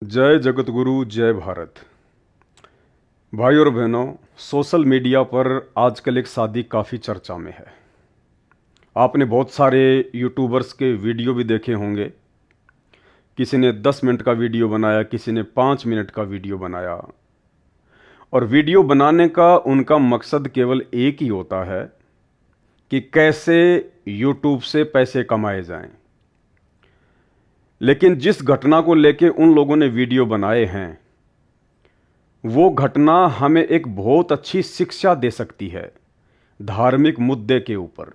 जय जगत गुरु जय भारत। भाई और बहनों, सोशल मीडिया पर आजकल एक शादी काफ़ी चर्चा में है। आपने बहुत सारे यूट्यूबर्स के वीडियो भी देखे होंगे। किसी ने 10 मिनट का वीडियो बनाया, किसी ने 5 मिनट का वीडियो बनाया। और वीडियो बनाने का उनका मकसद केवल एक ही होता है कि कैसे यूट्यूब से पैसे कमाए जाएं। लेकिन जिस घटना को लेके उन लोगों ने वीडियो बनाए हैं, वो घटना हमें एक बहुत अच्छी शिक्षा दे सकती है धार्मिक मुद्दे के ऊपर।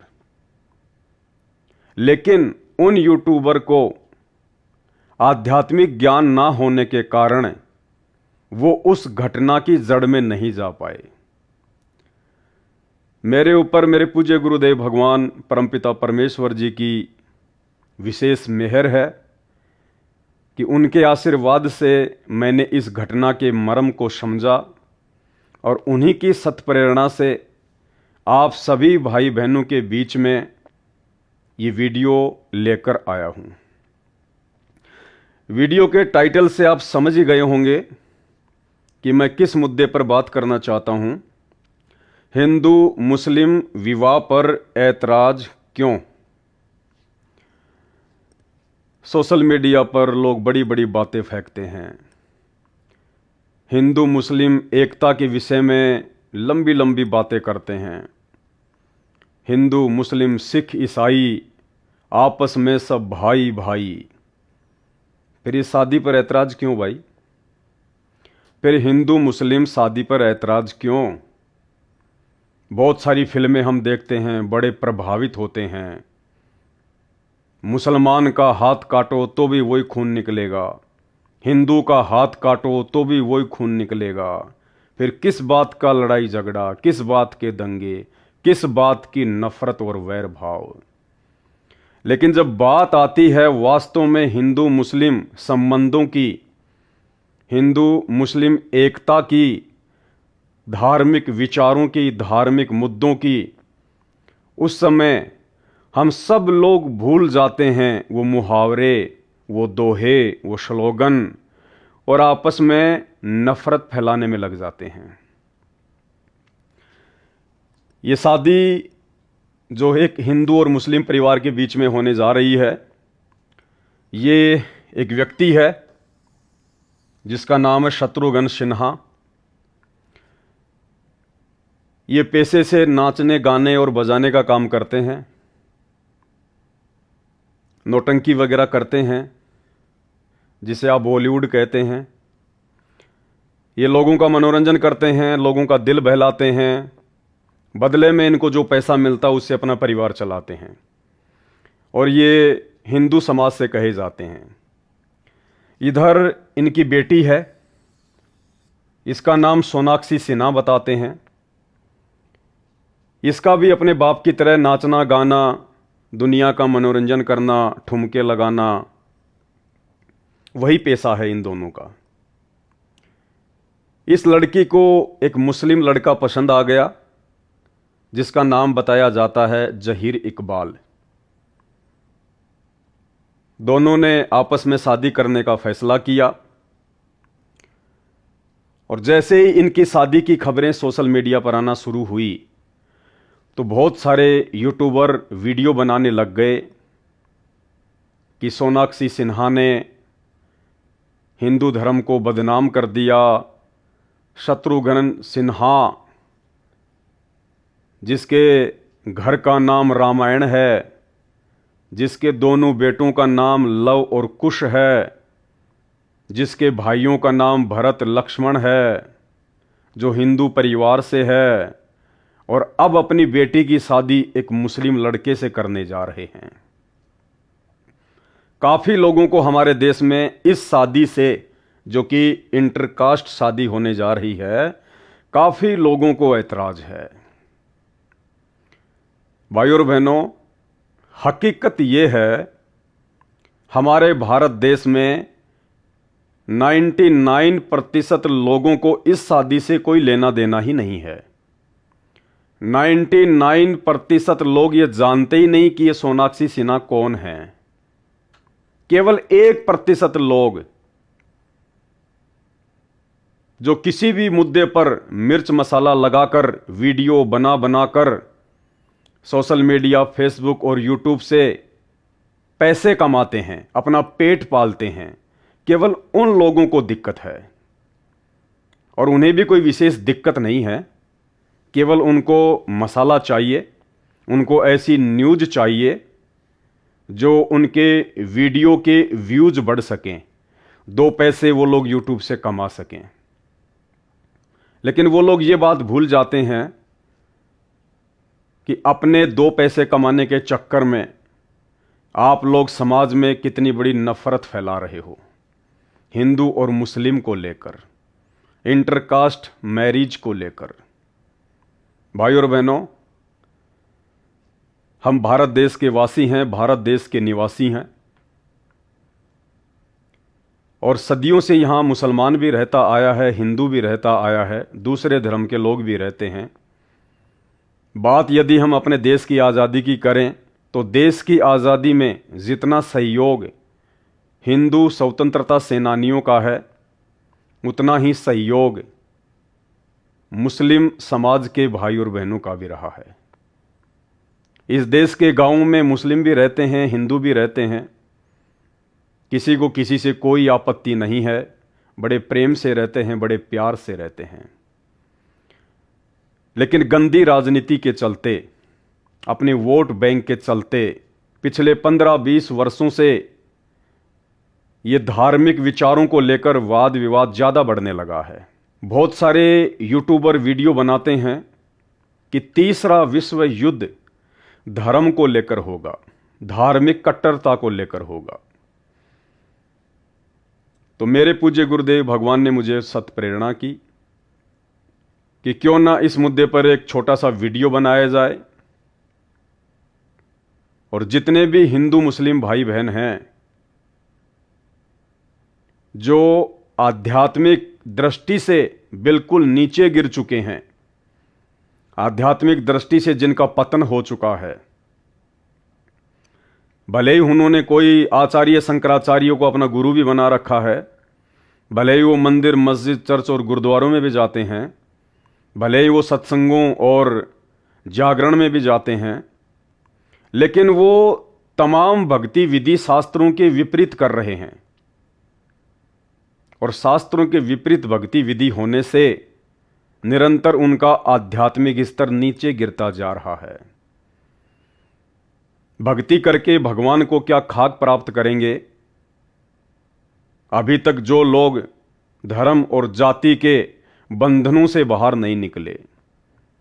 लेकिन उन यूट्यूबर को आध्यात्मिक ज्ञान ना होने के कारण वो उस घटना की जड़ में नहीं जा पाए। मेरे ऊपर मेरे पूज्य गुरुदेव भगवान परमपिता परमेश्वर जी की विशेष मेहर है कि उनके आशीर्वाद से मैंने इस घटना के मर्म को समझा और उन्हीं की सत्प्रेरणा से आप सभी भाई बहनों के बीच में ये वीडियो लेकर आया हूँ। वीडियो के टाइटल से आप समझ ही गए होंगे कि मैं किस मुद्दे पर बात करना चाहता हूँ। हिंदू मुस्लिम विवाह पर ऐतराज क्यों। सोशल मीडिया पर लोग बड़ी बड़ी बातें फेंकते हैं। हिंदू मुस्लिम एकता के विषय में लंबी लंबी बातें करते हैं। हिंदू मुस्लिम सिख ईसाई आपस में सब भाई भाई। फिर ये शादी पर ऐतराज क्यों भाई? फिर हिंदू मुस्लिम शादी पर ऐतराज क्यों? बहुत सारी फिल्में हम देखते हैं, बड़े प्रभावित होते हैं। मुसलमान का हाथ काटो तो भी वही खून निकलेगा, हिंदू का हाथ काटो तो भी वही खून निकलेगा। फिर किस बात का लड़ाई झगड़ा, किस बात के दंगे, किस बात की नफरत और वैर भाव। लेकिन जब बात आती है वास्तव में हिंदू मुस्लिम संबंधों की, हिंदू मुस्लिम एकता की, धार्मिक विचारों की, धार्मिक मुद्दों की, उस समय हम सब लोग भूल जाते हैं वो मुहावरे, वो दोहे, वो स्लोगन और आपस में नफरत फैलाने में लग जाते हैं। ये शादी जो एक हिंदू और मुस्लिम परिवार के बीच में होने जा रही है, ये एक व्यक्ति है जिसका नाम है शत्रुघ्न सिन्हा। ये पेशे से नाचने गाने और बजाने का काम करते हैं, नौटंकी वगैरह करते हैं जिसे आप बॉलीवुड कहते हैं। ये लोगों का मनोरंजन करते हैं, लोगों का दिल बहलाते हैं। बदले में इनको जो पैसा मिलता है उससे अपना परिवार चलाते हैं और ये हिंदू समाज से कहे जाते हैं। इधर इनकी बेटी है, इसका नाम सोनाक्षी सिन्हा बताते हैं। इसका भी अपने बाप की तरह नाचना गाना, दुनिया का मनोरंजन करना, ठुमके लगाना, वही पेशा है इन दोनों का। इस लड़की को एक मुस्लिम लड़का पसंद आ गया जिसका नाम बताया जाता है जहीर इकबाल। दोनों ने आपस में शादी करने का फैसला किया और जैसे ही इनकी शादी की खबरें सोशल मीडिया पर आना शुरू हुई तो बहुत सारे यूट्यूबर वीडियो बनाने लग गए कि सोनाक्षी सिन्हा ने हिंदू धर्म को बदनाम कर दिया। शत्रुघ्न सिन्हा जिसके घर का नाम रामायण है, जिसके दोनों बेटों का नाम लव और कुश है, जिसके भाइयों का नाम भरत लक्ष्मण है, जो हिंदू परिवार से है, और अब अपनी बेटी की शादी एक मुस्लिम लड़के से करने जा रहे हैं। काफ़ी लोगों को हमारे देश में इस शादी से, जो कि इंटरकास्ट शादी होने जा रही है, काफ़ी लोगों को ऐतराज है। भाई और बहनों, हकीकत ये है हमारे भारत देश में 99% लोगों को इस शादी से कोई लेना देना ही नहीं है। 99% लोग ये जानते ही नहीं कि ये सोनाक्षी सिन्हा कौन है। केवल 1% लोग जो किसी भी मुद्दे पर मिर्च मसाला लगाकर वीडियो बना बनाकर सोशल मीडिया, फेसबुक और यूट्यूब से पैसे कमाते हैं, अपना पेट पालते हैं, केवल उन लोगों को दिक्कत है। और उन्हें भी कोई विशेष दिक्कत नहीं है, केवल उनको मसाला चाहिए, उनको ऐसी न्यूज़ चाहिए जो उनके वीडियो के व्यूज बढ़ सकें, 2 पैसे वो लोग यूट्यूब से कमा सकें। लेकिन वो लोग ये बात भूल जाते हैं कि अपने 2 पैसे कमाने के चक्कर में आप लोग समाज में कितनी बड़ी नफरत फैला रहे हो, हिंदू और मुस्लिम को लेकर, इंटरकास्ट मैरिज को लेकर। भाई और बहनों, हम भारत देश के वासी हैं, भारत देश के निवासी हैं, और सदियों से यहाँ मुसलमान भी रहता आया है, हिंदू भी रहता आया है, दूसरे धर्म के लोग भी रहते हैं। बात यदि हम अपने देश की आज़ादी की करें तो देश की आज़ादी में जितना सहयोग हिंदू स्वतंत्रता सेनानियों का है, उतना ही सहयोग मुस्लिम समाज के भाई और बहनों का भी रहा है। इस देश के गांवों में मुस्लिम भी रहते हैं, हिंदू भी रहते हैं, किसी को किसी से कोई आपत्ति नहीं है, बड़े प्रेम से रहते हैं, बड़े प्यार से रहते हैं। लेकिन गंदी राजनीति के चलते, अपने वोट बैंक के चलते पिछले 15-20 वर्षों से ये धार्मिक विचारों को लेकर वाद विवाद ज़्यादा बढ़ने लगा है। बहुत सारे यूट्यूबर वीडियो बनाते हैं कि तीसरा विश्व युद्ध धर्म को लेकर होगा, धार्मिक कट्टरता को लेकर होगा। तो मेरे पूज्य गुरुदेव भगवान ने मुझे सत प्रेरणा की कि क्यों ना इस मुद्दे पर एक छोटा सा वीडियो बनाया जाए, और जितने भी हिंदू मुस्लिम भाई बहन हैं जो आध्यात्मिक दृष्टि से बिल्कुल नीचे गिर चुके हैं, आध्यात्मिक दृष्टि से जिनका पतन हो चुका है, भले ही उन्होंने कोई आचार्य शंकराचार्य को अपना गुरु भी बना रखा है, भले ही वो मंदिर, मस्जिद, चर्च और गुरुद्वारों में भी जाते हैं, भले ही वो सत्संगों और जागरण में भी जाते हैं, लेकिन वो तमाम भक्ति विधि शास्त्रों के विपरीत कर रहे हैं। और शास्त्रों के विपरीत भक्ति विधि होने से निरंतर उनका आध्यात्मिक स्तर नीचे गिरता जा रहा है। भक्ति करके भगवान को क्या खाक प्राप्त करेंगे? अभी तक जो लोग धर्म और जाति के बंधनों से बाहर नहीं निकले,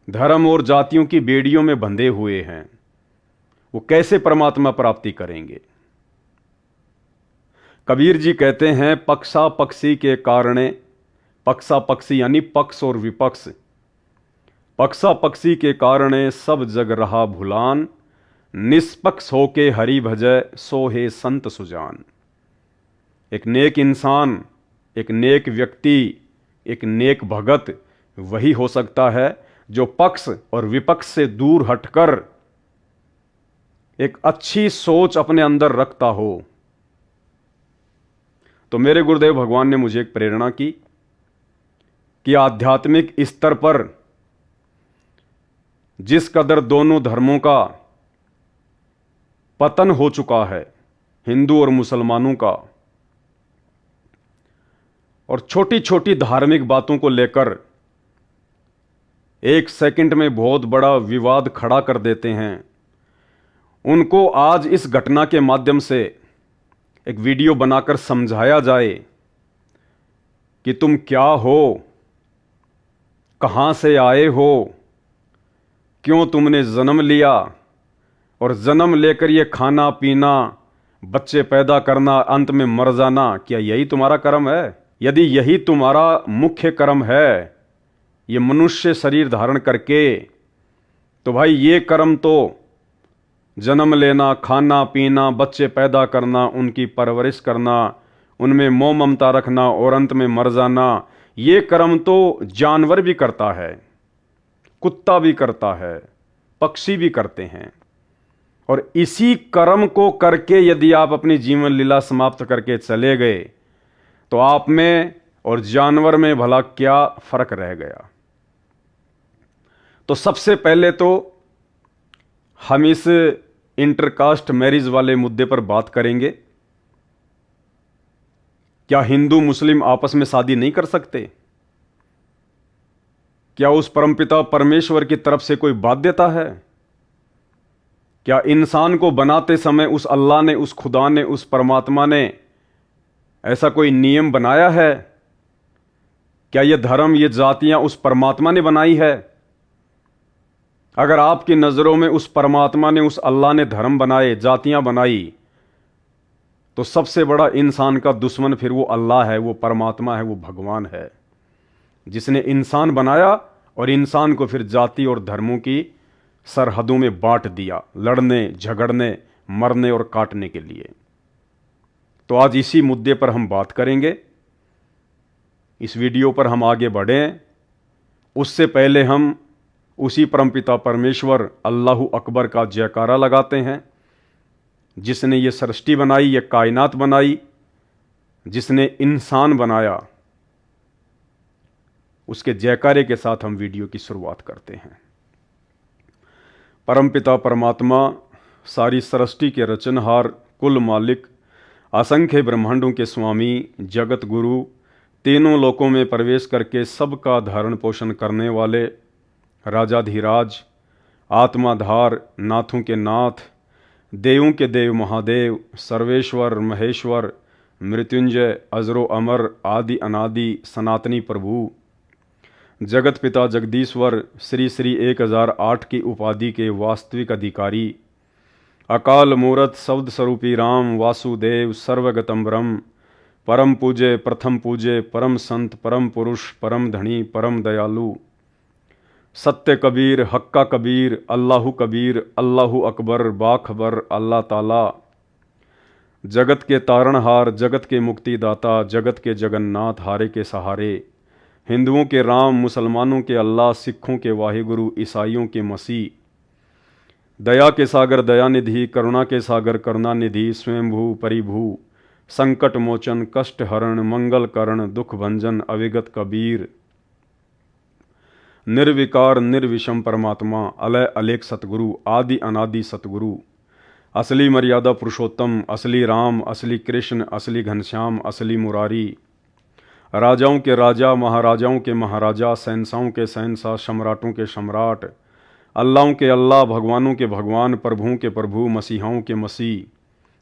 धर्म और जातियों की बेड़ियों में बंधे हुए हैं, वो कैसे परमात्मा प्राप्ति करेंगे? कबीर जी कहते हैं, पक्षा पक्षी के कारणे, पक्षा पक्षी यानी पक्ष और विपक्ष, पक्षा पक्षी के कारणे सब जग रहा भुलान, निष्पक्ष होके हरि भजय सोहे संत सुजान। एक नेक इंसान, एक नेक व्यक्ति, एक नेक भगत वही हो सकता है जो पक्ष और विपक्ष से दूर हटकर एक अच्छी सोच अपने अंदर रखता हो। तो मेरे गुरुदेव भगवान ने मुझे एक प्रेरणा की कि आध्यात्मिक स्तर पर जिस कदर दोनों धर्मों का पतन हो चुका है, हिंदू और मुसलमानों का, और छोटी छोटी धार्मिक बातों को लेकर एक सेकंड में बहुत बड़ा विवाद खड़ा कर देते हैं, उनको आज इस घटना के माध्यम से एक वीडियो बनाकर समझाया जाए कि तुम क्या हो, कहां से आए हो, क्यों तुमने जन्म लिया, और जन्म लेकर ये खाना पीना, बच्चे पैदा करना, अंत में मर जाना, क्या यही तुम्हारा कर्म है? यदि यही तुम्हारा मुख्य कर्म है, ये मनुष्य शरीर धारण करके, तो भाई ये कर्म तो जन्म लेना, खाना पीना, बच्चे पैदा करना, उनकी परवरिश करना, उनमें मोह ममता रखना और अंत में मर जाना, ये कर्म तो जानवर भी करता है, कुत्ता भी करता है, पक्षी भी करते हैं। और इसी कर्म को करके यदि आप अपनी जीवन लीला समाप्त करके चले गए, तो आप में और जानवर में भला क्या फर्क रह गया। तो सबसे पहले तो हम इस इंटरकास्ट मैरिज वाले मुद्दे पर बात करेंगे। क्या हिंदू मुस्लिम आपस में शादी नहीं कर सकते? क्या उस परमपिता परमेश्वर की तरफ से कोई बाध्यता है? क्या इंसान को बनाते समय उस अल्लाह ने, उस खुदा ने, उस परमात्मा ने ऐसा कोई नियम बनाया है? क्या ये धर्म, ये जातियां उस परमात्मा ने बनाई है? अगर आपकी नजरों में उस परमात्मा ने, उस अल्लाह ने धर्म बनाए, जातियां बनाई, तो सबसे बड़ा इंसान का दुश्मन फिर वो अल्लाह है, वो परमात्मा है, वो भगवान है, जिसने इंसान बनाया और इंसान को फिर जाति और धर्मों की सरहदों में बांट दिया, लड़ने, झगड़ने, मरने और काटने के लिए। तो आज इसी मुद्दे पर हम बात करेंगे। इस वीडियो पर हम आगे बढ़ें उससे पहले हम उसी परमपिता परमेश्वर अल्लाह अकबर का जयकारा लगाते हैं, जिसने ये सृष्टि बनाई, ये कायनात बनाई, जिसने इंसान बनाया। उसके जयकारे के साथ हम वीडियो की शुरुआत करते हैं। परमपिता परमात्मा सारी सृष्टि के रचनहार, कुल मालिक, असंख्य ब्रह्मांडों के स्वामी, जगत गुरु, तीनों लोकों में प्रवेश करके सबका धारण पोषण करने वाले राजाधिराज, आत्माधार, नाथों के नाथ, देवों के देव महादेव, सर्वेश्वर महेश्वर, मृत्युंजय, अजरो अमर, आदि अनादि, सनातनी प्रभु, जगत पिता जगदीश्वर, श्री श्री 1008 की उपाधि के वास्तविक अधिकारी, अकाल मूरत शब्द स्वरूपी राम, वासुदेव, सर्वगतम ब्रह्म, परम पूज्य, प्रथम पूज्य, परम संत, परम पुरुष, परम धनी, परम दयालु, सत्य कबीर, हक्का कबीर, अल्लाहु कबीर, अल्लाहु अकबर, बाखबर, अल्लाह ताला, जगत के तारणहार, जगत के मुक्तिदाता, जगत के जगन्नाथ, हारे के सहारे, हिंदुओं के राम, मुसलमानों के अल्लाह, सिखों के वाहिगुरु, ईसाइयों के मसीह, दया के सागर दयानिधि, करुणा के सागर करुणानिधि, स्वयंभू परिभू, संकट मोचन, कष्ट हरण, मंगल करण, दुख भंजन, अविगत कबीर, निर्विकार निर्विषम परमात्मा, अलय अलेख सतगुरु, आदि अनादि सतगुरु, असली मर्यादा पुरुषोत्तम, असली राम, असली कृष्ण, असली घनश्याम, असली मुरारी, राजाओं के राजा, महाराजाओं के महाराजा, शहंशाहों के शहंशाह, सम्राटों के सम्राट, अल्लाहों के अल्लाह, भगवानों के भगवान, प्रभुओं के प्रभु, मसीहाओं के मसीह,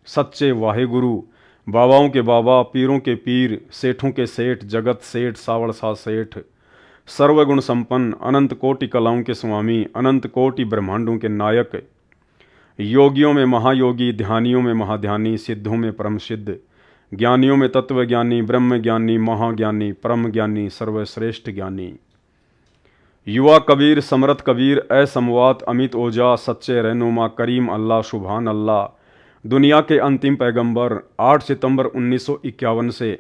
सच्चे वाहिगुरु, बाबाओं के बाबा, पीरों के पीर, सेठों के सेठ, जगत सेठ, सावड़ सा सेठ, सर्वगुण संपन्न, अनंत कोटि कलाओं के स्वामी, अनंत कोटि ब्रह्मांडों के नायक, योगियों में महायोगी, ध्यानियों में महाध्यानी, सिद्धों में परम सिद्ध, ज्ञानियों में तत्वज्ञानी, ब्रह्म ज्ञानी, महाज्ञानी, परम ज्ञानी, सर्वश्रेष्ठ ज्ञानी, युवा कबीर, समरथ कबीर, असमवात, अमित ओजा, सच्चे रहनुमा, करीम अल्लाह, सुभान अल्लाह, दुनिया के अंतिम पैगंबर, 8 सितंबर 1951 से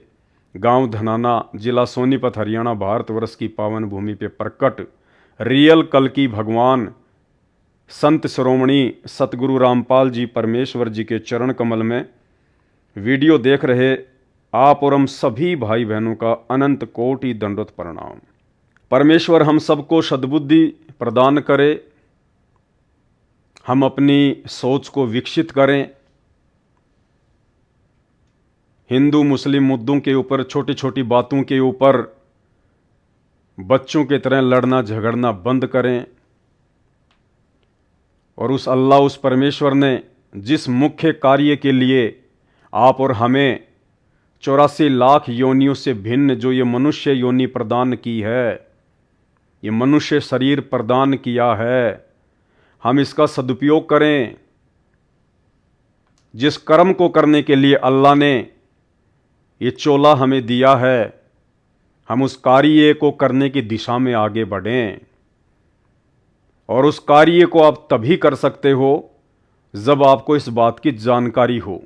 गांव धनाना, जिला सोनीपत, हरियाणा, भारतवर्ष की पावन भूमि पे प्रकट रियल कल की भगवान संत शिरोमणि सतगुरु रामपाल जी परमेश्वर जी के चरण कमल में वीडियो देख रहे आप और हम सभी भाई बहनों का अनंत कोटि दंडवत प्रणाम। परमेश्वर हम सबको सद्बुद्धि प्रदान करे, हम अपनी सोच को विकसित करें, हिंदू मुस्लिम मुद्दों के ऊपर, छोटी छोटी बातों के ऊपर बच्चों की तरह लड़ना झगड़ना बंद करें, और उस अल्लाह, उस परमेश्वर ने जिस मुख्य कार्य के लिए आप और हमें 84 लाख योनियों से भिन्न जो ये मनुष्य योनि प्रदान की है, ये मनुष्य शरीर प्रदान किया है, हम इसका सदुपयोग करें। जिस कर्म को करने के लिए अल्लाह ने ये चोला हमें दिया है, हम उस कार्य को करने की दिशा में आगे बढ़ें। और उस कार्य को आप तभी कर सकते हो जब आपको इस बात की जानकारी हो,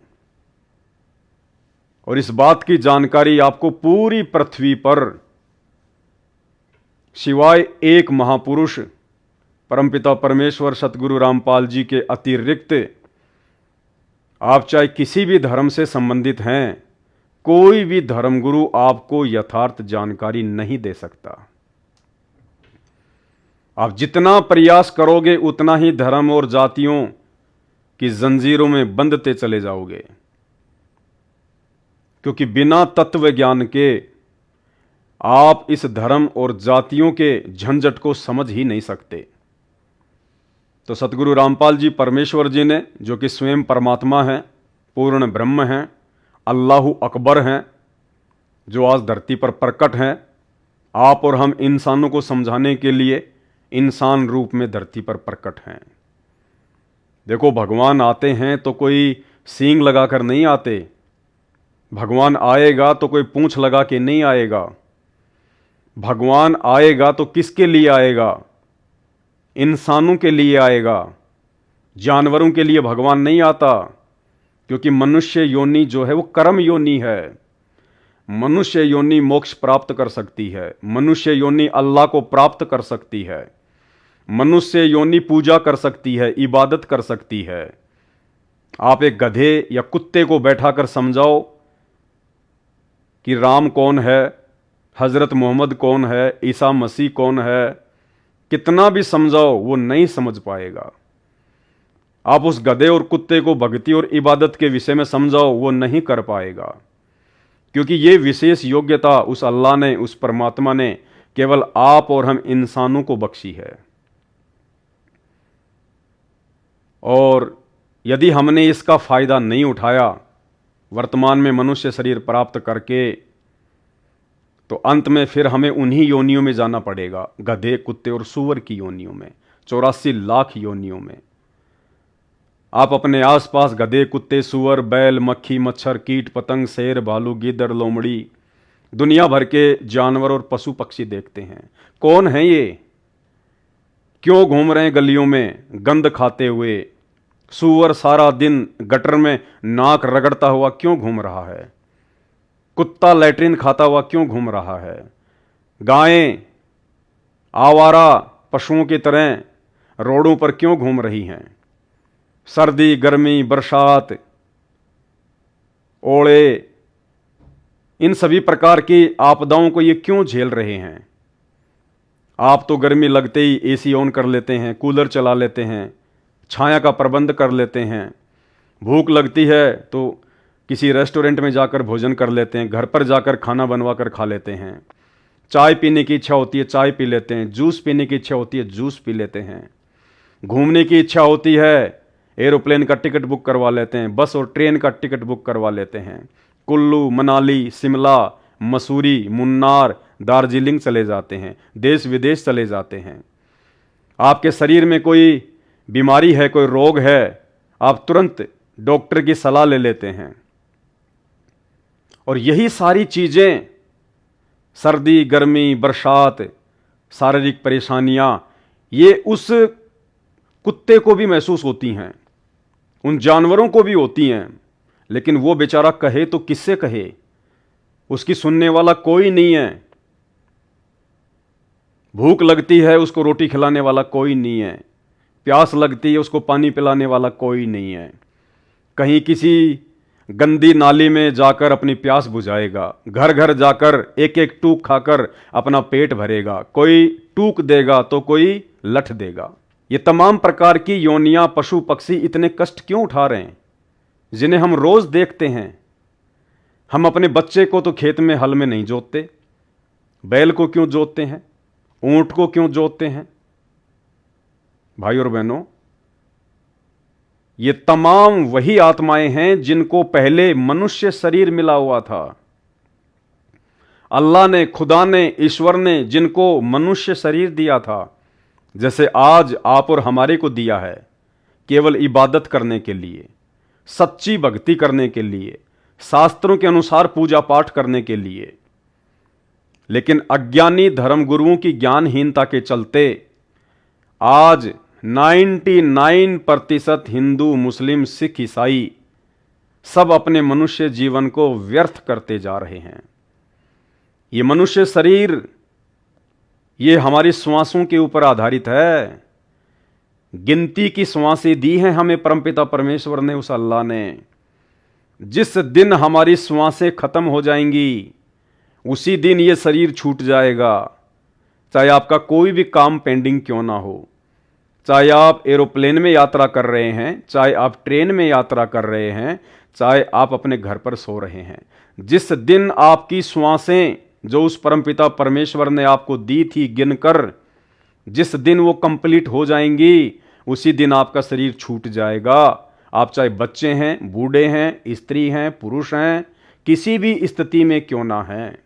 और इस बात की जानकारी आपको पूरी पृथ्वी पर सिवाय एक महापुरुष परमपिता परमेश्वर सतगुरु रामपाल जी के अतिरिक्त, आप चाहे किसी भी धर्म से संबंधित हैं, कोई भी धर्मगुरु आपको यथार्थ जानकारी नहीं दे सकता। आप जितना प्रयास करोगे उतना ही धर्म और जातियों की जंजीरों में बंधते चले जाओगे, क्योंकि बिना तत्व ज्ञान के आप इस धर्म और जातियों के झंझट को समझ ही नहीं सकते। तो सतगुरु रामपाल जी परमेश्वर जी ने, जो कि स्वयं परमात्मा हैं, पूर्ण ब्रह्म हैं, अल्लाहु अकबर हैं, जो आज धरती पर प्रकट हैं, आप और हम इंसानों को समझाने के लिए इंसान रूप में धरती पर प्रकट हैं। देखो, भगवान आते हैं तो कोई सींग लगाकर नहीं आते। भगवान आएगा तो कोई पूंछ लगा के नहीं आएगा। भगवान आएगा तो किसके लिए आएगा? इंसानों के लिए आएगा। जानवरों के लिए भगवान नहीं आता, क्योंकि मनुष्य योनि जो है वो कर्म योनि है। मनुष्य योनि मोक्ष प्राप्त कर सकती है। मनुष्य योनि अल्लाह को प्राप्त कर सकती है। मनुष्य योनि पूजा कर सकती है, इबादत कर सकती है। आप एक गधे या कुत्ते को बैठाकर समझाओ कि राम कौन है, हजरत मोहम्मद कौन है, ईसा मसीह कौन है, कितना भी समझाओ वो नहीं समझ पाएगा। आप उस गधे और कुत्ते को भक्ति और इबादत के विषय में समझाओ, वो नहीं कर पाएगा, क्योंकि ये विशेष योग्यता उस अल्लाह ने, उस परमात्मा ने केवल आप और हम इंसानों को बख्शी है। और यदि हमने इसका फायदा नहीं उठाया वर्तमान में मनुष्य शरीर प्राप्त करके, तो अंत में फिर हमें उन्हीं योनियों में जाना पड़ेगा, गधे, कुत्ते और सूअर की योनियों में, 84 लाख योनियों में। आप अपने आसपास गधे, कुत्ते, सूअर, बैल, मक्खी, मच्छर, कीट, पतंग, शेर, भालू, गीदड़, लोमड़ी, दुनिया भर के जानवर और पशु पक्षी देखते हैं। कौन है ये? क्यों घूम रहे हैं गलियों में गंद खाते हुए? सूअर सारा दिन गटर में नाक रगड़ता हुआ क्यों घूम रहा है? कुत्ता लैट्रिन खाता हुआ क्यों घूम रहा है? गायें आवारा पशुओं की तरह रोडों पर क्यों घूम रही हैं? सर्दी, गर्मी, बरसात, ओले, इन सभी प्रकार की आपदाओं को ये क्यों झेल रहे हैं? आप तो गर्मी लगते ही एसी ऑन कर लेते हैं, कूलर चला लेते हैं, छाया का प्रबंध कर लेते हैं। भूख लगती है तो किसी रेस्टोरेंट में जाकर भोजन कर लेते हैं, घर पर जाकर खाना बनवा कर खा लेते हैं। चाय पीने की इच्छा होती है, चाय पी लेते हैं। जूस पीने की इच्छा होती है, जूस पी लेते हैं। घूमने की इच्छा होती है, एरोप्लेन का टिकट बुक करवा लेते हैं, बस और ट्रेन का टिकट बुक करवा लेते हैं। कुल्लू, मनाली, शिमला, मसूरी, मुन्नार, दार्जिलिंग चले जाते हैं, देश विदेश चले जाते हैं। आपके शरीर में कोई बीमारी है, कोई रोग है, आप तुरंत डॉक्टर की सलाह ले लेते हैं। और यही सारी चीजें, सर्दी, गर्मी, बरसात, शारीरिक परेशानियां, ये उस कुत्ते को भी महसूस होती हैं, उन जानवरों को भी होती हैं। लेकिन वो बेचारा कहे तो किससे कहे? उसकी सुनने वाला कोई नहीं है। भूख लगती है, उसको रोटी खिलाने वाला कोई नहीं है। प्यास लगती है, उसको पानी पिलाने वाला कोई नहीं है। कहीं किसी गंदी नाली में जाकर अपनी प्यास बुझाएगा, घर घर जाकर एक एक टूक खाकर अपना पेट भरेगा। कोई टूक देगा तो कोई लठ देगा। ये तमाम प्रकार की योनियां, पशु पक्षी इतने कष्ट क्यों उठा रहे हैं, जिन्हें हम रोज देखते हैं? हम अपने बच्चे को तो खेत में हल में नहीं जोतते, बैल को क्यों जोतते हैं? ऊंट को क्यों जोतते हैं? भाई और बहनों, ये तमाम वही आत्माएं हैं जिनको पहले मनुष्य शरीर मिला हुआ था। अल्लाह ने, खुदा ने, ईश्वर ने जिनको मनुष्य शरीर दिया था, जैसे आज आप और हमारे को दिया है, केवल इबादत करने के लिए, सच्ची भक्ति करने के लिए, शास्त्रों के अनुसार पूजा पाठ करने के लिए। लेकिन अज्ञानी धर्मगुरुओं की ज्ञानहीनता के चलते आज 99% हिंदू, मुस्लिम, सिख, ईसाई सब अपने मनुष्य जीवन को व्यर्थ करते जा रहे हैं। ये मनुष्य शरीर, ये हमारी श्वासों के ऊपर आधारित है। गिनती की श्वासें दी हैं हमें परमपिता परमेश्वर ने, उस अल्लाह ने। जिस दिन हमारी श्वासें खत्म हो जाएंगी उसी दिन ये शरीर छूट जाएगा। चाहे आपका कोई भी काम पेंडिंग क्यों ना हो, चाहे आप एरोप्लेन में यात्रा कर रहे हैं, चाहे आप ट्रेन में यात्रा कर रहे हैं, चाहे आप अपने घर पर सो रहे हैं, जिस दिन आपकी श्वासें जो उस परमपिता परमेश्वर ने आपको दी थी गिनकर, जिस दिन वो कंप्लीट हो जाएंगी उसी दिन आपका शरीर छूट जाएगा। आप चाहे बच्चे हैं, बूढ़े हैं, स्त्री हैं, पुरुष हैं, किसी भी स्थिति में क्यों ना हैं,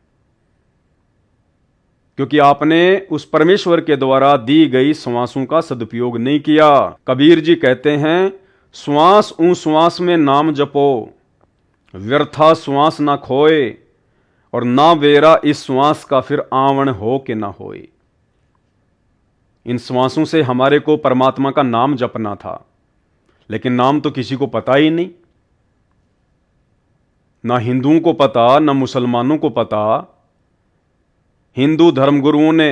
क्योंकि आपने उस परमेश्वर के द्वारा दी गई श्वासों का सदुपयोग नहीं किया। कबीर जी कहते हैं, श्वास ऊं श्वास में नाम जपो, व्यर्था श्वास ना खोए, और ना बेरा इस श्वास का फिर आवण हो कि ना होए। इन श्वासों से हमारे को परमात्मा का नाम जपना था, लेकिन नाम तो किसी को पता ही नहीं, ना हिंदुओं को पता, ना मुसलमानों को पता। हिंदू धर्मगुरुओं ने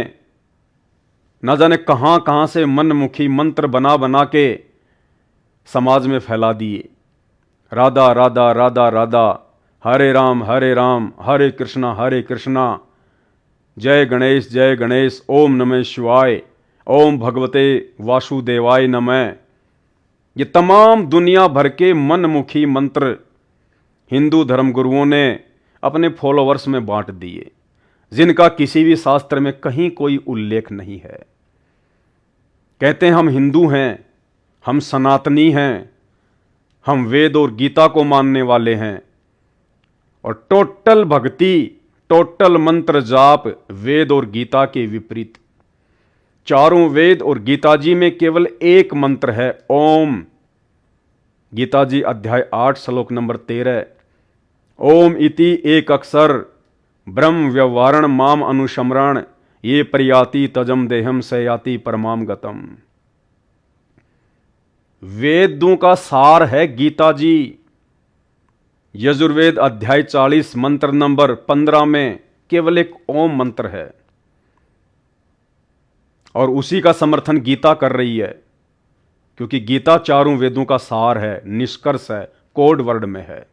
ना जाने कहां कहां से मनमुखी मंत्र बना बना के समाज में फैला दिए। राधा राधा राधा राधा, हरे राम हरे कृष्णा, जय गणेश, ओम नमः शिवाय, ओम भगवते वासुदेवाय नमः। ये तमाम दुनिया भर के मनमुखी मंत्र हिंदू धर्मगुरुओं ने अपने फॉलोवर्स में बांट दिए, जिनका किसी भी शास्त्र में कहीं कोई उल्लेख नहीं है। कहते हैं हम हिंदू हैं, हम सनातनी हैं, हम वेद और गीता को मानने वाले हैं, और टोटल भक्ति, टोटल मंत्र जाप वेद और गीता के विपरीत। चारों वेद और गीता जी में केवल एक मंत्र है, ओम। गीता जी अध्याय 8 श्लोक नंबर 13, ओम इति एक अक्षर ब्रह्म व्यवहारण माम अनुशमरण, ये प्रयाति तजम देहम सयाति परमाम गतम। वेदों का सार है गीता जी। यजुर्वेद अध्याय 40 मंत्र नंबर 15 में केवल एक ओम मंत्र है, और उसी का समर्थन गीता कर रही है, क्योंकि गीता चारों वेदों का सार है, निष्कर्ष है, कोड वर्ड में है।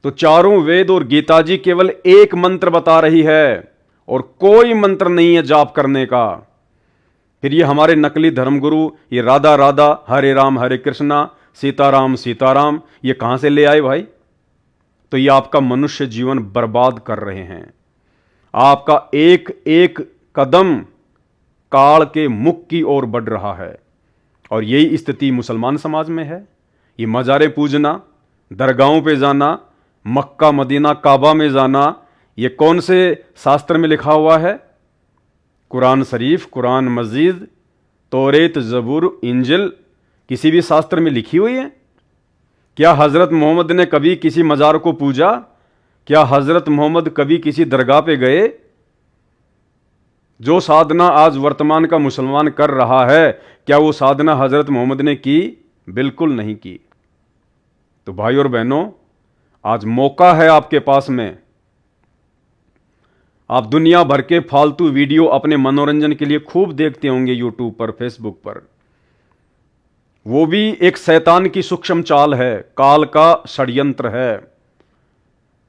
तो चारों वेद और गीता जी केवल एक मंत्र बता रही है, और कोई मंत्र नहीं है जाप करने का। फिर ये हमारे नकली धर्मगुरु ये राधा राधा, हरे राम हरे कृष्णा, सीताराम, ये कहां से ले आए भाई? तो ये आपका मनुष्य जीवन बर्बाद कर रहे हैं। आपका एक एक कदम काल के मुख की ओर बढ़ रहा है, और यही स्थिति मुसलमान समाज में है। ये मजारे पूजना, दरगाहों पे जाना, मक्का मदीना काबा में जाना, ये कौन से शास्त्र में लिखा हुआ है? कुरान शरीफ, कुरान मजीद, तौरेत, जबूर, इंजिल, किसी भी शास्त्र में लिखी हुई है? क्या हजरत मोहम्मद ने कभी किसी मजार को पूजा? क्या हजरत मोहम्मद कभी किसी दरगाह पे गए? जो साधना आज वर्तमान का मुसलमान कर रहा है, क्या वो साधना हजरत मोहम्मद ने की? बिल्कुल नहीं की। तो भाई और बहनों, आज मौका है आपके पास में। आप दुनिया भर के फालतू वीडियो अपने मनोरंजन के लिए खूब देखते होंगे यूट्यूब पर, फेसबुक पर। वो भी एक शैतान की सूक्ष्म चाल है, काल का षड्यंत्र है,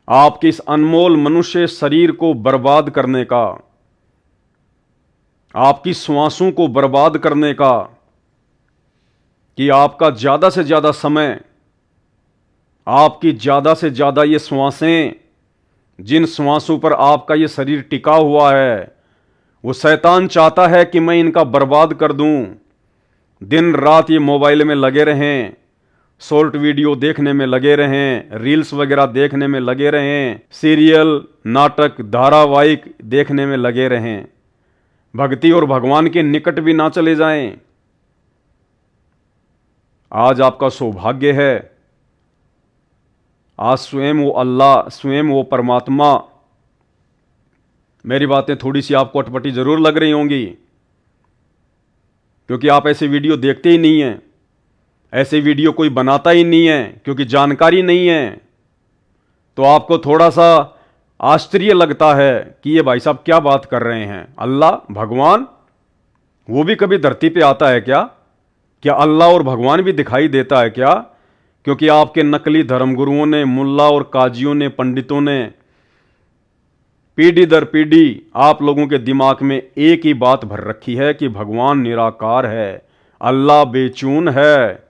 आपके इस अनमोल मनुष्य शरीर को बर्बाद करने का, आपकी श्वासों को बर्बाद करने का, कि आपका ज्यादा से ज्यादा समय, आपकी ज्यादा से ज्यादा ये श्वासें, जिन श्वासों पर आपका ये शरीर टिका हुआ है, वो शैतान चाहता है कि मैं इनका बर्बाद कर दूं। दिन रात ये मोबाइल में लगे रहें, शॉर्ट वीडियो देखने में लगे रहें, रील्स वगैरह देखने में लगे रहें, सीरियल, नाटक, धारावाहिक देखने में लगे रहें, भक्ति और भगवान के निकट भी ना चले जाएं। आज आपका सौभाग्य है, आज स्वयं वो अल्लाह, स्वयं वो परमात्मा, मेरी बातें थोड़ी सी आपको अटपटी जरूर लग रही होंगी, क्योंकि आप ऐसे वीडियो देखते ही नहीं हैं, ऐसे वीडियो कोई बनाता ही नहीं है, क्योंकि जानकारी नहीं है। तो आपको थोड़ा सा आश्चर्य लगता है कि ये भाई साहब क्या बात कर रहे हैं। अल्लाह, भगवान, वो भी कभी धरती पे आता है क्या? क्या अल्लाह और भगवान भी दिखाई देता है क्या? क्योंकि आपके नकली धर्मगुरुओं ने, मुल्ला और काजियों ने, पंडितों ने पीढ़ी दर पीढ़ी आप लोगों के दिमाग में एक ही बात भर रखी है कि भगवान निराकार है, अल्लाह बेचून है,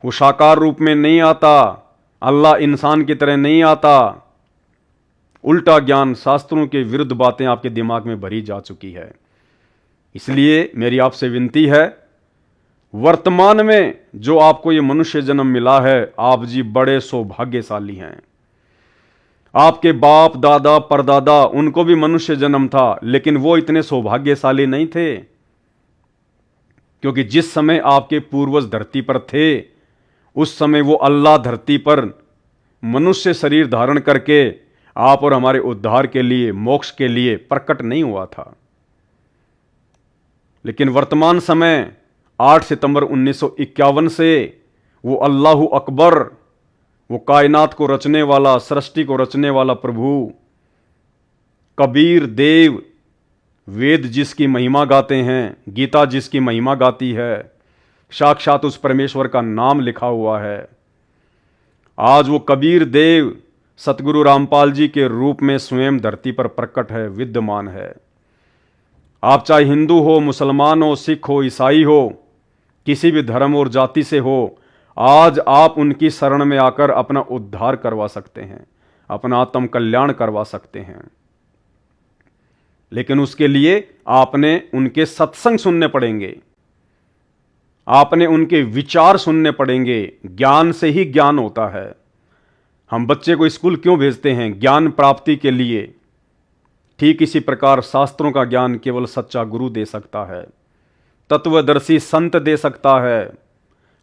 वो साकार रूप में नहीं आता, अल्लाह इंसान की तरह नहीं आता। उल्टा ज्ञान, शास्त्रों के विरुद्ध बातें आपके दिमाग में भरी जा चुकी है। इसलिए मेरी आपसे विनती है, वर्तमान में जो आपको ये मनुष्य जन्म मिला है, आप जी बड़े सौभाग्यशाली हैं। आपके बाप दादा परदादा उनको भी मनुष्य जन्म था, लेकिन वो इतने सौभाग्यशाली नहीं थे, क्योंकि जिस समय आपके पूर्वज धरती पर थे उस समय वो अल्लाह धरती पर मनुष्य शरीर धारण करके आप और हमारे उद्धार के लिए, मोक्ष के लिए प्रकट नहीं हुआ था। लेकिन वर्तमान समय 8 सितंबर 1951 से वो अल्लाहु अकबर, वो कायनात को रचने वाला, सृष्टि को रचने वाला प्रभु कबीर देव, वेद जिसकी महिमा गाते हैं, गीता जिसकी महिमा गाती है, साक्षात उस परमेश्वर का नाम लिखा हुआ है। आज वो कबीर देव सतगुरु रामपाल जी के रूप में स्वयं धरती पर प्रकट है, विद्यमान है। आप चाहे हिंदू हो, मुसलमान हो, सिख हो, ईसाई हो, किसी भी धर्म और जाति से हो, आज आप उनकी शरण में आकर अपना उद्धार करवा सकते हैं, अपना आत्म कल्याण करवा सकते हैं। लेकिन उसके लिए आपने उनके सत्संग सुनने पड़ेंगे, आपने उनके विचार सुनने पड़ेंगे। ज्ञान से ही ज्ञान होता है। हम बच्चे को स्कूल क्यों भेजते हैं? ज्ञान प्राप्ति के लिए। ठीक इसी प्रकार शास्त्रों का ज्ञान केवल सच्चा गुरु दे सकता है, तत्वदर्शी संत दे सकता है।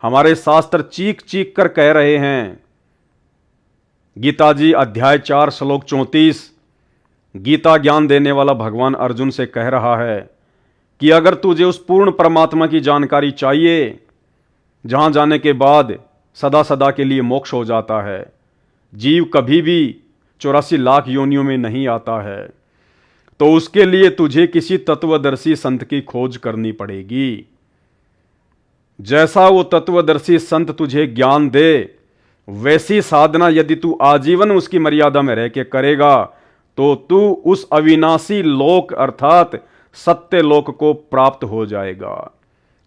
हमारे शास्त्र चीख चीख कर कह रहे हैं, गीता जी अध्याय 4 श्लोक 34, गीता ज्ञान देने वाला भगवान अर्जुन से कह रहा है कि अगर तुझे उस पूर्ण परमात्मा की जानकारी चाहिए, जहां जाने के बाद सदा सदा के लिए मोक्ष हो जाता है, जीव कभी भी 84 लाख योनियों में नहीं आता है, तो उसके लिए तुझे किसी तत्वदर्शी संत की खोज करनी पड़ेगी। जैसा वो तत्वदर्शी संत तुझे ज्ञान दे, वैसी साधना यदि तू आजीवन उसकी मर्यादा में रह के करेगा, तो तू उस अविनाशी लोक अर्थात सत्य लोक को प्राप्त हो जाएगा।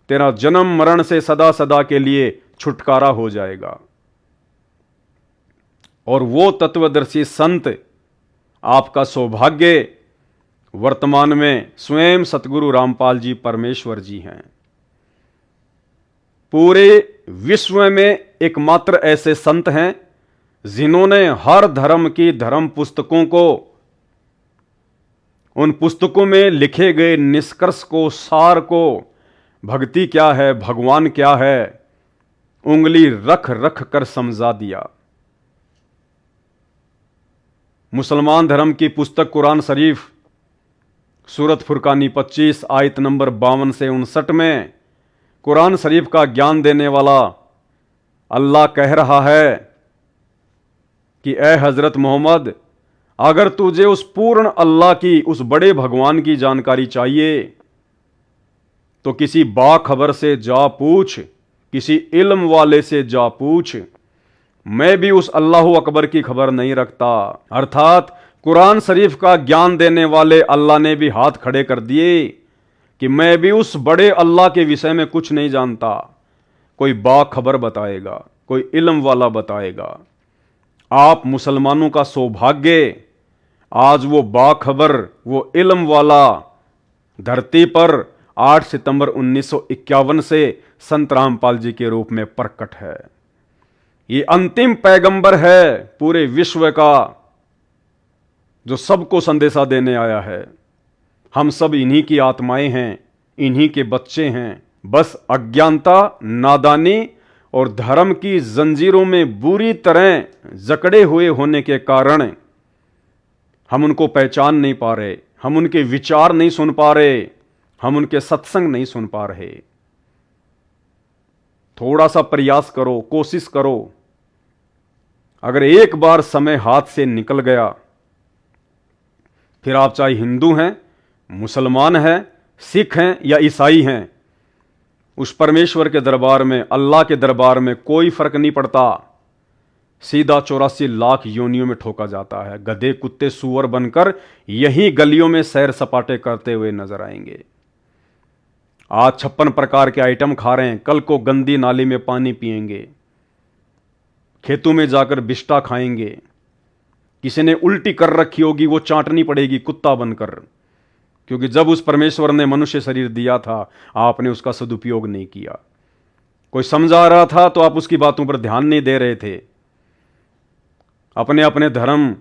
तेरा जन्म मरण से सदा सदा के लिए छुटकारा हो जाएगा। और वो तत्वदर्शी संत आपका सौभाग्य वर्तमान में स्वयं सतगुरु रामपाल जी परमेश्वर जी हैं। पूरे विश्व में एकमात्र ऐसे संत हैं जिन्होंने हर धर्म की धर्म पुस्तकों को, उन पुस्तकों में लिखे गए निष्कर्ष को, सार को, भक्ति क्या है, भगवान क्या है, उंगली रख रख कर समझा दिया। मुसलमान धर्म की पुस्तक कुरान शरीफ सूरत फुरकानी 25 आयत नंबर 52 से 59 में कुरान शरीफ का ज्ञान देने वाला अल्लाह कह रहा है कि ए हजरत मोहम्मद, अगर तुझे उस पूर्ण अल्लाह की, उस बड़े भगवान की जानकारी चाहिए तो किसी बाखबर से जा पूछ, किसी इल्म वाले से जा पूछ। मैं भी उस अल्लाह अकबर की खबर नहीं रखता। अर्थात कुरान शरीफ का ज्ञान देने वाले अल्लाह ने भी हाथ खड़े कर दिए कि मैं भी उस बड़े अल्लाह के विषय में कुछ नहीं जानता। कोई बाखबर बताएगा, कोई इल्म वाला बताएगा। आप मुसलमानों का सौभाग्य, आज वो बाखबर, वो इल्म वाला धरती पर 8 सितंबर 1951 से संत रामपाल जी के रूप में प्रकट है। ये अंतिम पैगंबर है पूरे विश्व का, जो सबको संदेशा देने आया है। हम सब इन्हीं की आत्माएं हैं, इन्हीं के बच्चे हैं। बस अज्ञानता, नादानी और धर्म की जंजीरों में बुरी तरह जकड़े हुए होने के कारण हम उनको पहचान नहीं पा रहे, हम उनके विचार नहीं सुन पा रहे, हम उनके सत्संग नहीं सुन पा रहे। थोड़ा सा प्रयास करो, कोशिश करो। अगर एक बार समय हाथ से निकल गया, फिर आप चाहे हिंदू हैं, मुसलमान हैं, सिख हैं या ईसाई हैं, उस परमेश्वर के दरबार में, अल्लाह के दरबार में कोई फर्क नहीं पड़ता। सीधा 84 लाख योनियों में ठोका जाता है। गधे कुत्ते सूअर बनकर यही गलियों में सैर सपाटे करते हुए नजर आएंगे। आज 56 प्रकार के आइटम खा रहे हैं, कल को गंदी नाली में पानी पिएंगे, खेतों में जाकर बिष्टा खाएंगे। किसी ने उल्टी कर रखी होगी, वो चाटनी पड़ेगी कुत्ता बनकर, क्योंकि जब उस परमेश्वर ने मनुष्य शरीर दिया था आपने उसका सदुपयोग नहीं किया। कोई समझा रहा था तो आप उसकी बातों पर ध्यान नहीं दे रहे थे। अपने अपने धर्म,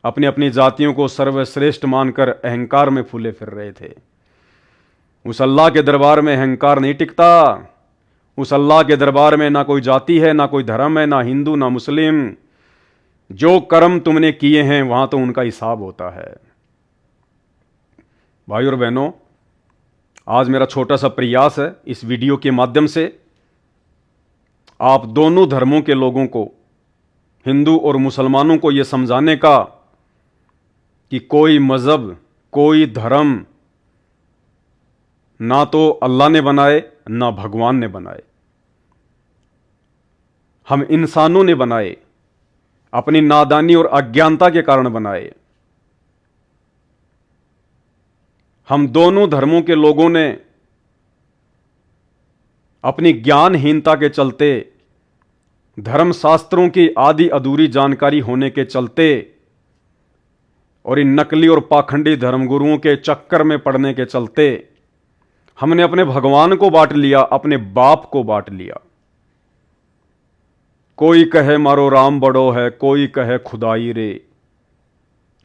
अपनी अपनी जातियों को सर्वश्रेष्ठ मानकर अहंकार में फूले फिर रहे थे। उस अल्लाह के दरबार में अहंकार नहीं टिकता। उस अल्लाह के दरबार में ना कोई जाति है, ना कोई धर्म है, ना हिंदू ना मुस्लिम। जो कर्म तुमने किए हैं वहां तो उनका हिसाब होता है। भाई और बहनों, आज मेरा छोटा सा प्रयास है इस वीडियो के माध्यम से आप दोनों धर्मों के लोगों को, हिंदू और मुसलमानों को यह समझाने का कि कोई मजहब, कोई धर्म ना तो अल्लाह ने बनाए ना भगवान ने बनाए, हम इंसानों ने बनाए, अपनी नादानी और अज्ञानता के कारण बनाए। हम दोनों धर्मों के लोगों ने अपनी ज्ञानहीनता के चलते, धर्मशास्त्रों की आधी अधूरी जानकारी होने के चलते और इन नकली और पाखंडी धर्मगुरुओं के चक्कर में पड़ने के चलते हमने अपने भगवान को बांट लिया, अपने बाप को बांट लिया। कोई कहे मारो राम बड़ो है, कोई कहे खुदाई रे,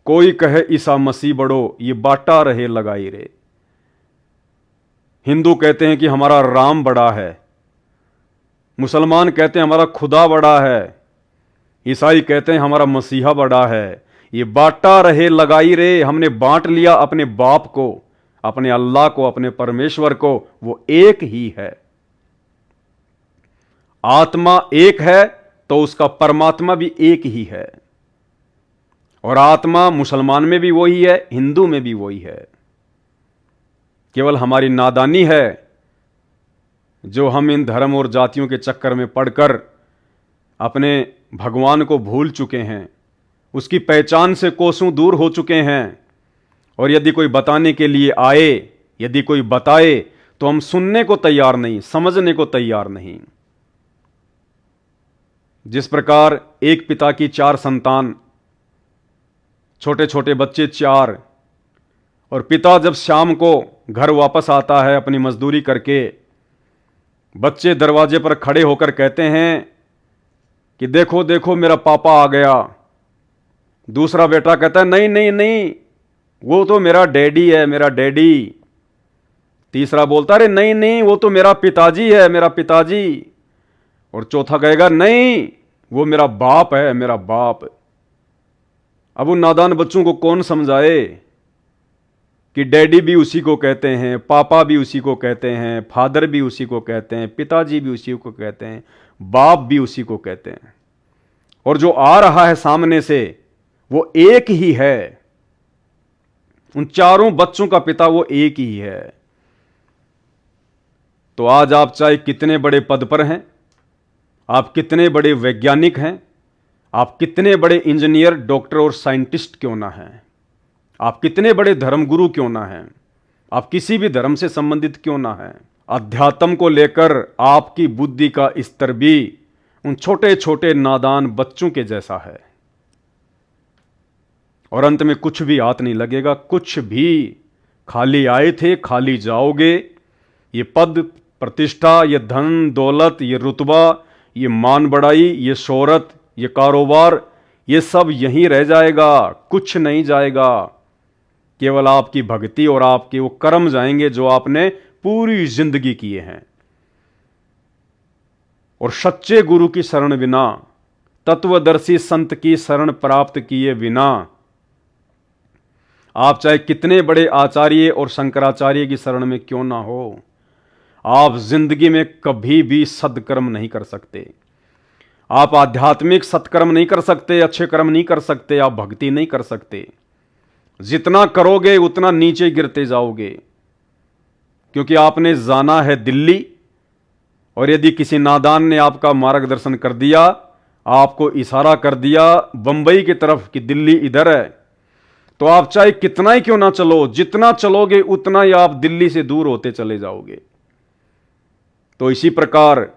कोई कहे ईसा मसीह बड़ो, ये बाटा रहे लगाई रे। हिंदू कहते हैं कि हमारा राम बड़ा है, मुसलमान कहते हैं हमारा खुदा बड़ा है, ईसाई कहते हैं हमारा मसीहा बड़ा है। ये बाटा रहे लगाई रे, हमने बांट लिया अपने बाप को, अपने अल्लाह को, अपने परमेश्वर को। वो एक ही है। आत्मा एक है तो उसका परमात्मा भी एक ही है, और आत्मा मुसलमान में भी वही है, हिंदू में भी वही है। केवल हमारी नादानी है जो हम इन धर्म और जातियों के चक्कर में पड़कर अपने भगवान को भूल चुके हैं, उसकी पहचान से कोसों दूर हो चुके हैं। और यदि कोई बताने के लिए आए, यदि कोई बताए तो हम सुनने को तैयार नहीं, समझने को तैयार नहीं। जिस प्रकार एक पिता की 4 संतान, छोटे छोटे बच्चे 4, और पिता जब शाम को घर वापस आता है अपनी मजदूरी करके, बच्चे दरवाजे पर खड़े होकर कहते हैं कि देखो देखो मेरा पापा आ गया। दूसरा बेटा कहता है नहीं नहीं नहीं, वो तो मेरा डैडी है, मेरा डैडी। तीसरा बोलता है अरे नहीं नहीं, वो तो मेरा पिताजी है, मेरा पिताजी। और चौथा कहेगा नहीं, वो मेरा बाप है, मेरा बाप। अब उन नादान बच्चों को कौन समझाए कि डैडी भी उसी को कहते हैं, पापा भी उसी को कहते हैं, फादर भी उसी को कहते हैं, पिताजी भी उसी को कहते हैं, बाप भी उसी को कहते हैं। और जो आ रहा है सामने से वो एक ही है। उन चारों बच्चों का पिता वो एक ही है। तो आज आप चाहे कितने बड़े पद पर हैं, आप कितने बड़े वैज्ञानिक हैं, आप कितने बड़े इंजीनियर, डॉक्टर और साइंटिस्ट क्यों ना हैं, आप कितने बड़े धर्मगुरु क्यों ना हैं, आप किसी भी धर्म से संबंधित क्यों ना हैं, अध्यात्म को लेकर आपकी बुद्धि का स्तर भी उन छोटे छोटे नादान बच्चों के जैसा है। और अंत में कुछ भी हाथ नहीं लगेगा, कुछ भी। खाली आए थे खाली जाओगे। ये पद प्रतिष्ठा, ये धन दौलत, ये रुतबा, ये मान बढ़ाई, ये शोहरत, ये कारोबार, ये सब यहीं रह जाएगा, कुछ नहीं जाएगा। केवल आपकी भक्ति और आपके वो कर्म जाएंगे जो आपने पूरी जिंदगी किए हैं। और सच्चे गुरु की शरण बिना, तत्वदर्शी संत की शरण प्राप्त किए बिना, आप चाहे कितने बड़े आचार्य और शंकराचार्य की शरण में क्यों ना हो, आप जिंदगी में कभी भी सदकर्म नहीं कर सकते। आप आध्यात्मिक सत्कर्म नहीं कर सकते, अच्छे कर्म नहीं कर सकते, आप भक्ति नहीं कर सकते। जितना करोगे उतना नीचे गिरते जाओगे, क्योंकि आपने जाना है दिल्ली। और यदि किसी नादान ने आपका मार्गदर्शन कर दिया, आपको इशारा कर दिया बंबई की तरफ कि दिल्ली इधर है, तो आप चाहे कितना ही क्यों ना चलो, जितना चलोगे उतना ही आप दिल्ली से दूर होते चले जाओगे। तो इसी प्रकार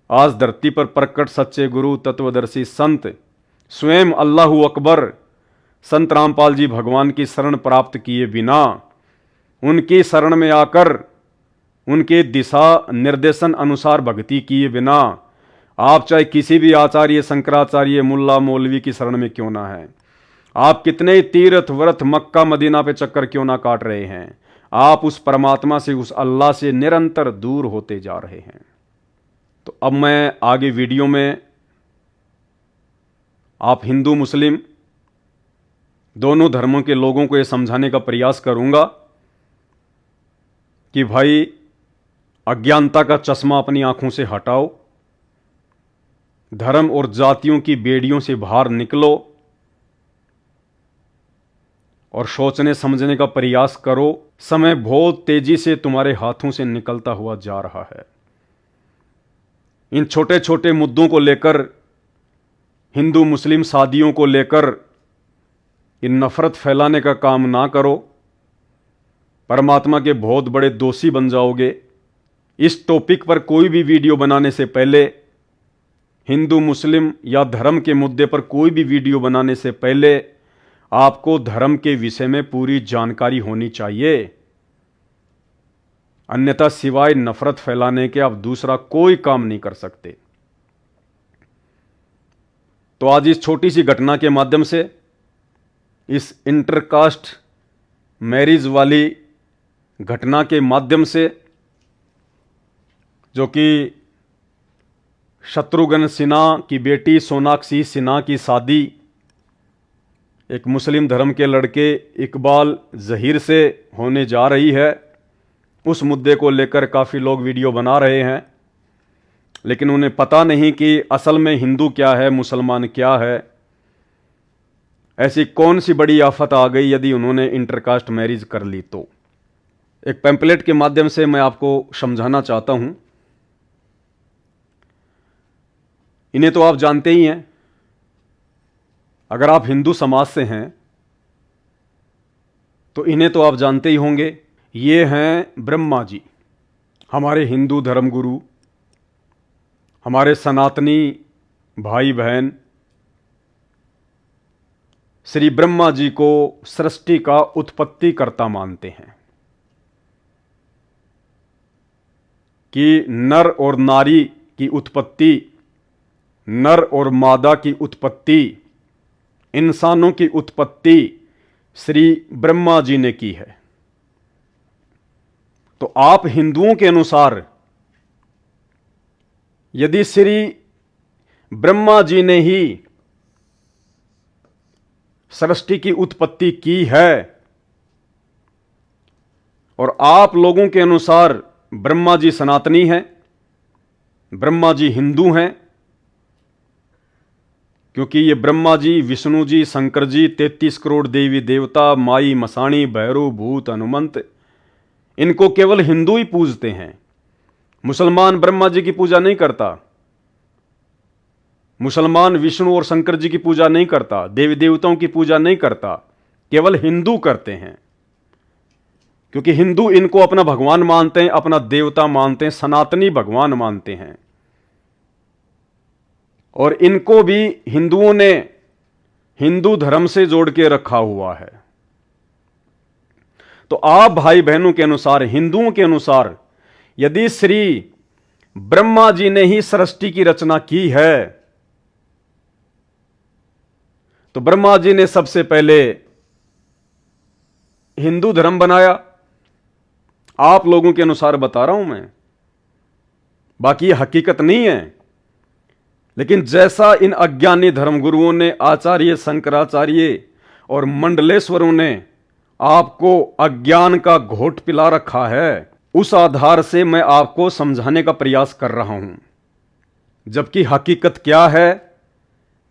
आज धरती पर प्रकट सच्चे गुरु तत्वदर्शी संत स्वयं अल्लाहू अकबर संत रामपाल जी भगवान की शरण प्राप्त किए बिना, उनकी शरण में आकर उनके दिशा निर्देशन अनुसार भक्ति किए बिना आप चाहे किसी भी आचार्य, शंकराचार्य, मुल्ला मौलवी की शरण में क्यों ना है, आप कितने तीर्थ व्रत मक्का मदीना पे चक्कर क्यों ना काट रहे हैं, आप उस परमात्मा से, उस अल्लाह से निरंतर दूर होते जा रहे हैं। तो अब मैं आगे वीडियो में आप हिंदू मुस्लिम दोनों धर्मों के लोगों को यह समझाने का प्रयास करूंगा कि भाई अज्ञानता का चश्मा अपनी आंखों से हटाओ, धर्म और जातियों की बेड़ियों से बाहर निकलो और सोचने समझने का प्रयास करो। समय बहुत तेजी से तुम्हारे हाथों से निकलता हुआ जा रहा है। इन छोटे छोटे मुद्दों को लेकर, हिंदू मुस्लिम शादियों को लेकर इन नफरत फैलाने का काम ना करो, परमात्मा के बहुत बड़े दोषी बन जाओगे। इस टॉपिक पर कोई भी वीडियो बनाने से पहले, हिंदू मुस्लिम या धर्म के मुद्दे पर कोई भी वीडियो बनाने से पहले आपको धर्म के विषय में पूरी जानकारी होनी चाहिए, अन्यथा सिवाय नफरत फैलाने के आप दूसरा कोई काम नहीं कर सकते। तो आज इस छोटी सी घटना के माध्यम से, इस इंटरकास्ट मैरिज वाली घटना के माध्यम से, जो कि शत्रुघ्न सिन्हा की बेटी सोनाक्षी सिन्हा की शादी एक मुस्लिम धर्म के लड़के इकबाल जहीर से होने जा रही है, उस मुद्दे को लेकर काफ़ी लोग वीडियो बना रहे हैं, लेकिन उन्हें पता नहीं कि असल में हिंदू क्या है, मुसलमान क्या है। ऐसी कौन सी बड़ी आफत आ गई यदि उन्होंने इंटरकास्ट मैरिज कर ली। तो एक पैम्पलेट के माध्यम से मैं आपको समझाना चाहता हूं। इन्हें तो आप जानते ही हैं, अगर आप हिंदू समाज से हैं तो इन्हें तो आप जानते ही होंगे। ये हैं ब्रह्मा जी, हमारे हिंदू धर्मगुरु, हमारे सनातनी भाई बहन। श्री ब्रह्मा जी को सृष्टि का उत्पत्ति कर्ता मानते हैं कि नर और नारी की उत्पत्ति, नर और मादा की उत्पत्ति, इंसानों की उत्पत्ति श्री ब्रह्मा जी ने की है। तो आप हिंदुओं के अनुसार यदि श्री ब्रह्मा जी ने ही सृष्टि की उत्पत्ति की है और आप लोगों के अनुसार ब्रह्मा जी सनातनी हैं, ब्रह्मा जी हिंदू हैं, क्योंकि ये ब्रह्मा जी, विष्णु जी, शंकर जी, 33 करोड़ देवी देवता, माई मसाणी, भैरव, भूत, हनुमंत, इनको केवल हिंदू ही पूजते हैं। मुसलमान ब्रह्मा जी की पूजा नहीं करता, मुसलमान विष्णु और शंकर जी की पूजा नहीं करता, देवी देवताओं की पूजा नहीं करता, केवल हिंदू करते हैं। क्योंकि हिंदू इनको अपना भगवान मानते हैं, अपना देवता मानते हैं, सनातनी भगवान मानते हैं। और इनको भी हिंदुओं ने हिंदू धर्म से जोड़ के रखा हुआ है। तो आप भाई बहनों के अनुसार, हिंदुओं के अनुसार, यदि श्री ब्रह्मा जी ने ही सृष्टि की रचना की है तो ब्रह्मा जी ने सबसे पहले हिंदू धर्म बनाया। आप लोगों के अनुसार बता रहा हूं मैं, बाकी ये हकीकत नहीं है। लेकिन जैसा इन अज्ञानी धर्मगुरुओं ने, आचार्य, शंकराचार्य और मंडलेश्वरों ने आपको अज्ञान का घोट पिला रखा है, उस आधार से मैं आपको समझाने का प्रयास कर रहा हूं। जबकि हकीकत क्या है,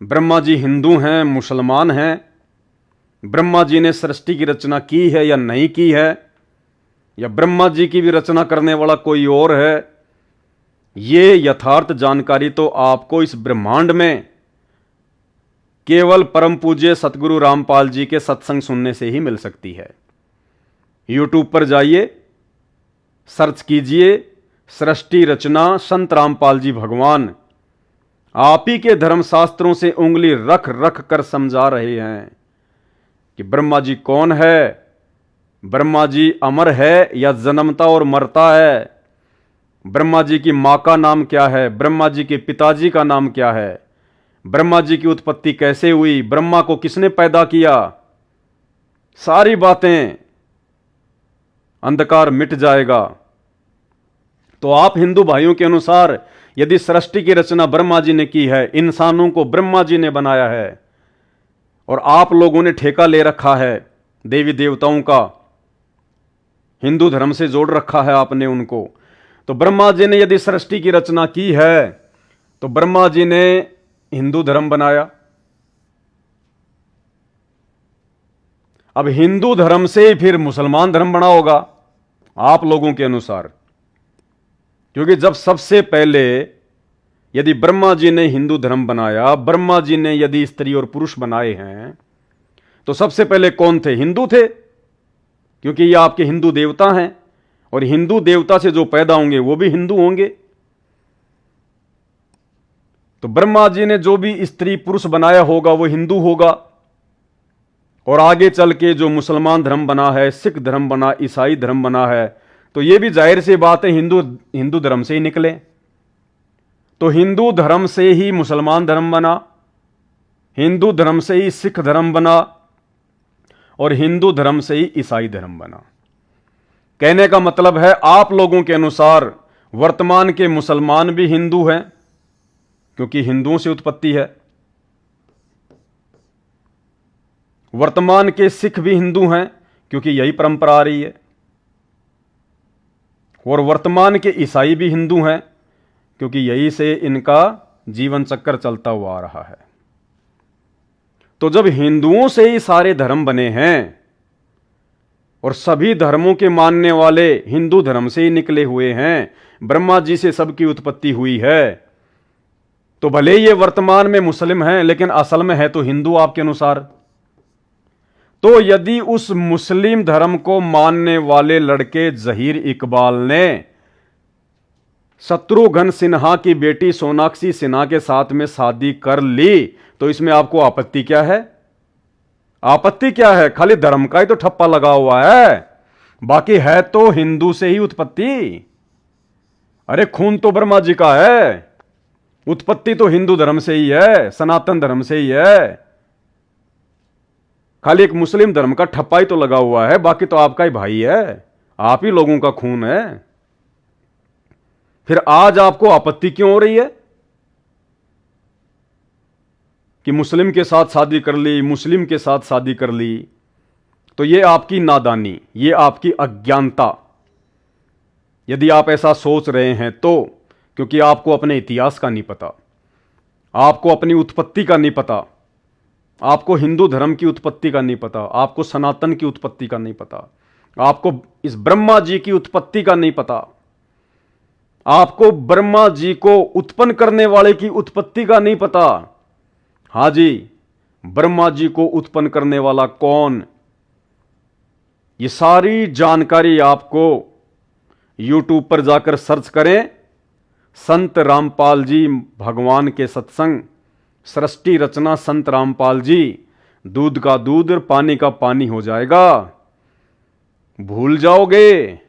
ब्रह्मा जी हिंदू हैं, मुसलमान हैं, ब्रह्मा जी ने सृष्टि की रचना की है या नहीं की है, या ब्रह्मा जी की भी रचना करने वाला कोई और है, ये यथार्थ जानकारी तो आपको इस ब्रह्मांड में केवल परम पूज्य सतगुरु रामपाल जी के सत्संग सुनने से ही मिल सकती है। यूट्यूब पर जाइए, सर्च कीजिए सृष्टि रचना संत रामपाल जी भगवान। आप ही के धर्मशास्त्रों से उंगली रख रख कर समझा रहे हैं कि ब्रह्मा जी कौन है, ब्रह्मा जी अमर है या जन्मता और मरता है, ब्रह्मा जी की मां का नाम क्या है, ब्रह्मा जी के पिताजी का नाम क्या है, ब्रह्मा जी की उत्पत्ति कैसे हुई, ब्रह्मा को किसने पैदा किया। सारी बातें, अंधकार मिट जाएगा। तो आप हिंदू भाइयों के अनुसार यदि सृष्टि की रचना ब्रह्मा जी ने की है, इंसानों को ब्रह्मा जी ने बनाया है, और आप लोगों ने ठेका ले रखा है देवी देवताओं का, हिंदू धर्म से जोड़ रखा है आपने उनको, तो ब्रह्मा जी ने यदि सृष्टि की रचना की है तो ब्रह्मा जी ने हिंदू धर्म बनाया। अब हिंदू धर्म से फिर मुसलमान धर्म बना होगा आप लोगों के अनुसार, क्योंकि जब सबसे पहले यदि ब्रह्मा जी ने हिंदू धर्म बनाया, ब्रह्मा जी ने यदि स्त्री और पुरुष बनाए हैं, तो सबसे पहले कौन थे? हिंदू थे, क्योंकि ये आपके हिंदू देवता हैं, और हिंदू देवता से जो पैदा होंगे वो भी हिंदू होंगे। तो ब्रह्मा जी ने जो भी स्त्री पुरुष बनाया होगा वो हिंदू होगा, और आगे चल के जो मुसलमान धर्म बना है, सिख धर्म बना, ईसाई धर्म बना है, तो ये भी जाहिर सी बात है हिंदू धर्म से ही निकले। तो हिंदू धर्म से ही मुसलमान धर्म बना, हिंदू धर्म से ही सिख धर्म बना, और हिंदू धर्म से ही ईसाई धर्म बना। कहने का मतलब है आप लोगों के अनुसार वर्तमान के मुसलमान भी हिंदू हैं, क्योंकि हिंदुओं से उत्पत्ति है। वर्तमान के सिख भी हिंदू हैं, क्योंकि यही परंपरा आ रही है। और वर्तमान के ईसाई भी हिंदू हैं, क्योंकि यही से इनका जीवन चक्र चलता हुआ आ रहा है। तो जब हिंदुओं से ही सारे धर्म बने हैं, और सभी धर्मों के मानने वाले हिंदू धर्म से ही निकले हुए हैं, ब्रह्मा जी से सबकी उत्पत्ति हुई है, तो भले ये वर्तमान में मुस्लिम हैं, लेकिन असल में है तो हिंदू आपके अनुसार। तो यदि उस मुस्लिम धर्म को मानने वाले लड़के जहीर इकबाल ने शत्रुघ्न सिन्हा की बेटी सोनाक्षी सिन्हा के साथ में शादी कर ली, तो इसमें आपको आपत्ति क्या है? आपत्ति क्या है? खाली धर्म का ही तो ठप्पा लगा हुआ है, बाकी है तो हिंदू से ही उत्पत्ति। अरे खून तो ब्रह्मा जी का है, उत्पत्ति तो हिंदू धर्म से ही है, सनातन धर्म से ही है। खाली एक मुस्लिम धर्म का ठप्पा ही तो लगा हुआ है, बाकी तो आपका ही भाई है, आप ही लोगों का खून है। फिर आज आपको आपत्ति क्यों हो रही है कि मुस्लिम के साथ शादी कर ली, मुस्लिम के साथ शादी कर ली? तो ये आपकी नादानी, ये आपकी अज्ञानता। यदि आप ऐसा सोच रहे हैं तो क्योंकि आपको अपने इतिहास का नहीं पता, आपको अपनी उत्पत्ति का नहीं पता, आपको हिंदू धर्म की उत्पत्ति का नहीं पता, आपको सनातन की उत्पत्ति का नहीं पता, आपको इस ब्रह्मा जी की उत्पत्ति का नहीं पता, आपको ब्रह्मा जी को उत्पन्न करने वाले की उत्पत्ति का नहीं पता। हां जी, ब्रह्मा जी को उत्पन्न करने वाला कौन, ये सारी जानकारी आपको यूट्यूब पर जाकर सर्च करें, संत रामपाल जी भगवान के सत्संग, सृष्टि रचना संत रामपाल जी, दूध का दूध पानी का पानी हो जाएगा। भूल जाओगे,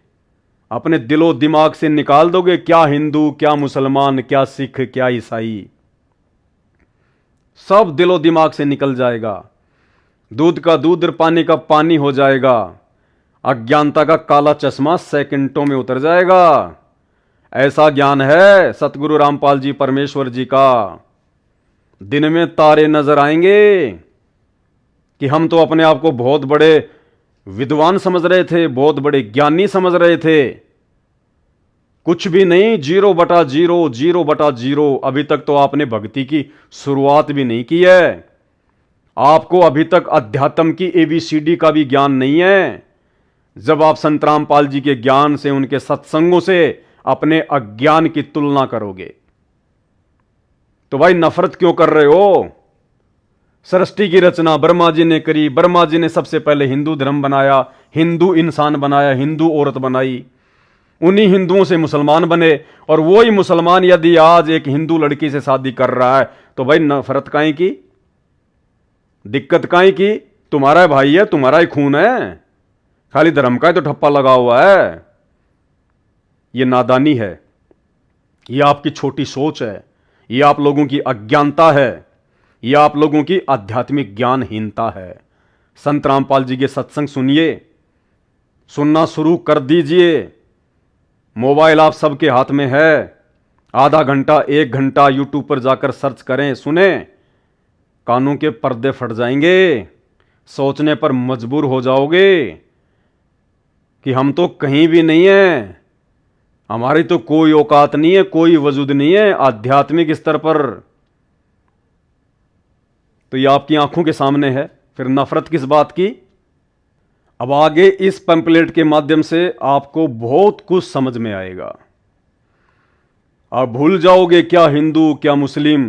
अपने दिलो दिमाग से निकाल दोगे क्या हिंदू, क्या मुसलमान, क्या सिख, क्या ईसाई, सब दिलो दिमाग से निकल जाएगा। दूध का दूध पानी का पानी हो जाएगा। अज्ञानता का काला चश्मा सेकंडों में उतर जाएगा। ऐसा ज्ञान है सतगुरु रामपाल जी परमेश्वर जी का। दिन में तारे नजर आएंगे कि हम तो अपने आप को बहुत बड़े विद्वान समझ रहे थे, बहुत बड़े ज्ञानी समझ रहे थे। कुछ भी नहीं, 0/0, 0/0। अभी तक तो आपने भक्ति की शुरुआत भी नहीं की है। आपको अभी तक अध्यात्म की ABCD का भी ज्ञान नहीं है। जब आप संत रामपाल जी के ज्ञान से, उनके सत्संगों से अपने अज्ञान की तुलना करोगे। तो भाई नफरत क्यों कर रहे हो? सृष्टि की रचना ब्रह्मा जी ने करी। ब्रह्मा जी ने सबसे पहले हिंदू धर्म बनाया, हिंदू इंसान बनाया, हिंदू औरत बनाई, उन्हीं हिंदुओं से मुसलमान बने। और वही मुसलमान यदि आज एक हिंदू लड़की से शादी कर रहा है तो भाई नफरत काहे की, दिक्कत काहे की? तुम्हारा भाई है, तुम्हारा ही खून है, खाली धर्म का ही तो ठप्पा लगा हुआ है। यह नादानी है, यह आपकी छोटी सोच है, यह आप लोगों की अज्ञानता है, यह आप लोगों की आध्यात्मिक ज्ञानहीनता है। संत रामपाल जी के सत्संग सुनिए, सुनना शुरू कर दीजिए। मोबाइल आप सबके हाथ में है, आधा घंटा 1 घंटा यूट्यूब पर जाकर सर्च करें, सुने, कानों के पर्दे फट जाएंगे, सोचने पर मजबूर हो जाओगे कि हम तो कहीं भी नहीं है, हमारी तो कोई औकात नहीं है, कोई वजूद नहीं है आध्यात्मिक स्तर पर। तो ये आपकी आंखों के सामने है, फिर नफरत किस बात की? अब आगे इस पैम्पलेट के माध्यम से आपको बहुत कुछ समझ में आएगा। आप भूल जाओगे क्या हिंदू क्या मुस्लिम,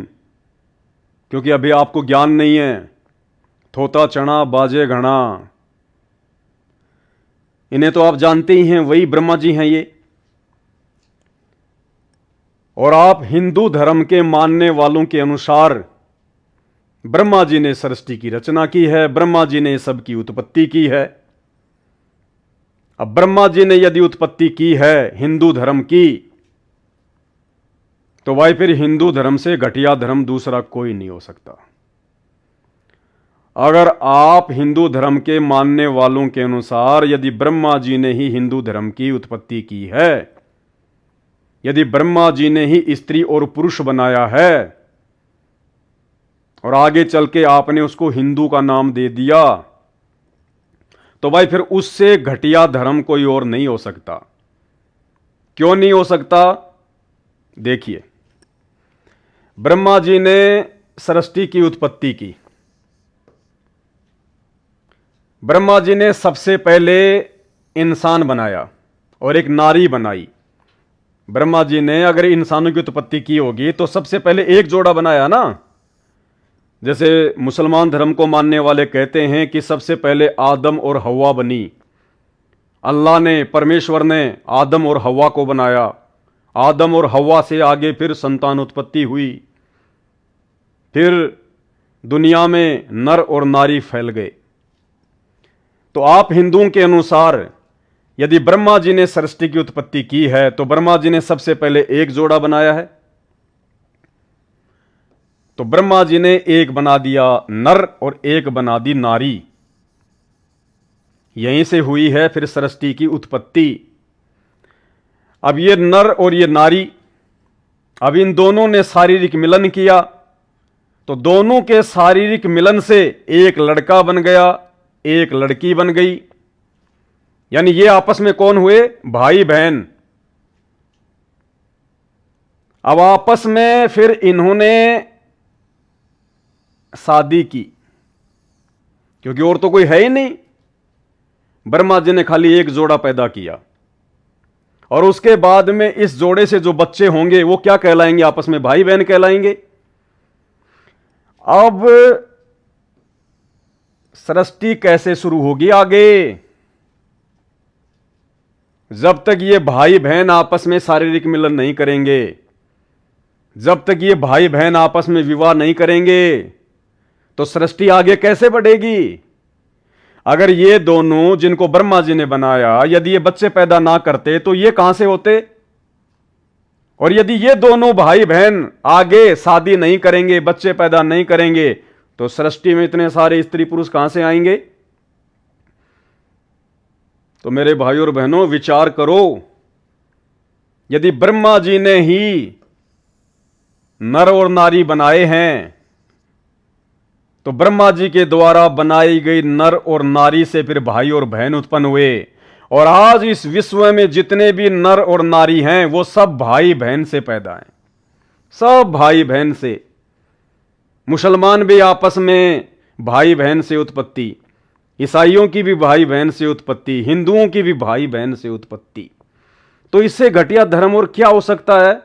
क्योंकि अभी आपको ज्ञान नहीं है। थोता चना बाजे घना, इन्हें तो आप जानते ही हैं, वही ब्रह्मा जी हैं ये। और आप हिंदू धर्म के मानने वालों के अनुसार ब्रह्मा जी ने सृष्टि की रचना की है, ब्रह्मा जी ने सब की उत्पत्ति की है। अब ब्रह्मा जी ने यदि उत्पत्ति की है हिंदू धर्म की, तो भाई फिर हिंदू धर्म से घटिया धर्म दूसरा कोई नहीं हो सकता। अगर आप हिंदू धर्म के मानने वालों के अनुसार यदि ब्रह्मा जी ने ही हिंदू धर्म की उत्पत्ति की है, यदि ब्रह्मा जी ने ही स्त्री और पुरुष बनाया है, और आगे चल के आपने उसको हिंदू का नाम दे दिया, तो भाई फिर उससे घटिया धर्म कोई और नहीं हो सकता। क्यों नहीं हो सकता? देखिए, ब्रह्मा जी ने सृष्टि की उत्पत्ति की, ब्रह्मा जी ने सबसे पहले इंसान बनाया और एक नारी बनाई। ब्रह्मा जी ने अगर इंसानों की उत्पत्ति की होगी तो सबसे पहले एक जोड़ा बनाया ना। जैसे मुसलमान धर्म को मानने वाले कहते हैं कि सबसे पहले आदम और हव्वा बनी, अल्लाह ने, परमेश्वर ने आदम और हव्वा को बनाया, आदम और हव्वा से आगे फिर संतान उत्पत्ति हुई, फिर दुनिया में नर और नारी फैल गए। तो आप हिंदुओं के अनुसार यदि ब्रह्मा जी ने सृष्टि की उत्पत्ति की है तो ब्रह्मा जी ने सबसे पहले एक जोड़ा बनाया है। तो ब्रह्मा जी ने एक बना दिया नर और एक बना दी नारी, यहीं से हुई है फिर सृष्टि की उत्पत्ति। अब ये नर और ये नारी, अब इन दोनों ने शारीरिक मिलन किया, तो दोनों के शारीरिक मिलन से एक लड़का बन गया, एक लड़की बन गई। यानी ये आपस में कौन हुए? भाई बहन। अब आपस में फिर इन्होंने शादी की, क्योंकि और तो कोई है ही नहीं। ब्रह्मा जी ने खाली एक जोड़ा पैदा किया, और उसके बाद में इस जोड़े से जो बच्चे होंगे वो क्या कहलाएंगे? आपस में भाई बहन कहलाएंगे। अब सृष्टि कैसे शुरू होगी आगे? जब तक ये भाई बहन आपस में शारीरिक मिलन नहीं करेंगे, जब तक ये भाई बहन आपस में विवाह नहीं करेंगे, तो सृष्टि आगे कैसे बढ़ेगी? अगर ये दोनों जिनको ब्रह्मा जी ने बनाया यदि ये बच्चे पैदा ना करते तो ये कहां से होते? और यदि ये दोनों भाई बहन आगे शादी नहीं करेंगे, बच्चे पैदा नहीं करेंगे, तो सृष्टि में इतने सारे स्त्री पुरुष कहां से आएंगे? तो मेरे भाइयों और बहनों विचार करो, यदि ब्रह्मा जी ने ही नर और नारी बनाए हैं, तो ब्रह्मा जी के द्वारा बनाई गई नर और नारी से फिर भाई और बहन उत्पन्न हुए। और आज इस विश्व में जितने भी नर और नारी हैं वो सब भाई बहन से पैदा हैं, सब भाई बहन से। मुसलमान भी आपस में भाई बहन से उत्पत्ति, ईसाइयों की भी भाई बहन से उत्पत्ति, हिंदुओं की भी भाई बहन से उत्पत्ति। तो इससे घटिया धर्म और क्या हो सकता है?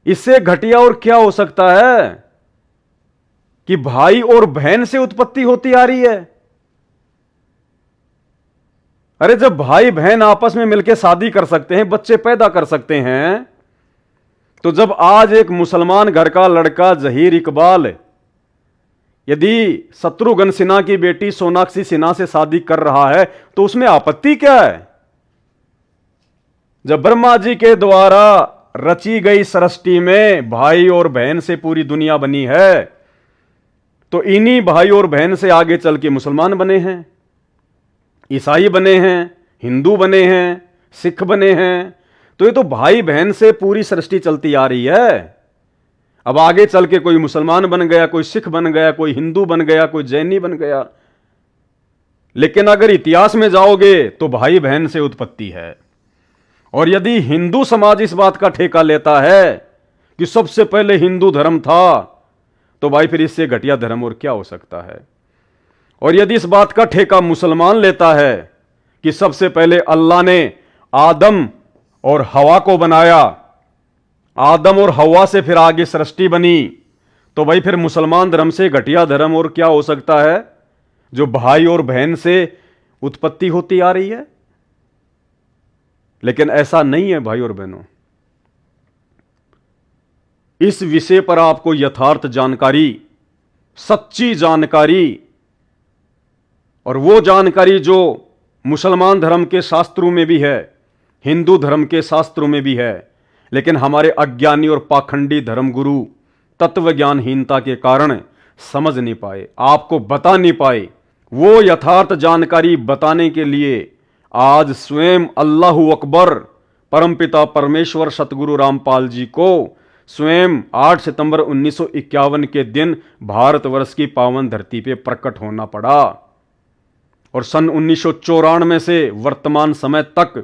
इससे घटिया और क्या हो सकता है कि भाई और बहन से उत्पत्ति होती आ रही है। अरे जब भाई बहन आपस में मिलकर शादी कर सकते हैं, बच्चे पैदा कर सकते हैं, तो जब आज एक मुसलमान घर का लड़का जहीर इकबाल यदि शत्रुघ्न सिन्हा की बेटी सोनाक्षी सिन्हा से शादी कर रहा है तो उसमें आपत्ति क्या है? जब ब्रह्मा जी के द्वारा रची गई सृष्टि में भाई और बहन से पूरी दुनिया बनी है, तो इन्हीं भाई और बहन से आगे चल के मुसलमान बने हैं, ईसाई बने हैं, हिंदू बने हैं, सिख बने हैं। तो ये तो भाई बहन से पूरी सृष्टि चलती आ रही है। अब आगे चल के कोई मुसलमान बन गया, कोई सिख बन गया, कोई हिंदू बन गया, कोई जैनी बन गया, लेकिन अगर इतिहास में जाओगे तो भाई बहन से उत्पत्ति है। और यदि हिंदू समाज इस बात का ठेका लेता है कि सबसे पहले हिंदू धर्म था, तो भाई फिर इससे घटिया धर्म और क्या हो सकता है? और यदि इस बात का ठेका मुसलमान लेता है कि सबसे पहले अल्लाह ने आदम और हवा को बनाया, आदम और हवा से फिर आगे सृष्टि बनी, तो भाई फिर मुसलमान धर्म से घटिया धर्म और क्या हो सकता है जो भाई और बहन से उत्पत्ति होती आ रही है? लेकिन ऐसा नहीं है भाई और बहनों। इस विषय पर आपको यथार्थ जानकारी, सच्ची जानकारी, और वो जानकारी जो मुसलमान धर्म के शास्त्रों में भी है, हिंदू धर्म के शास्त्रों में भी है, लेकिन हमारे अज्ञानी और पाखंडी धर्मगुरु तत्वज्ञानहीनता के कारण समझ नहीं पाए, आपको बता नहीं पाए। वो यथार्थ जानकारी बताने के लिए आज स्वयं अल्लाहू अकबर परमपिता परमेश्वर सतगुरु रामपाल जी को स्वयं 8 सितंबर 1951 के दिन भारतवर्ष की पावन धरती पे प्रकट होना पड़ा। और सन 1994 से वर्तमान समय तक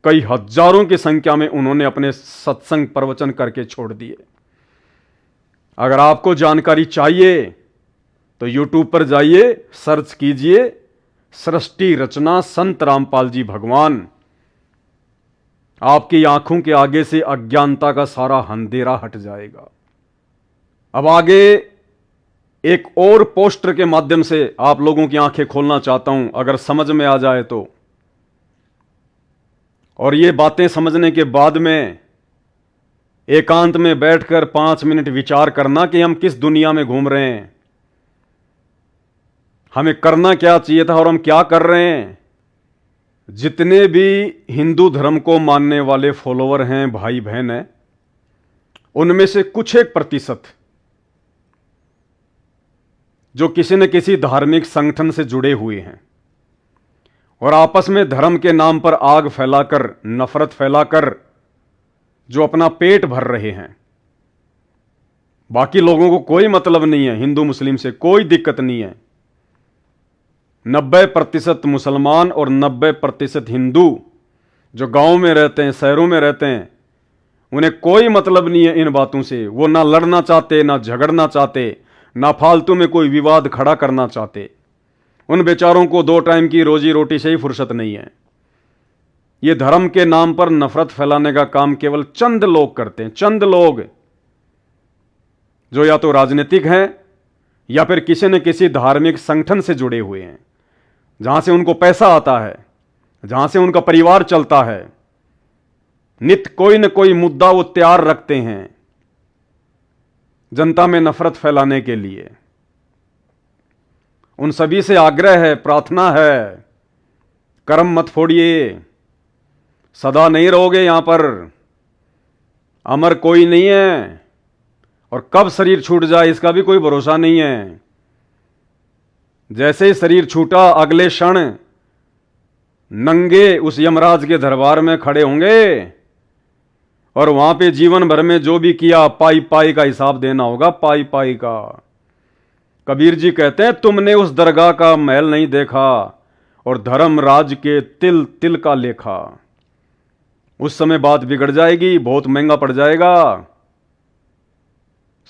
कई हजारों की संख्या में उन्होंने अपने सत्संग प्रवचन करके छोड़ दिए। अगर आपको जानकारी चाहिए तो YouTube पर जाइए, सर्च कीजिए सृष्टि रचना संत रामपाल जी भगवान। आपकी आंखों के आगे से अज्ञानता का सारा अंधेरा हट जाएगा। अब आगे एक और पोस्टर के माध्यम से आप लोगों की आंखें खोलना चाहता हूं, अगर समझ में आ जाए तो। और ये बातें समझने के बाद में एकांत में बैठकर 5 मिनट विचार करना कि हम किस दुनिया में घूम रहे हैं, हमें करना क्या चाहिए था और हम क्या कर रहे हैं। जितने भी हिंदू धर्म को मानने वाले फॉलोवर हैं, भाई बहन हैं, उनमें से कुछ एक प्रतिशत जो किसी न किसी धार्मिक संगठन से जुड़े हुए हैं और आपस में धर्म के नाम पर आग फैलाकर, नफरत फैलाकर जो अपना पेट भर रहे हैं। बाकी लोगों को कोई मतलब नहीं है, हिंदू मुस्लिम से कोई दिक्कत नहीं है। 90% मुसलमान और 90% हिंदू जो गांव में रहते हैं, शहरों में रहते हैं, उन्हें कोई मतलब नहीं है इन बातों से। वो ना लड़ना चाहते, ना झगड़ना चाहते, ना फालतू में कोई विवाद खड़ा करना चाहते। उन बेचारों को 2 टाइम की रोजी रोटी से ही फुर्सत नहीं है। ये धर्म के नाम पर नफरत फैलाने का काम केवल चंद लोग करते हैं, चंद लोग जो या तो राजनीतिक हैं या फिर किसी न किसी धार्मिक संगठन से जुड़े हुए हैं, जहां से उनको पैसा आता है, जहां से उनका परिवार चलता है। नित्य कोई न कोई मुद्दा वो तैयार रखते हैं जनता में नफरत फैलाने के लिए। उन सभी से आग्रह है, प्रार्थना है, कर्म मत फोड़िए, सदा नहीं रहोगे यहां पर, अमर कोई नहीं है, और कब शरीर छूट जाए इसका भी कोई भरोसा नहीं है। जैसे ही शरीर छूटा अगले क्षण नंगे उस यमराज के दरबार में खड़े होंगे और वहां पे जीवन भर में जो भी किया पाई पाई का हिसाब देना होगा, पाई पाई का। कबीर जी कहते हैं, तुमने उस दरगाह का महल नहीं देखा और धर्मराज के तिल तिल का लेखा। उस समय बात बिगड़ जाएगी, बहुत महंगा पड़ जाएगा।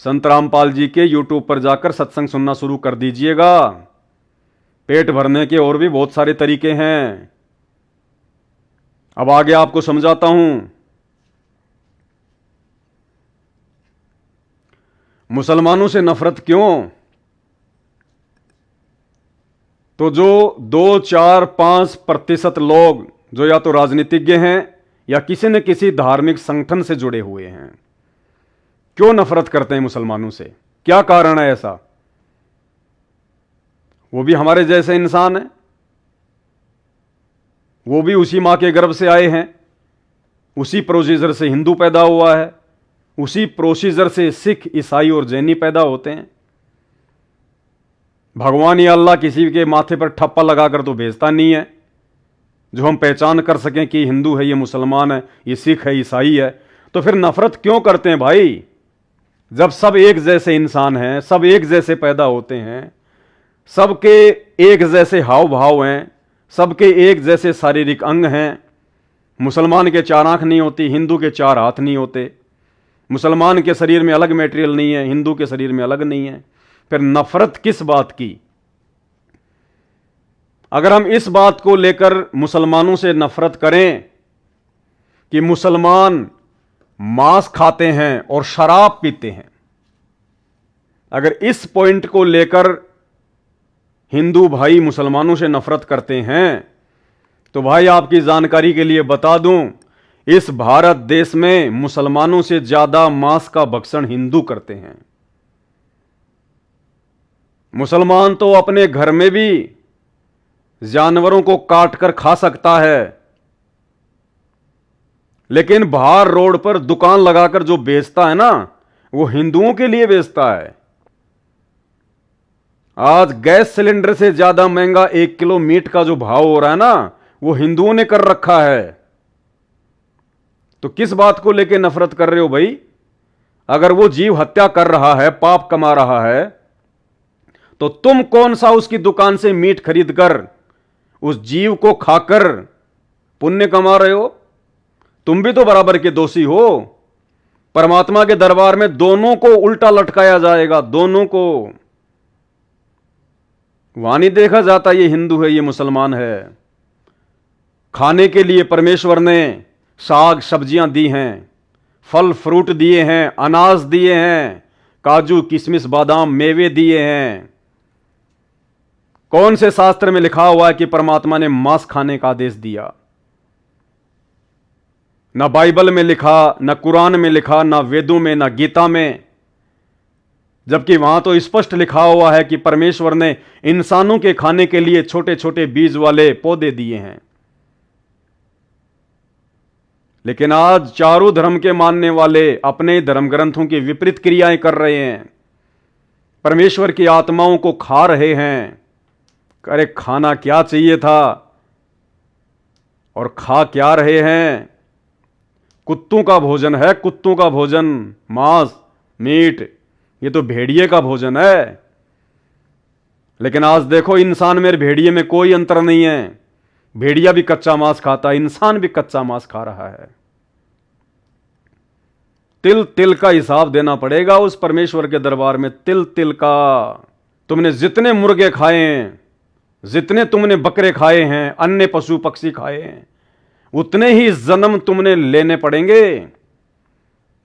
संत रामपाल जी के YouTube पर जाकर सत्संग सुनना शुरू कर दीजिएगा। पेट भरने के और भी बहुत सारे तरीके हैं। अब आगे आपको समझाता हूं। मुसलमानों से नफरत क्यों? तो जो 2, 4, 5% लोग जो या तो राजनीतिज्ञ हैं या किसी न किसी धार्मिक संगठन से जुड़े हुए हैं, क्यों नफरत करते हैं मुसलमानों से? क्या कारण है ऐसा? वो भी हमारे जैसे इंसान हैं, वो भी उसी मां के गर्भ से आए हैं, उसी प्रोसीजर से हिंदू पैदा हुआ है, उसी प्रोसीजर से सिख, ईसाई और जैनी पैदा होते हैं। भगवान या अल्लाह किसी के माथे पर ठप्पा लगाकर तो भेजता नहीं है जो हम पहचान कर सकें कि हिंदू है, ये मुसलमान है, ये सिख है, ईसाई है। तो फिर नफरत क्यों करते हैं भाई? जब सब एक जैसे इंसान हैं, सब एक जैसे पैदा होते हैं, सबके एक जैसे हाव भाव हैं, सबके एक जैसे शारीरिक अंग हैं। मुसलमान के 4 आंख नहीं होती, हिंदू के 4 हाथ नहीं होते। मुसलमान के शरीर में अलग मटेरियल नहीं है, हिंदू के शरीर में अलग नहीं है। फिर नफरत किस बात की? अगर हम इस बात को लेकर मुसलमानों से नफरत करें कि मुसलमान मांस खाते हैं और शराब पीते हैं, अगर इस पॉइंट को लेकर हिंदू भाई मुसलमानों से नफरत करते हैं, तो भाई आपकी जानकारी के लिए बता दूं, इस भारत देश में मुसलमानों से ज्यादा मांस का भक्षण हिंदू करते हैं। मुसलमान तो अपने घर में भी जानवरों को काट कर खा सकता है, लेकिन बाहर रोड पर दुकान लगाकर जो बेचता है ना, वो हिंदुओं के लिए बेचता है। आज गैस सिलेंडर से ज्यादा महंगा 1 किलो मीट का जो भाव हो रहा है ना, वो हिंदुओं ने कर रखा है। तो किस बात को लेकर नफरत कर रहे हो भाई? अगर वो जीव हत्या कर रहा है, पाप कमा रहा है, तो तुम कौन सा उसकी दुकान से मीट खरीद कर उस जीव को खाकर पुण्य कमा रहे हो? तुम भी तो बराबर के दोषी हो। परमात्मा के दरबार में दोनों को उल्टा लटकाया जाएगा, दोनों को। वहां नहीं देखा जाता ये हिंदू है, ये मुसलमान है। खाने के लिए परमेश्वर ने साग सब्जियां दी हैं, फल फ्रूट दिए हैं, अनाज दिए हैं, काजू किशमिश बादाम मेवे दिए हैं। कौन से शास्त्र में लिखा हुआ है कि परमात्मा ने मांस खाने का आदेश दिया? ना बाइबल में लिखा, ना कुरान में लिखा, ना वेदों में, ना गीता में। जबकि वहां तो स्पष्ट लिखा हुआ है कि परमेश्वर ने इंसानों के खाने के लिए छोटे छोटे बीज वाले पौधे दिए हैं। लेकिन आज चारों धर्म के मानने वाले अपने धर्म ग्रंथों की विपरीत क्रियाएं कर रहे हैं, परमेश्वर की आत्माओं को खा रहे हैं। अरे खाना क्या चाहिए था और खा क्या रहे हैं? कुत्तों का भोजन है, कुत्तों का भोजन, मांस मीट, ये तो भेड़िए का भोजन है। लेकिन आज देखो, इंसान में भेड़िए में कोई अंतर नहीं है। भेड़िया भी कच्चा मांस खाता है, इंसान भी कच्चा मांस खा रहा है। तिल तिल का हिसाब देना पड़ेगा उस परमेश्वर के दरबार में, तिल तिल का। तुमने जितने मुर्गे खाए हैं, जितने तुमने बकरे खाए हैं, अन्य पशु पक्षी खाए हैं, उतने ही जन्म तुमने लेने पड़ेंगे।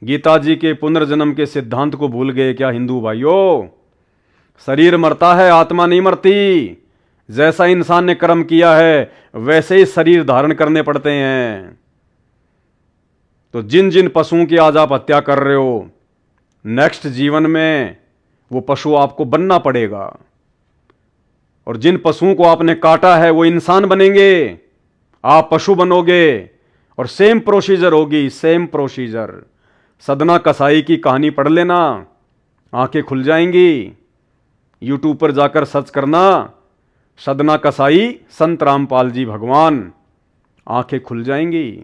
गीता जी के पुनर्जन्म के सिद्धांत को भूल गए क्या हिंदू भाइयों? शरीर मरता है, आत्मा नहीं मरती। जैसा इंसान ने कर्म किया है वैसे ही शरीर धारण करने पड़ते हैं। तो जिन जिन पशुओं की आज आप हत्या कर रहे हो, नेक्स्ट जीवन में वो पशु आपको बनना पड़ेगा। और जिन पशुओं को आपने काटा है वो इंसान बनेंगे, आप पशु बनोगे। और सेम प्रोसीजर होगी, सेम प्रोसीजर। सदना कसाई की कहानी पढ़ लेना, आंखें खुल जाएंगी। यूट्यूब पर जाकर सर्च करना, सदना कसाई संत रामपाल जी भगवान, आंखें खुल जाएंगी।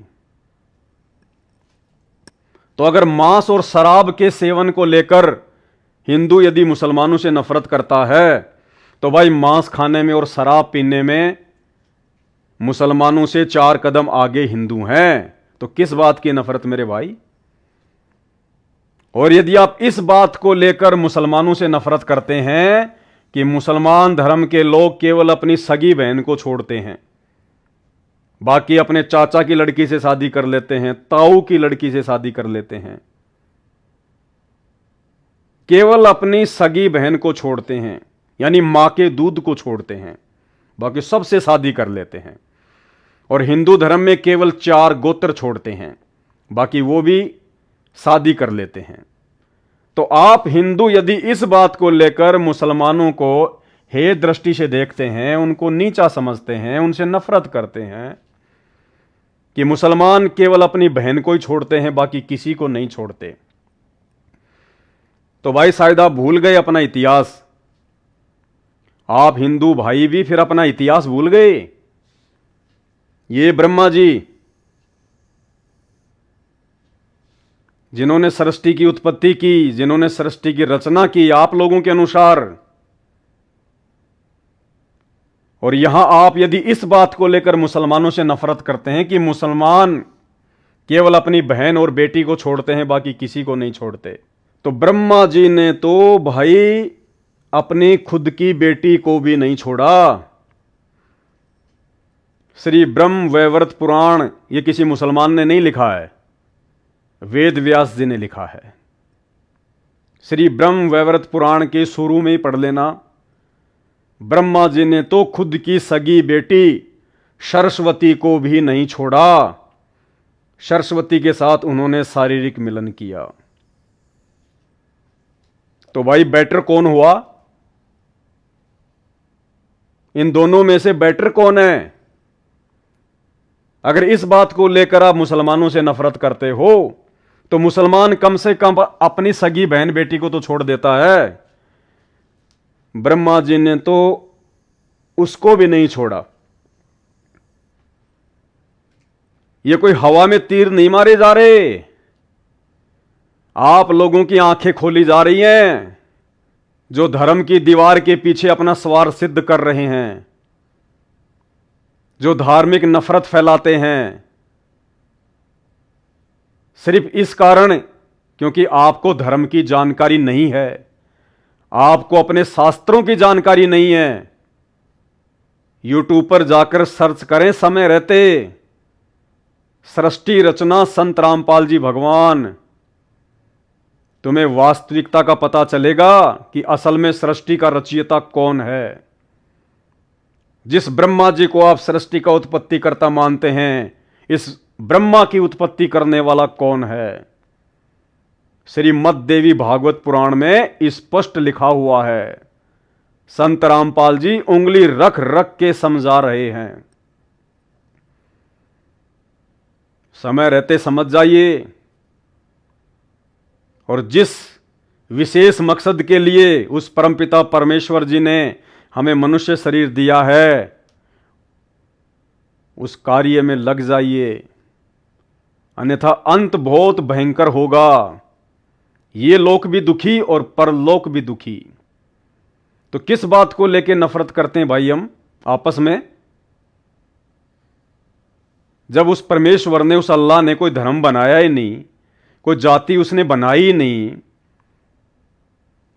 तो अगर मांस और शराब के सेवन को लेकर हिंदू यदि मुसलमानों से नफरत करता है, तो भाई मांस खाने में और शराब पीने में मुसलमानों से 4 कदम आगे हिंदू हैं। तो किस बात की नफरत मेरे भाई? और यदि आप इस बात को लेकर मुसलमानों से नफरत करते हैं कि मुसलमान धर्म के लोग केवल अपनी सगी बहन को छोड़ते हैं, बाकी अपने चाचा की लड़की से शादी कर लेते हैं, ताऊ की लड़की से शादी कर लेते हैं। केवल अपनी सगी बहन को छोड़ते हैं, यानी मां के दूध को छोड़ते हैं, बाकी सबसे शादी कर लेते हैं। और हिंदू धर्म में केवल 4 गोत्र छोड़ते हैं, बाकी वो भी शादी कर लेते हैं। तो आप हिंदू यदि इस बात को लेकर मुसलमानों को हे दृष्टि से देखते हैं, उनको नीचा समझते हैं, उनसे नफरत करते हैं कि मुसलमान केवल अपनी बहन को ही छोड़ते हैं, बाकी किसी को नहीं छोड़ते, तो भाई शायद आप भूल गए अपना इतिहास। आप हिंदू भाई भी फिर अपना इतिहास भूल गए। ये ब्रह्मा जी जिन्होंने सृष्टि की उत्पत्ति की, जिन्होंने सृष्टि की रचना की आप लोगों के अनुसार, और यहां आप यदि इस बात को लेकर मुसलमानों से नफरत करते हैं कि मुसलमान केवल अपनी बहन और बेटी को छोड़ते हैं, बाकी किसी को नहीं छोड़ते, तो ब्रह्मा जी ने तो भाई अपनी खुद की बेटी को भी नहीं छोड़ा। श्री ब्रह्म वैवर्त पुराण ये किसी मुसलमान ने नहीं लिखा है, वेद व्यास जी ने लिखा है। श्री ब्रह्म वैवर्त पुराण के शुरू में ही पढ़ लेना। ब्रह्मा जी ने तो खुद की सगी बेटी सरस्वती को भी नहीं छोड़ा, सरस्वती के साथ उन्होंने शारीरिक मिलन किया। तो भाई बेटर कौन हुआ? इन दोनों में से बेटर कौन है? अगर इस बात को लेकर आप मुसलमानों से नफरत करते हो, तो मुसलमान कम से कम अपनी सगी बहन बेटी को तो छोड़ देता है। ब्रह्मा जी ने तो उसको भी नहीं छोड़ा। ये कोई हवा में तीर नहीं मारे जा रहे, आप लोगों की आंखें खोली जा रही हैं, जो धर्म की दीवार के पीछे अपना स्वार्थ सिद्ध कर रहे हैं, जो धार्मिक नफरत फैलाते हैं, सिर्फ इस कारण क्योंकि आपको धर्म की जानकारी नहीं है, आपको अपने शास्त्रों की जानकारी नहीं है। यूट्यूब पर जाकर सर्च करें समय रहते, सृष्टि रचना संत रामपाल जी भगवान, तुम्हें वास्तविकता का पता चलेगा कि असल में सृष्टि का रचयिता कौन है। जिस ब्रह्मा जी को आप सृष्टि का उत्पत्ति करता मानते हैं, इस ब्रह्मा की उत्पत्ति करने वाला कौन है? श्रीमद् देवी भागवत पुराण में स्पष्ट लिखा हुआ है। संत रामपाल जी उंगली रख रख के समझा रहे हैं। समय रहते समझ जाइए। और जिस विशेष मकसद के लिए उस परमपिता परमेश्वर जी ने हमें मनुष्य शरीर दिया है, उस कार्य में लग जाइए, अन्यथा अंत बहुत भयंकर होगा। ये लोक भी दुखी और परलोक भी दुखी। तो किस बात को लेकर नफरत करते हैं भाई हम आपस में? जब उस परमेश्वर ने, उस अल्लाह ने कोई धर्म बनाया ही नहीं, कोई जाति उसने बनाई ही नहीं,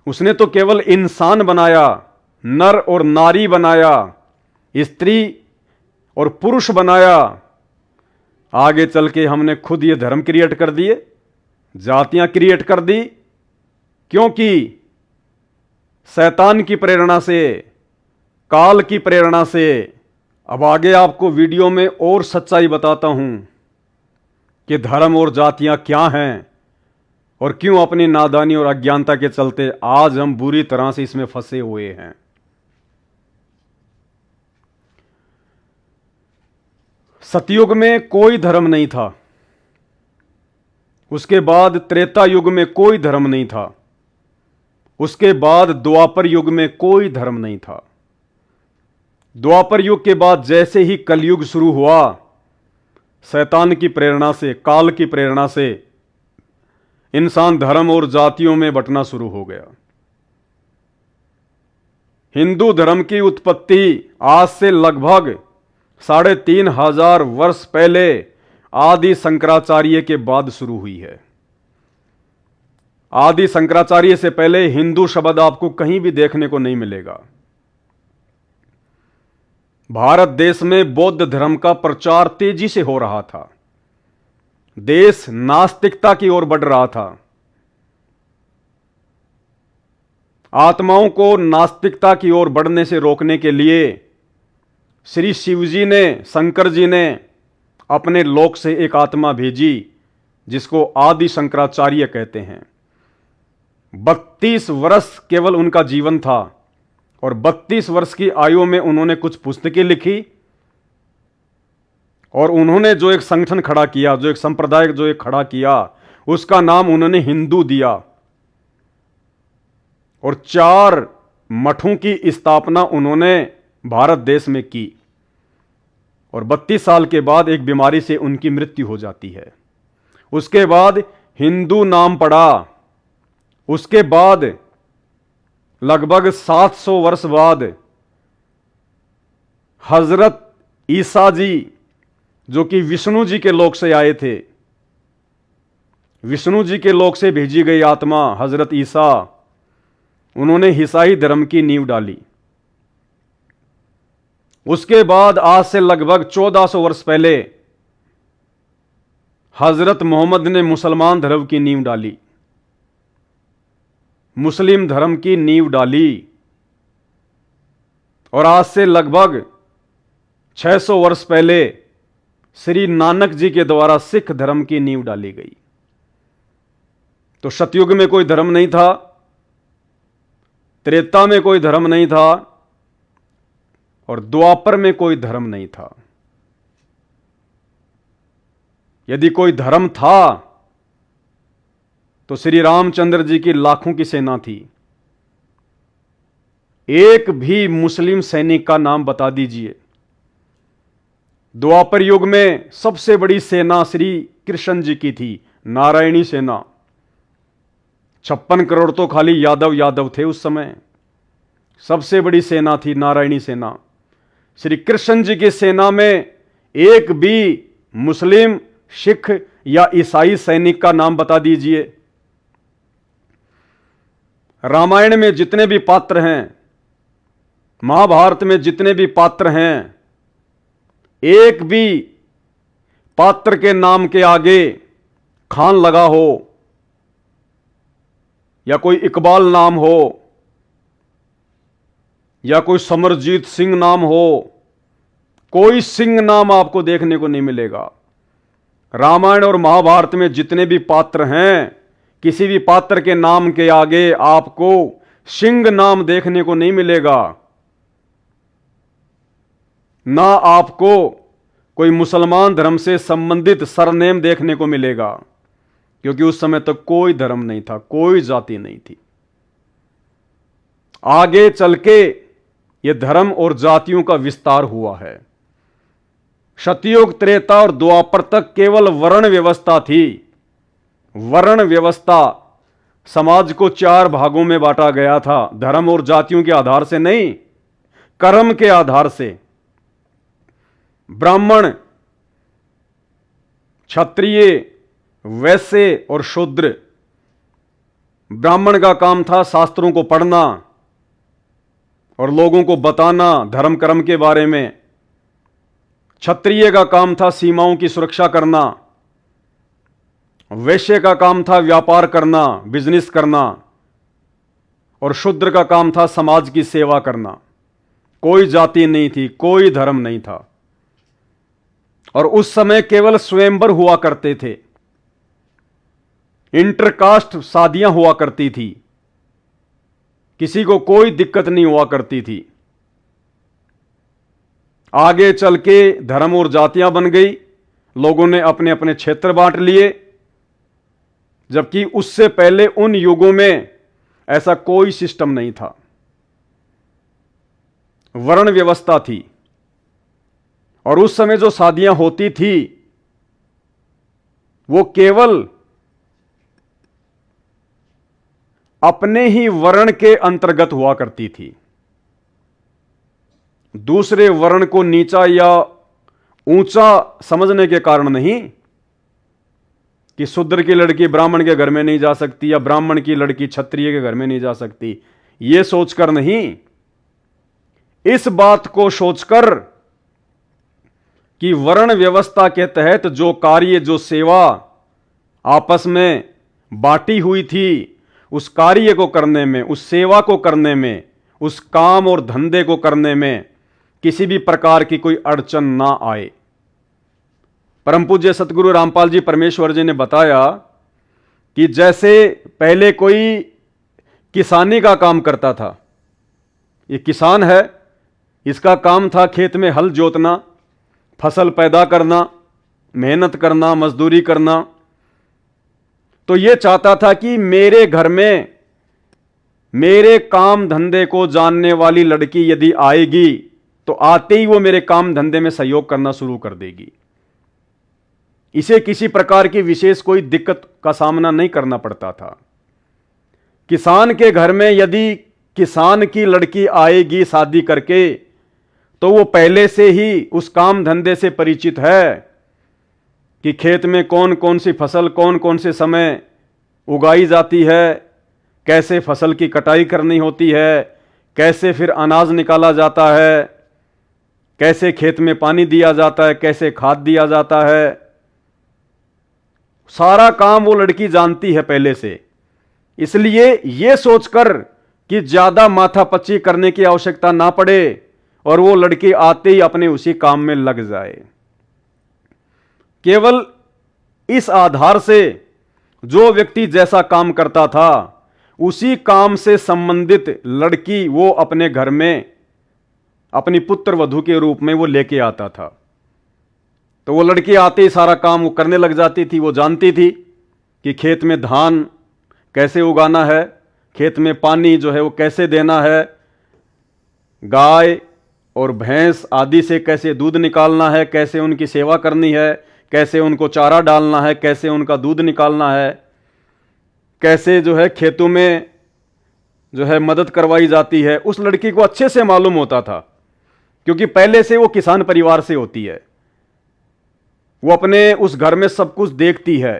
उसने तो केवल इंसान बनाया, नर और नारी बनाया, स्त्री और पुरुष बनाया। आगे चल के हमने खुद ये धर्म क्रिएट कर दिए, जातियां क्रिएट कर दी, क्योंकि शैतान की प्रेरणा से, काल की प्रेरणा से। अब आगे आपको वीडियो में और सच्चाई बताता हूं कि धर्म और जातियां क्या हैं और क्यों अपनी नादानी और अज्ञानता के चलते आज हम बुरी तरह से इसमें फंसे हुए हैं। सतयुग में कोई धर्म नहीं था, उसके बाद त्रेता युग में कोई धर्म नहीं था, उसके बाद द्वापर युग में कोई धर्म नहीं था। द्वापर युग के बाद जैसे ही कलयुग शुरू हुआ, शैतान की प्रेरणा से, काल की प्रेरणा से इंसान धर्म और जातियों में बंटना शुरू हो गया। हिंदू धर्म की उत्पत्ति आज से लगभग 3500 वर्ष पहले आदि शंकराचार्य के बाद शुरू हुई है। आदि शंकराचार्य से पहले हिंदू शब्द आपको कहीं भी देखने को नहीं मिलेगा। भारत देश में बौद्ध धर्म का प्रचार तेजी से हो रहा था। देश नास्तिकता की ओर बढ़ रहा था। आत्माओं को नास्तिकता की ओर बढ़ने से रोकने के लिए श्री शिवजी ने, शंकर जी ने अपने लोक से एक आत्मा भेजी जिसको आदि शंकराचार्य कहते हैं। 32 वर्ष केवल उनका जीवन था और 32 वर्ष की आयु में उन्होंने कुछ पुस्तकें लिखी और उन्होंने जो एक संगठन खड़ा किया, जो एक संप्रदाय जो एक खड़ा किया, उसका नाम उन्होंने हिंदू दिया और 4 मठों की स्थापना उन्होंने भारत देश में की। और 32 साल के बाद एक बीमारी से उनकी मृत्यु हो जाती है। उसके बाद हिंदू नाम पड़ा। उसके बाद लगभग 700 वर्ष बाद हजरत ईसा जी, जो कि विष्णु जी के लोक से आए थे, विष्णु जी के लोक से भेजी गई आत्मा हजरत ईसा, उन्होंने ईसाई धर्म की नींव डाली। उसके बाद आज से लगभग 1400 वर्ष पहले हजरत मोहम्मद ने मुसलमान धर्म की नींव डाली, मुस्लिम धर्म की नींव डाली। और आज से लगभग 600 वर्ष पहले श्री नानक जी के द्वारा सिख धर्म की नींव डाली गई। तो सतयुग में कोई धर्म नहीं था, त्रेता में कोई धर्म नहीं था और द्वापर में कोई धर्म नहीं था। यदि कोई धर्म था तो श्री रामचंद्र जी की लाखों की सेना थी। एक भी मुस्लिम सैनिक का नाम बता दीजिए। द्वापर युग में सबसे बड़ी सेना श्री कृष्ण जी की थी, नारायणी सेना। 56 करोड़ तो खाली यादव थे उस समय। सबसे बड़ी सेना थी नारायणी सेना। श्री कृष्ण जी की सेना में एक भी मुस्लिम, सिख या ईसाई सैनिक का नाम बता दीजिए। रामायण में जितने भी पात्र हैं, महाभारत में जितने भी पात्र हैं, एक भी पात्र के नाम के आगे खान लगा हो या कोई इकबाल नाम हो या कोई समरजीत सिंह नाम हो, कोई सिंह नाम आपको देखने को नहीं मिलेगा। रामायण और महाभारत में जितने भी पात्र हैं, किसी भी पात्र के नाम के आगे आपको सिंह नाम देखने को नहीं मिलेगा। ना आपको कोई मुसलमान धर्म से संबंधित सरनेम देखने को मिलेगा, क्योंकि उस समय तक कोई धर्म नहीं था, कोई जाति नहीं थी। आगे चल के यह धर्म और जातियों का विस्तार हुआ है। सतयुग, त्रेता और द्वापर तक केवल वर्ण व्यवस्था थी। वर्ण व्यवस्था, समाज को 4 भागों में बांटा गया था, धर्म और जातियों के आधार से नहीं, कर्म के आधार से। ब्राह्मण, क्षत्रिय, वैश्य और शूद्र। ब्राह्मण का काम था शास्त्रों को पढ़ना और लोगों को बताना धर्म कर्म के बारे में। क्षत्रिय का काम था सीमाओं की सुरक्षा करना। वैश्य का काम था व्यापार करना, बिजनेस करना। और शूद्र का काम था समाज की सेवा करना। कोई जाति नहीं थी, कोई धर्म नहीं था। और उस समय केवल स्वयंवर हुआ करते थे। इंटरकास्ट शादियां हुआ करती थी, किसी को कोई दिक्कत नहीं हुआ करती थी। आगे चल के धर्म और जातियां बन गई, लोगों ने अपने अपने क्षेत्र बांट लिए, जबकि उससे पहले उन युगों में ऐसा कोई सिस्टम नहीं था। वर्ण व्यवस्था थी और उस समय जो शादियां होती थी वो केवल अपने ही वर्ण के अंतर्गत हुआ करती थी। दूसरे वर्ण को नीचा या ऊंचा समझने के कारण नहीं कि शूद्र की लड़की ब्राह्मण के घर में नहीं जा सकती या ब्राह्मण की लड़की क्षत्रिय के घर में नहीं जा सकती, यह सोचकर नहीं। इस बात को सोचकर कि वर्ण व्यवस्था के तहत जो कार्य, जो सेवा आपस में बांटी हुई थी, उस कार्य को करने में, उस सेवा को करने में, उस काम और धंधे को करने में किसी भी प्रकार की कोई अड़चन ना आए। परम पूज्य सतगुरु रामपाल जी परमेश्वर जी ने बताया कि जैसे पहले कोई किसानी का काम करता था, ये किसान है, इसका काम था खेत में हल जोतना, फसल पैदा करना, मेहनत करना, मजदूरी करना। तो ये चाहता था कि मेरे घर में मेरे काम धंधे को जानने वाली लड़की यदि आएगी तो आते ही वो मेरे काम धंधे में सहयोग करना शुरू कर देगी। इसे किसी प्रकार की विशेष कोई दिक्कत का सामना नहीं करना पड़ता था। किसान के घर में यदि किसान की लड़की आएगी शादी करके तो वो पहले से ही उस काम धंधे से परिचित है कि खेत में कौन कौन सी फसल कौन कौन से समय उगाई जाती है, कैसे फसल की कटाई करनी होती है, कैसे फिर अनाज निकाला जाता है, कैसे खेत में पानी दिया जाता है, कैसे खाद दिया जाता है। सारा काम वो लड़की जानती है पहले से। इसलिए ये सोचकर कि ज्यादा माथापच्ची करने की आवश्यकता ना पड़े और वो लड़की आते ही अपने उसी काम में लग जाए। केवल इस आधार से जो व्यक्ति जैसा काम करता था उसी काम से संबंधित लड़की वो अपने घर में अपनी पुत्र वधू के रूप में वो लेके आता था। तो वो लड़की आते ही सारा काम वो करने लग जाती थी। वो जानती थी कि खेत में धान कैसे उगाना है, खेत में पानी जो है वो कैसे देना है, गाय और भैंस आदि से कैसे दूध निकालना है, कैसे उनकी सेवा करनी है, कैसे उनको चारा डालना है, कैसे उनका दूध निकालना है, कैसे जो है खेतों में जो है मदद करवाई जाती है। उस लड़की को अच्छे से मालूम होता था क्योंकि पहले से वो किसान परिवार से होती है। वो अपने उस घर में सब कुछ देखती है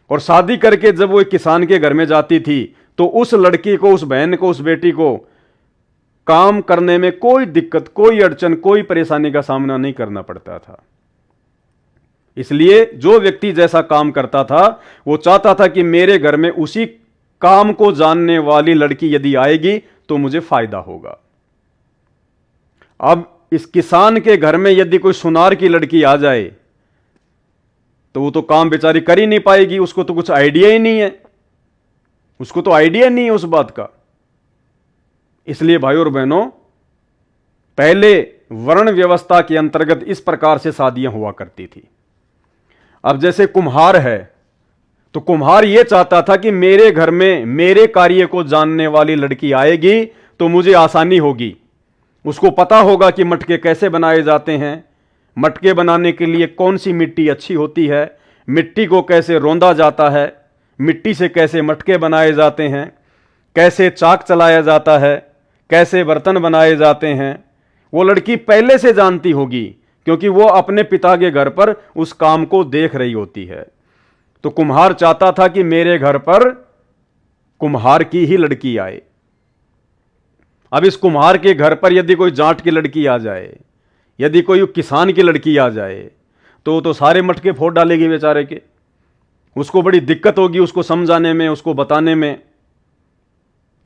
और शादी करके जब वो एक किसान के घर में जाती थी तो उस लड़की को, उस बहन को, उस बेटी को काम करने में कोई दिक्कत, कोई अड़चन, कोई परेशानी का सामना नहीं करना पड़ता था। इसलिए जो व्यक्ति जैसा काम करता था वो चाहता था कि मेरे घर में उसी काम को जानने वाली लड़की यदि आएगी तो मुझे फायदा होगा। अब इस किसान के घर में यदि कोई सुनार की लड़की आ जाए तो वो तो काम बेचारी कर ही नहीं पाएगी। उसको तो कुछ आइडिया ही नहीं है, उसको तो आइडिया नहीं है उस बात का। इसलिए भाइयों और बहनों, पहले वर्ण व्यवस्था के अंतर्गत इस प्रकार से शादियां हुआ करती थी। अब जैसे कुम्हार है तो कुम्हार यह चाहता था कि मेरे घर में मेरे कार्य को जानने वाली लड़की आएगी तो मुझे आसानी होगी। उसको पता होगा कि मटके कैसे बनाए जाते हैं, मटके बनाने के लिए कौन सी मिट्टी अच्छी होती है, मिट्टी को कैसे रौंदा जाता है, मिट्टी से कैसे मटके बनाए जाते हैं, कैसे चाक चलाया जाता है, कैसे बर्तन बनाए जाते हैं। वो लड़की पहले से जानती होगी क्योंकि वो अपने पिता के घर पर उस काम को देख रही होती है। तो कुम्हार चाहता था कि मेरे घर पर कुम्हार की ही लड़की आए। अब इस कुम्हार के घर पर यदि कोई जाट की लड़की आ जाए, यदि कोई किसान की लड़की आ जाए तो सारे मटके फोड़ डालेगी बेचारे के। उसको बड़ी दिक्कत होगी उसको समझाने में, उसको बताने में।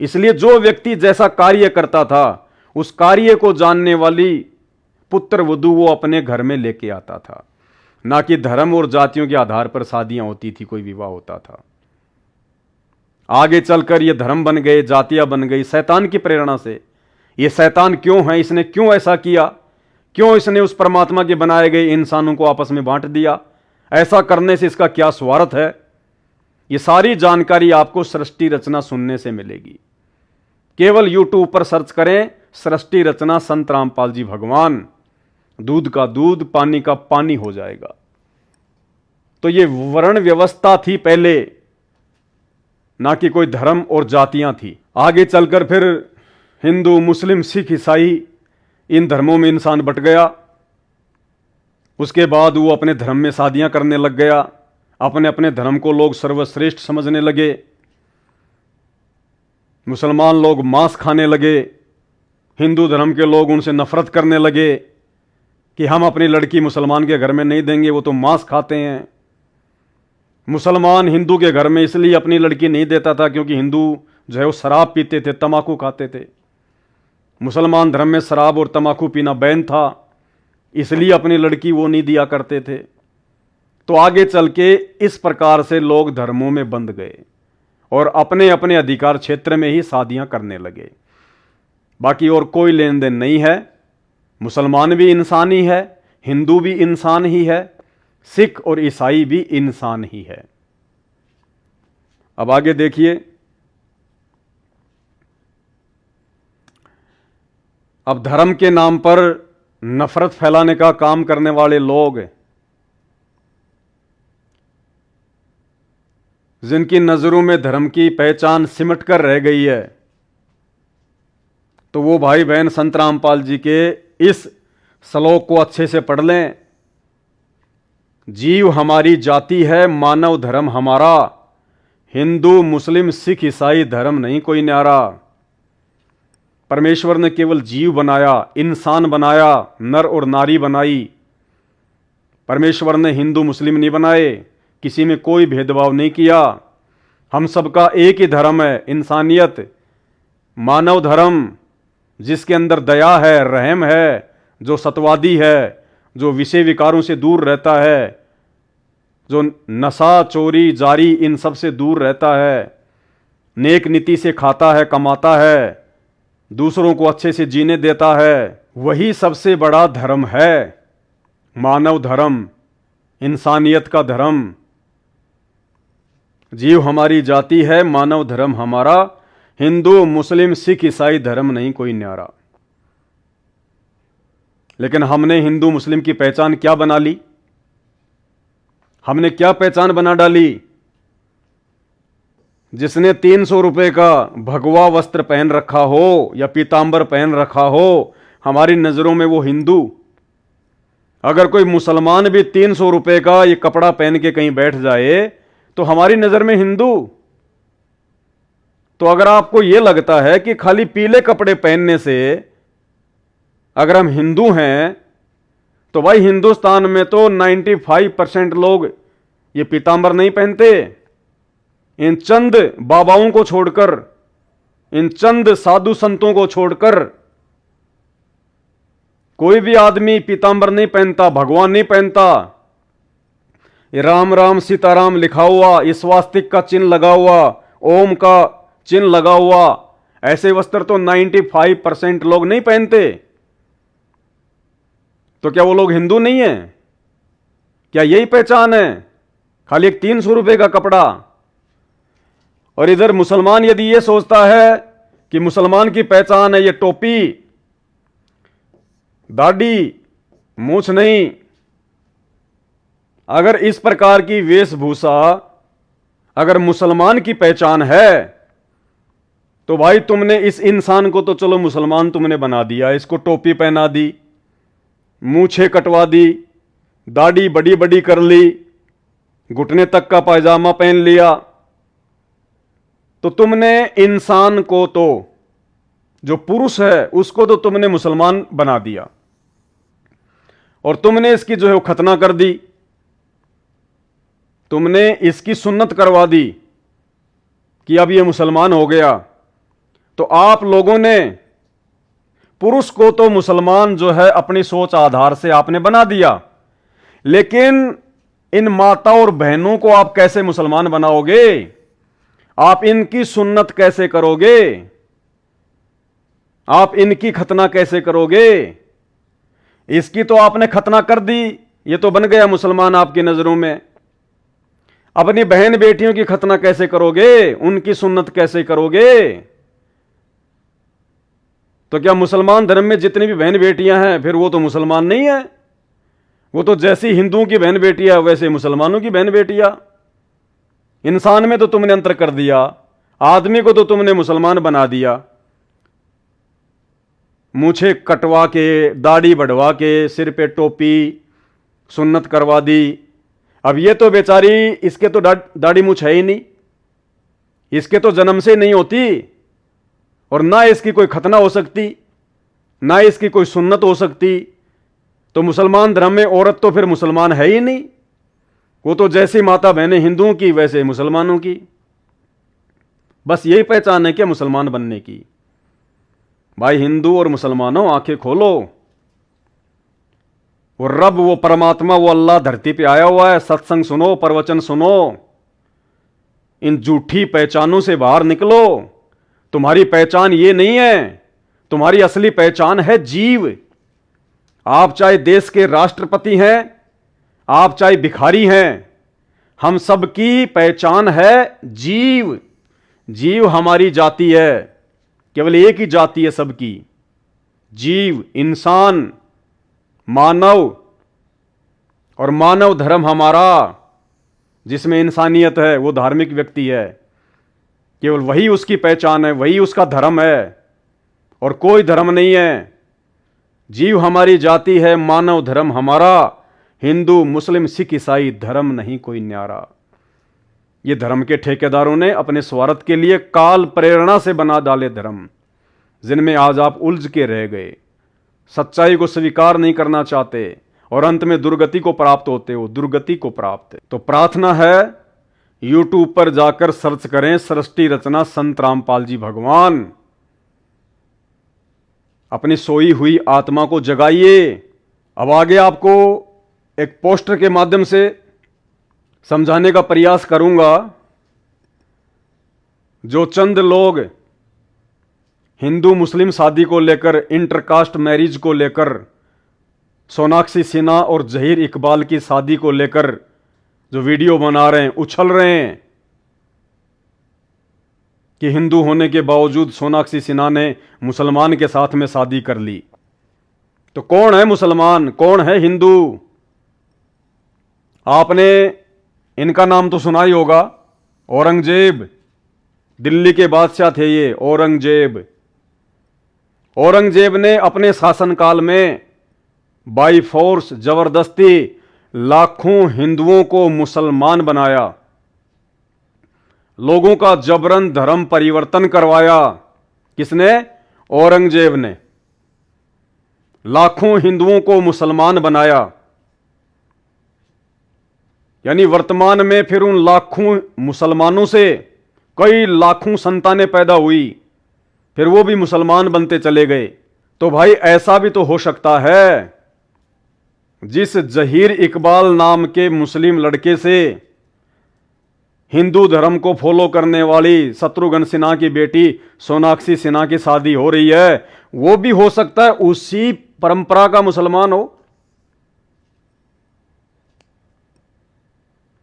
इसलिए जो व्यक्ति जैसा कार्य करता था उस कार्य को जानने वाली पुत्र वधू वो अपने घर में लेके आता था। ना कि धर्म और जातियों के आधार पर शादियां होती थी, कोई विवाह होता था। आगे चलकर ये धर्म बन गए, जातियां बन गई शैतान की प्रेरणा से। ये शैतान क्यों है, इसने क्यों ऐसा किया, क्यों इसने उस परमात्मा के बनाए गए इंसानों को आपस में बांट दिया, ऐसा करने से इसका क्या स्वार्थ है। ये सारी जानकारी आपको सृष्टि रचना सुनने से मिलेगी। केवल यूट्यूब पर सर्च करें सृष्टि रचना संत रामपाल जी भगवान, दूध का दूध पानी का पानी हो जाएगा। तो ये वर्ण व्यवस्था थी पहले, ना कि कोई धर्म और जातियां थी। आगे चलकर फिर हिंदू, मुस्लिम, सिख, ईसाई इन धर्मों में इंसान बट गया। उसके बाद वो अपने धर्म में शादियां करने लग गया। अपने अपने धर्म को लोग सर्वश्रेष्ठ समझने लगे। मुसलमान लोग मांस खाने लगे, हिंदू धर्म के लोग उनसे नफरत करने लगे। कि हम अपनी लड़की मुसलमान के घर में नहीं देंगे, वो तो मांस खाते हैं। मुसलमान हिंदू के घर में इसलिए अपनी लड़की नहीं देता था क्योंकि हिंदू जो है वो शराब पीते थे, तंबाकू खाते थे। मुसलमान धर्म में शराब और तंबाकू पीना बैन था, इसलिए अपनी लड़की वो नहीं दिया करते थे। तो आगे चल के इस प्रकार से लोग धर्मों में बंध गए और अपने अपने अधिकार क्षेत्र में ही शादियां करने लगे। बाकी और कोई लेन देन नहीं है। मुसलमान भी इंसान ही है, हिंदू भी इंसान ही है, सिख और ईसाई भी इंसान ही है। अब आगे देखिए, अब धर्म के नाम पर नफरत फैलाने का काम करने वाले लोग, जिनकी नजरों में धर्म की पहचान सिमट कर रह गई है, तो वो भाई बहन संत रामपाल जी के इस श्लोक को अच्छे से पढ़ लें। जीव हमारी जाति है, मानव धर्म हमारा, हिंदू मुस्लिम सिख ईसाई धर्म नहीं कोई न्यारा। परमेश्वर ने केवल जीव बनाया, इंसान बनाया, नर और नारी बनाई। परमेश्वर ने हिंदू मुस्लिम नहीं बनाए, किसी में कोई भेदभाव नहीं किया। हम सबका एक ही धर्म है, इंसानियत, मानव धर्म, जिसके अंदर दया है, रहम है, जो सत्यवादी है, जो विषय विकारों से दूर रहता है, जो नशा चोरी जारी इन सब से दूर रहता है, नेक नीति से खाता है, कमाता है, दूसरों को अच्छे से जीने देता है, वही सबसे बड़ा धर्म है, मानव धर्म, इंसानियत का धर्म। जीव हमारी जाति है, मानव धर्म हमारा, हिंदू मुस्लिम सिख ईसाई धर्म नहीं कोई न्यारा। लेकिन हमने हिंदू मुस्लिम की पहचान क्या बना ली? हमने क्या पहचान बना डाली? जिसने 300 रुपए का भगवा वस्त्र पहन रखा हो या पीतांबर पहन रखा हो, हमारी नजरों में वो हिंदू। अगर कोई मुसलमान भी 300 रुपए का ये कपड़ा पहन के कहीं बैठ जाए तो हमारी नजर में हिंदू। तो अगर आपको यह लगता है कि खाली पीले कपड़े पहनने से अगर हम हिंदू हैं, तो भाई हिंदुस्तान में तो 95% लोग ये पीतांबर नहीं पहनते। इन चंद बाबाओं को छोड़कर, इन चंद साधु संतों को छोड़कर कोई भी आदमी पीतांबर नहीं पहनता, भगवान नहीं पहनता। ये राम राम सीताराम लिखा हुआ, इस स्वास्तिक का चिन्ह लगा हुआ, ओम का चिन्ह लगा हुआ, ऐसे वस्त्र तो 95% लोग नहीं पहनते। तो क्या वो लोग हिंदू नहीं है? क्या यही पहचान है, खाली एक 300 रुपए का कपड़ा? और इधर मुसलमान यदि ये सोचता है कि मुसलमान की पहचान है ये टोपी, दाढ़ी, मूछ नहीं, अगर इस प्रकार की वेशभूषा अगर मुसलमान की पहचान है, तो भाई तुमने इस इंसान को तो चलो मुसलमान तुमने बना दिया, इसको टोपी पहना दी, मूछें कटवा दी, दाढ़ी बड़ी बड़ी कर ली, घुटने तक का पायजामा पहन लिया, तो तुमने इंसान को तो, जो पुरुष है उसको तो तुमने मुसलमान बना दिया और तुमने इसकी जो है वो खतना कर दी, तुमने इसकी सुन्नत करवा दी कि अब ये मुसलमान हो गया। तो आप लोगों ने पुरुष को तो मुसलमान जो है अपनी सोच आधार से आपने बना दिया, लेकिन इन माता और बहनों को आप कैसे मुसलमान बनाओगे? आप इनकी सुन्नत कैसे करोगे? आप इनकी खतना कैसे करोगे? इसकी तो आपने खतना कर दी, ये तो बन गया मुसलमान आपकी नजरों में। अपनी बहन बेटियों की खतना कैसे करोगे? उनकी सुन्नत कैसे करोगे? तो क्या मुसलमान धर्म में जितनी भी बहन बेटियां हैं फिर वो तो मुसलमान नहीं है? वो तो जैसी हिंदुओं की बहन बेटियां वैसे मुसलमानों की बहन बेटियां। इंसान में तो तुमने अंतर कर दिया, आदमी को तो तुमने मुसलमान बना दिया, मूछे कटवा के, दाढ़ी बढ़वा के, सिर पे टोपी, सुन्नत करवा दी। अब ये तो बेचारी, इसके तो दाढ़ी मूछ है ही नहीं, इसके तो जन्म से नहीं होती और ना इसकी कोई खतना हो सकती, ना इसकी कोई सुन्नत हो सकती। तो मुसलमान धर्म में औरत तो फिर मुसलमान है ही नहीं, वो तो जैसी माता बहनें हिंदुओं की वैसे मुसलमानों की। बस यही पहचान है क्या मुसलमान बनने की? भाई हिंदू और मुसलमानों आंखें खोलो, वो रब, वो परमात्मा, वो अल्लाह धरती पे आया हुआ है। सत्संग सुनो, प्रवचन सुनो, इन झूठी पहचानों से बाहर निकलो। तुम्हारी पहचान ये नहीं है, तुम्हारी असली पहचान है जीव। आप चाहे देश के राष्ट्रपति हैं, आप चाहे भिखारी हैं, हम सबकी पहचान है जीव। जीव हमारी जाति है, केवल एक ही जाति है सबकी, जीव, इंसान, मानव। और मानव धर्म हमारा, जिसमें इंसानियत है, वो धार्मिक व्यक्ति है, केवल वही उसकी पहचान है, वही उसका धर्म है, और कोई धर्म नहीं है। जीव हमारी जाति है, मानव धर्म हमारा, हिंदू मुस्लिम सिख ईसाई धर्म नहीं कोई न्यारा। ये धर्म के ठेकेदारों ने अपने स्वार्थ के लिए काल प्रेरणा से बना डाले धर्म, जिनमें आज आप उलझ के रह गए, सच्चाई को स्वीकार नहीं करना चाहते और अंत में दुर्गति को प्राप्त होते हो, दुर्गति को प्राप्त। तो प्रार्थना है, यूट्यूब पर जाकर सर्च करें सृष्टि रचना संत रामपाल जी भगवान। अपनी सोई हुई आत्मा को जगाइए। अब आगे आपको एक पोस्टर के माध्यम से समझाने का प्रयास करूंगा। जो चंद लोग हिंदू मुस्लिम शादी को लेकर, इंटरकास्ट मैरिज को लेकर, सोनाक्षी सिन्हा और जहीर इकबाल की शादी को लेकर जो वीडियो बना रहे हैं, उछल रहे हैं कि हिंदू होने के बावजूद सोनाक्षी सिन्हा ने मुसलमान के साथ में शादी कर ली। तो कौन है मुसलमान, कौन है हिंदू? आपने इनका नाम तो सुना ही होगा, औरंगजेब। दिल्ली के बादशाह थे ये औरंगजेब। औरंगजेब ने अपने शासनकाल में बाई फोर्स, जबरदस्ती लाखों हिंदुओं को मुसलमान बनाया, लोगों का जबरन धर्म परिवर्तन करवाया। किसने? औरंगजेब ने लाखों हिंदुओं को मुसलमान बनाया। यानी वर्तमान में फिर उन लाखों मुसलमानों से कई लाखों संतानें पैदा हुई, फिर वो भी मुसलमान बनते चले गए। तो भाई ऐसा भी तो हो सकता है, जिस जहीर इकबाल नाम के मुस्लिम लड़के से हिंदू धर्म को फॉलो करने वाली शत्रुघ्न सिन्हा की बेटी सोनाक्षी सिन्हा की शादी हो रही है, वो भी हो सकता है उसी परंपरा का मुसलमान हो।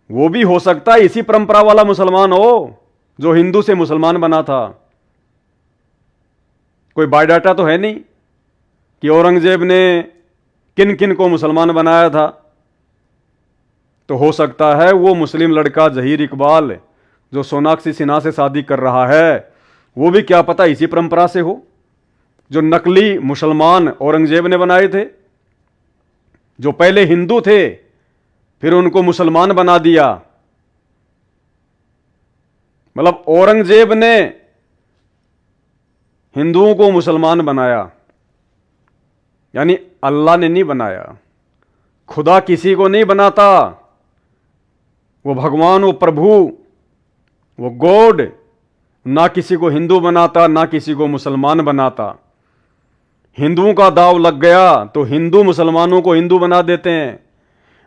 वो भी हो सकता है इसी परंपरा वाला मुसलमान हो जो हिंदू से मुसलमान बना था। कोई बायोडाटा तो है नहीं कि औरंगजेब ने किन किन को मुसलमान बनाया था। तो हो सकता है वो मुस्लिम लड़का जहीर इकबाल जो सोनाक्षी सिन्हा से शादी कर रहा है, वो भी क्या पता इसी परंपरा से हो, जो नकली मुसलमान औरंगजेब ने बनाए थे, जो पहले हिंदू थे फिर उनको मुसलमान बना दिया। मतलब औरंगजेब ने हिंदुओं को मुसलमान बनाया, यानी अल्लाह ने नहीं बनाया। खुदा किसी को नहीं बनाता, वो भगवान, वो प्रभु, वो गॉड ना किसी को हिंदू बनाता, ना किसी को मुसलमान बनाता। हिंदुओं का दाव लग गया तो हिंदू मुसलमानों को हिंदू बना देते हैं,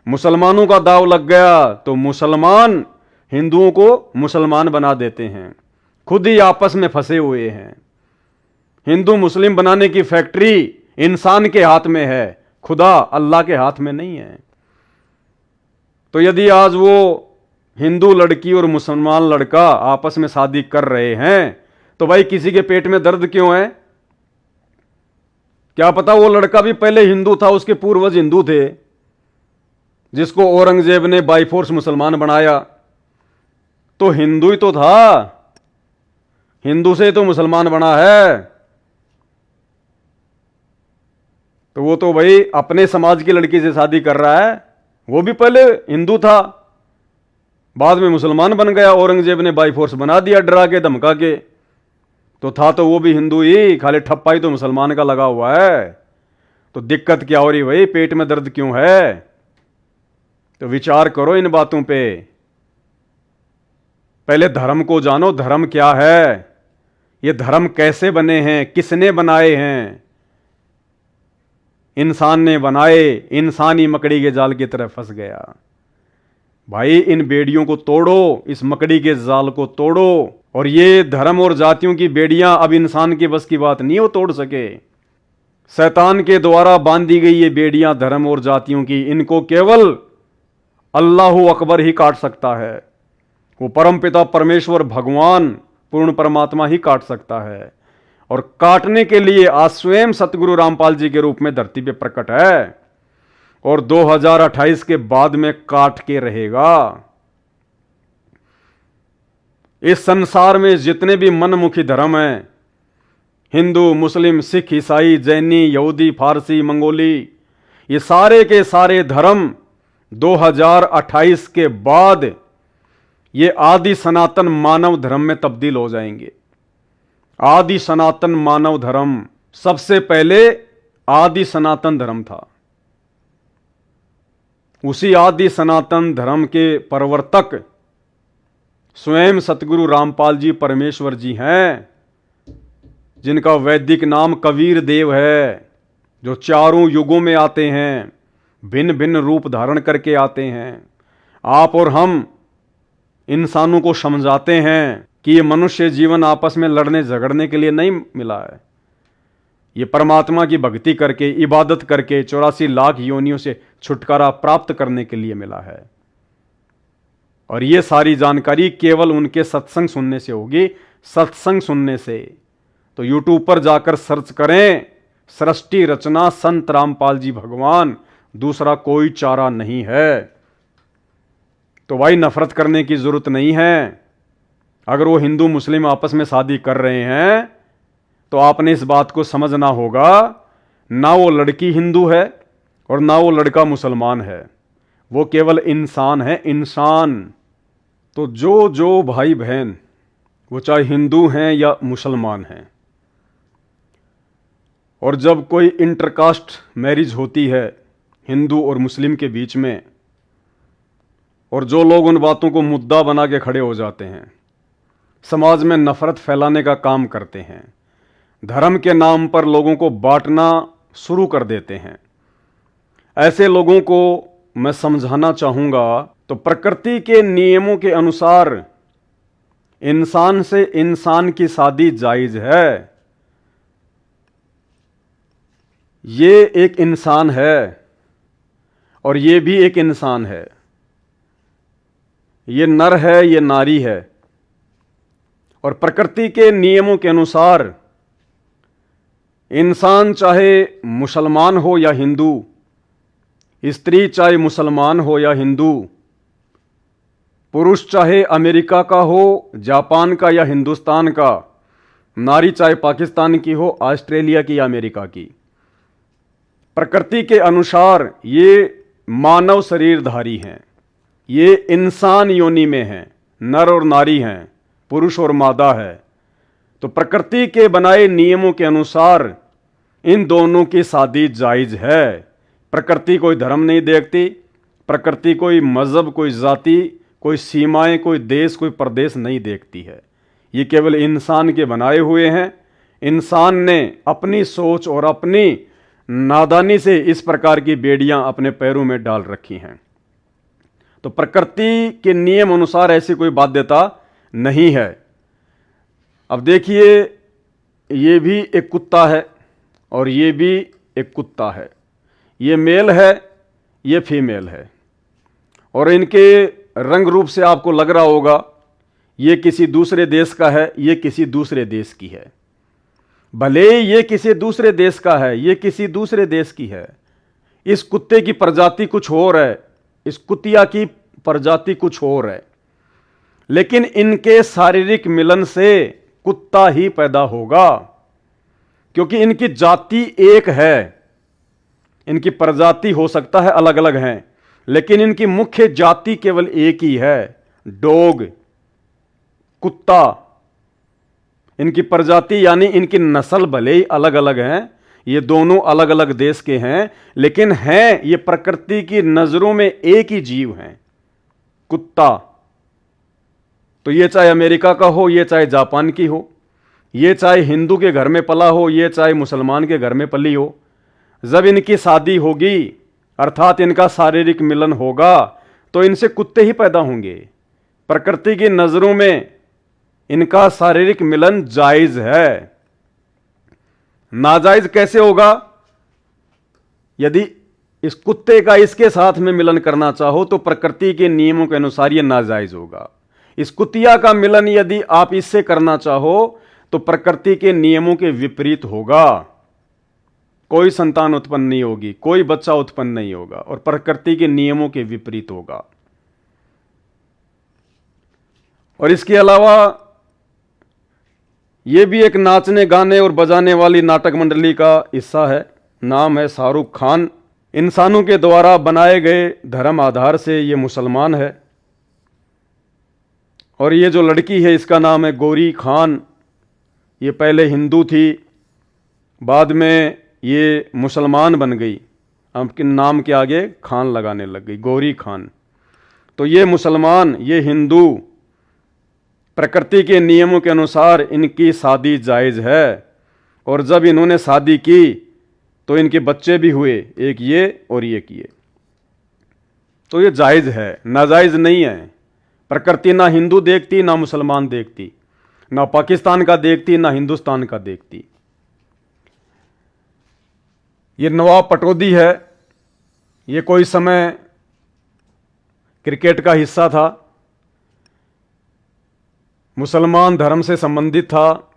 मुसलमानों का दाव लग गया तो मुसलमान हिंदुओं को मुसलमान बना देते हैं। खुद ही आपस में फंसे हुए हैं। हिंदू मुस्लिम बनाने की फैक्ट्री इंसान के हाथ में है, खुदा अल्लाह के हाथ में नहीं है। तो यदि आज वो हिंदू लड़की और मुसलमान लड़का आपस में शादी कर रहे हैं तो भाई किसी के पेट में दर्द क्यों है? क्या पता वो लड़का भी पहले हिंदू था, उसके पूर्वज हिंदू थे, जिसको औरंगजेब ने बाई फोर्स मुसलमान बनाया। तो हिंदू ही तो था, हिंदू से तो मुसलमान बना है। तो वो तो भाई अपने समाज की लड़की से शादी कर रहा है, वो भी पहले हिंदू था, बाद में मुसलमान बन गया। औरंगजेब ने बाई फोर्स बना दिया, डरा के धमका के। तो था तो वो भी हिंदू ही, खाली ठप्पा ही तो मुसलमान का लगा हुआ है। तो दिक्कत क्या हो रही भाई, पेट में दर्द क्यों है? तो विचार करो इन बातों पे। पहले धर्म को जानो, धर्म क्या है, ये धर्म कैसे बने हैं, किसने बनाए हैं? इंसान ने बनाए, इंसान ही मकड़ी के जाल की तरफ फंस गया। भाई इन बेड़ियों को तोड़ो, इस मकड़ी के जाल को तोड़ो। और ये धर्म और जातियों की बेड़ियां अब इंसान के बस की बात नहीं वो तोड़ सके। शैतान के द्वारा बांधी गई ये बेड़ियां धर्म और जातियों की, इनको केवल अल्लाह अकबर ही काट सकता है। वो परमपिता परमेश्वर भगवान पूर्ण परमात्मा ही काट सकता है। और काटने के लिए आज स्वयं सतगुरु रामपाल जी के रूप में धरती पे प्रकट है और 2028 के बाद में काट के रहेगा। इस संसार में जितने भी मनमुखी धर्म हैं, हिंदू, मुस्लिम, सिख, ईसाई, जैनी, यहूदी, फारसी, मंगोली, ये सारे के सारे धर्म 2028 के बाद ये आदि सनातन मानव धर्म में तब्दील हो जाएंगे। आदि सनातन मानव धर्म, सबसे पहले आदि सनातन धर्म था। उसी आदि सनातन धर्म के प्रवर्तक स्वयं सतगुरु रामपाल जी परमेश्वर जी हैं, जिनका वैदिक नाम कबीर देव है, जो चारों युगों में आते हैं, भिन्न भिन्न रूप धारण करके आते हैं। आप और हम इंसानों को समझाते हैं कि ये मनुष्य जीवन आपस में लड़ने झगड़ने के लिए नहीं मिला है, ये परमात्मा की भक्ति करके, इबादत करके 84 लाख योनियों से छुटकारा प्राप्त करने के लिए मिला है। और ये सारी जानकारी केवल उनके सत्संग सुनने से होगी। सत्संग सुनने से तो यूट्यूब पर जाकर सर्च करें, सृष्टि रचना संत रामपाल जी भगवान, दूसरा कोई चारा नहीं है। तो भाई नफरत करने की जरूरत नहीं है। अगर वो हिंदू मुस्लिम आपस में शादी कर रहे हैं तो आपने इस बात को समझना होगा, ना वो लड़की हिंदू है और ना वो लड़का मुसलमान है, वो केवल इंसान है, इंसान। तो जो जो भाई बहन, वो चाहे हिंदू हैं या मुसलमान हैं, और जब कोई इंटरकास्ट मैरिज होती है हिंदू और मुस्लिम के बीच में, और जो लोग उन बातों को मुद्दा बना के खड़े हो जाते हैं, समाज में नफरत फैलाने का काम करते हैं, धर्म के नाम पर लोगों को बांटना शुरू कर देते हैं, ऐसे लोगों को मैं समझाना चाहूंगा, तो प्रकृति के नियमों के अनुसार इंसान से इंसान की शादी जायज है। ये एक इंसान है और ये भी एक इंसान है, ये नर है, ये नारी है। और प्रकृति के नियमों के अनुसार इंसान चाहे मुसलमान हो या हिंदू, स्त्री चाहे मुसलमान हो या हिंदू, पुरुष चाहे अमेरिका का हो, जापान का या हिंदुस्तान का, नारी चाहे पाकिस्तान की हो, ऑस्ट्रेलिया की या अमेरिका की, प्रकृति के अनुसार ये मानव शरीरधारी हैं, ये इंसान योनि में हैं, नर और नारी हैं, पुरुष और मादा है। तो प्रकृति के बनाए नियमों के अनुसार इन दोनों की शादी जायज है। प्रकृति कोई धर्म नहीं देखती, प्रकृति कोई मजहब, कोई जाति, कोई सीमाएं, कोई देश, कोई प्रदेश नहीं देखती है। ये केवल इंसान के बनाए हुए हैं। इंसान ने अपनी सोच और अपनी नादानी से इस प्रकार की बेड़ियां अपने पैरों में डाल रखी हैं। तो प्रकृति के नियम अनुसार ऐसी कोई बाध्यता नहीं है। अब देखिए, ये भी एक कुत्ता है और ये भी एक कुत्ता है, ये मेल है, ये फीमेल है, और इनके रंग रूप से आपको लग रहा होगा ये किसी दूसरे देश का है, ये किसी दूसरे देश की है। भले ये किसी दूसरे देश का है, ये किसी दूसरे देश की है, इस कुत्ते की प्रजाति कुछ और है, इस कुतिया की प्रजाति कुछ और है, लेकिन इनके शारीरिक मिलन से कुत्ता ही पैदा होगा, क्योंकि इनकी जाति एक है। इनकी प्रजाति हो सकता है अलग अलग हैं, लेकिन इनकी मुख्य जाति केवल एक ही है, डॉग, कुत्ता। इनकी प्रजाति यानी इनकी नस्ल भले ही अलग अलग हैं, ये दोनों अलग अलग देश के हैं, लेकिन हैं ये प्रकृति की नजरों में एक ही जीव हैं, कुत्ता। तो ये चाहे अमेरिका का हो, ये चाहे जापान की हो, ये चाहे हिंदू के घर में पला हो, ये चाहे मुसलमान के घर में पली हो, जब इनकी शादी होगी अर्थात इनका शारीरिक मिलन होगा तो इनसे कुत्ते ही पैदा होंगे। प्रकृति की नजरों में इनका शारीरिक मिलन जायज है। नाजायज कैसे होगा? यदि इस कुत्ते का इसके साथ में मिलन करना चाहो तो प्रकृति के नियमों के अनुसार यह नाजायज होगा। इस कुतिया का मिलन यदि आप इससे करना चाहो तो प्रकृति के नियमों के विपरीत होगा। कोई संतान उत्पन्न नहीं होगी, कोई बच्चा उत्पन्न नहीं होगा और प्रकृति के नियमों के विपरीत होगा। और इसके अलावा यह भी एक नाचने गाने और बजाने वाली नाटक मंडली का हिस्सा है। नाम है शाहरुख खान। इंसानों के द्वारा बनाए गए धर्म आधार से ये मुसलमान है। और ये जो लड़की है इसका नाम है गौरी खान। ये पहले हिंदू थी, बाद में ये मुसलमान बन गई, आपके नाम के आगे खान लगाने लग गई, गौरी खान। तो ये मुसलमान, ये हिंदू, प्रकृति के नियमों के अनुसार इनकी शादी जायज़ है। और जब इन्होंने शादी की तो इनके बच्चे भी हुए, एक ये और एक ये। तो ये जायज़ है, नाजायज़ नहीं है। प्रकृति ना हिंदू देखती, ना मुसलमान देखती, ना पाकिस्तान का देखती, ना हिंदुस्तान का देखती। ये नवाब पटौदी है, ये कोई समय क्रिकेट का हिस्सा था, मुसलमान धर्म से संबंधित था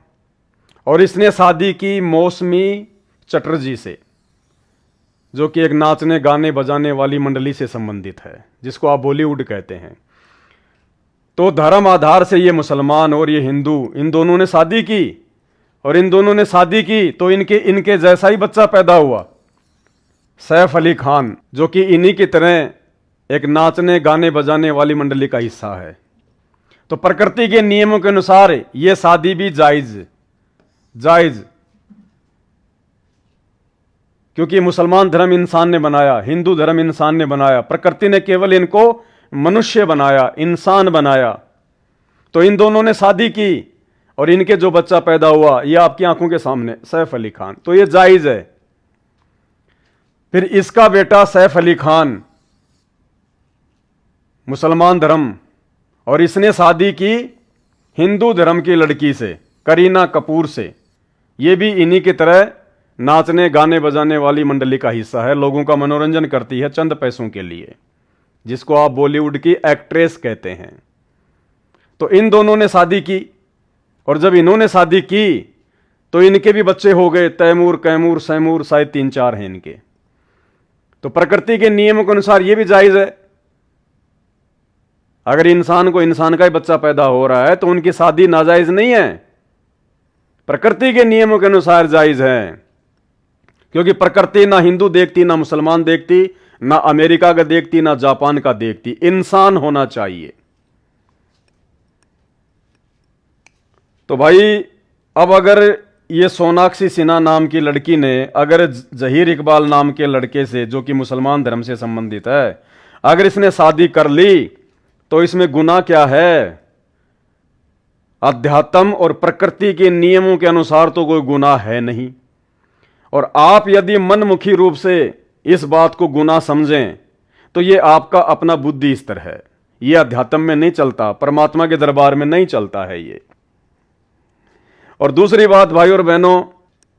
और इसने शादी की मौसमी चटर्जी से, जो कि एक नाचने गाने बजाने वाली मंडली से संबंधित है, जिसको आप बॉलीवुड कहते हैं। तो धर्म आधार से ये मुसलमान और ये हिंदू, इन दोनों ने शादी की और इन दोनों ने शादी की तो इनके जैसा ही बच्चा पैदा हुआ, सैफ अली खान, जो कि इन्हीं की तरह एक नाचने गाने बजाने वाली मंडली का हिस्सा है। तो प्रकृति के नियमों के अनुसार यह शादी भी जायज, क्योंकि मुसलमान धर्म इंसान ने बनाया, हिंदू धर्म इंसान ने बनाया, प्रकृति ने केवल इनको मनुष्य बनाया, इंसान बनाया। तो इन दोनों ने शादी की और इनके जो बच्चा पैदा हुआ ये आपकी आंखों के सामने, सैफ अली खान। तो ये जायज है। फिर इसका बेटा सैफ अली खान मुसलमान धर्म, और इसने शादी की हिंदू धर्म की लड़की से, करीना कपूर से। ये भी इन्हीं की तरह नाचने गाने बजाने वाली मंडली का हिस्सा है, लोगों का मनोरंजन करती है चंद पैसों के लिए, जिसको आप बॉलीवुड की एक्ट्रेस कहते हैं। तो इन दोनों ने शादी की और जब इन्होंने शादी की तो इनके भी बच्चे हो गए, तैमूर, कैमूर, सैमूर, शायद 3-4 हैं इनके। तो प्रकृति के नियमों के अनुसार यह भी जायज है। अगर इंसान को इंसान का ही बच्चा पैदा हो रहा है तो उनकी शादी नाजायज नहीं है, प्रकृति के नियमों के अनुसार जायज है। क्योंकि प्रकृति ना हिंदू देखती, ना मुसलमान देखती, ना अमेरिका का देखती, ना जापान का देखती, इंसान होना चाहिए। तो भाई अब अगर ये सोनाक्षी सिन्हा नाम की लड़की ने अगर जहीर इकबाल नाम के लड़के से, जो कि मुसलमान धर्म से संबंधित है, अगर इसने शादी कर ली तो इसमें गुनाह क्या है? अध्यात्म और प्रकृति के नियमों के अनुसार तो कोई गुनाह है नहीं। और आप यदि मनमुखी रूप से इस बात को गुनाह समझें तो ये आपका अपना बुद्धि स्तर है, ये अध्यात्म में नहीं चलता, परमात्मा के दरबार में नहीं चलता है ये। और दूसरी बात भाई और बहनों,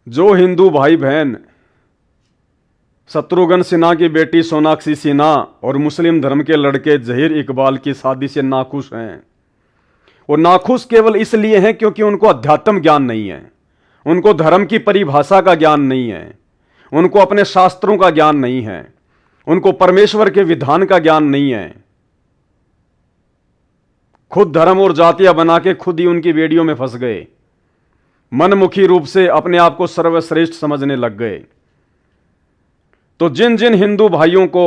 जो हिंदू भाई बहन शत्रुघ्न सिन्हा की बेटी सोनाक्षी सिन्हा और मुस्लिम धर्म के लड़के जहीर इकबाल की शादी से नाखुश हैं, वो नाखुश केवल इसलिए हैं क्योंकि उनको अध्यात्म ज्ञान नहीं है, उनको धर्म की परिभाषा का ज्ञान नहीं है, उनको अपने शास्त्रों का ज्ञान नहीं है, उनको परमेश्वर के विधान का ज्ञान नहीं है। खुद धर्म और जातियां बना के खुद ही उनकी बेड़ियों में फंस गए, मनमुखी रूप से अपने आप को सर्वश्रेष्ठ समझने लग गए। तो जिन जिन हिंदू भाइयों को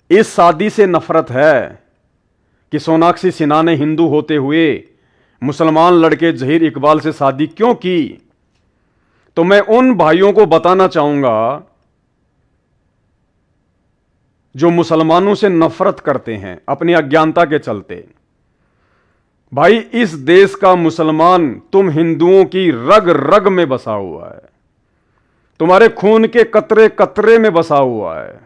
इस शादी से नफरत है कि सोनाक्षी सिन्हा ने हिंदू होते हुए मुसलमान लड़के जहीर इकबाल से शादी क्यों की, तो मैं उन भाइयों को बताना चाहूंगा जो मुसलमानों से नफरत करते हैं अपनी अज्ञानता के चलते। भाई, इस देश का मुसलमान तुम हिंदुओं की रग रग में बसा हुआ है, तुम्हारे खून के कतरे कतरे में बसा हुआ है,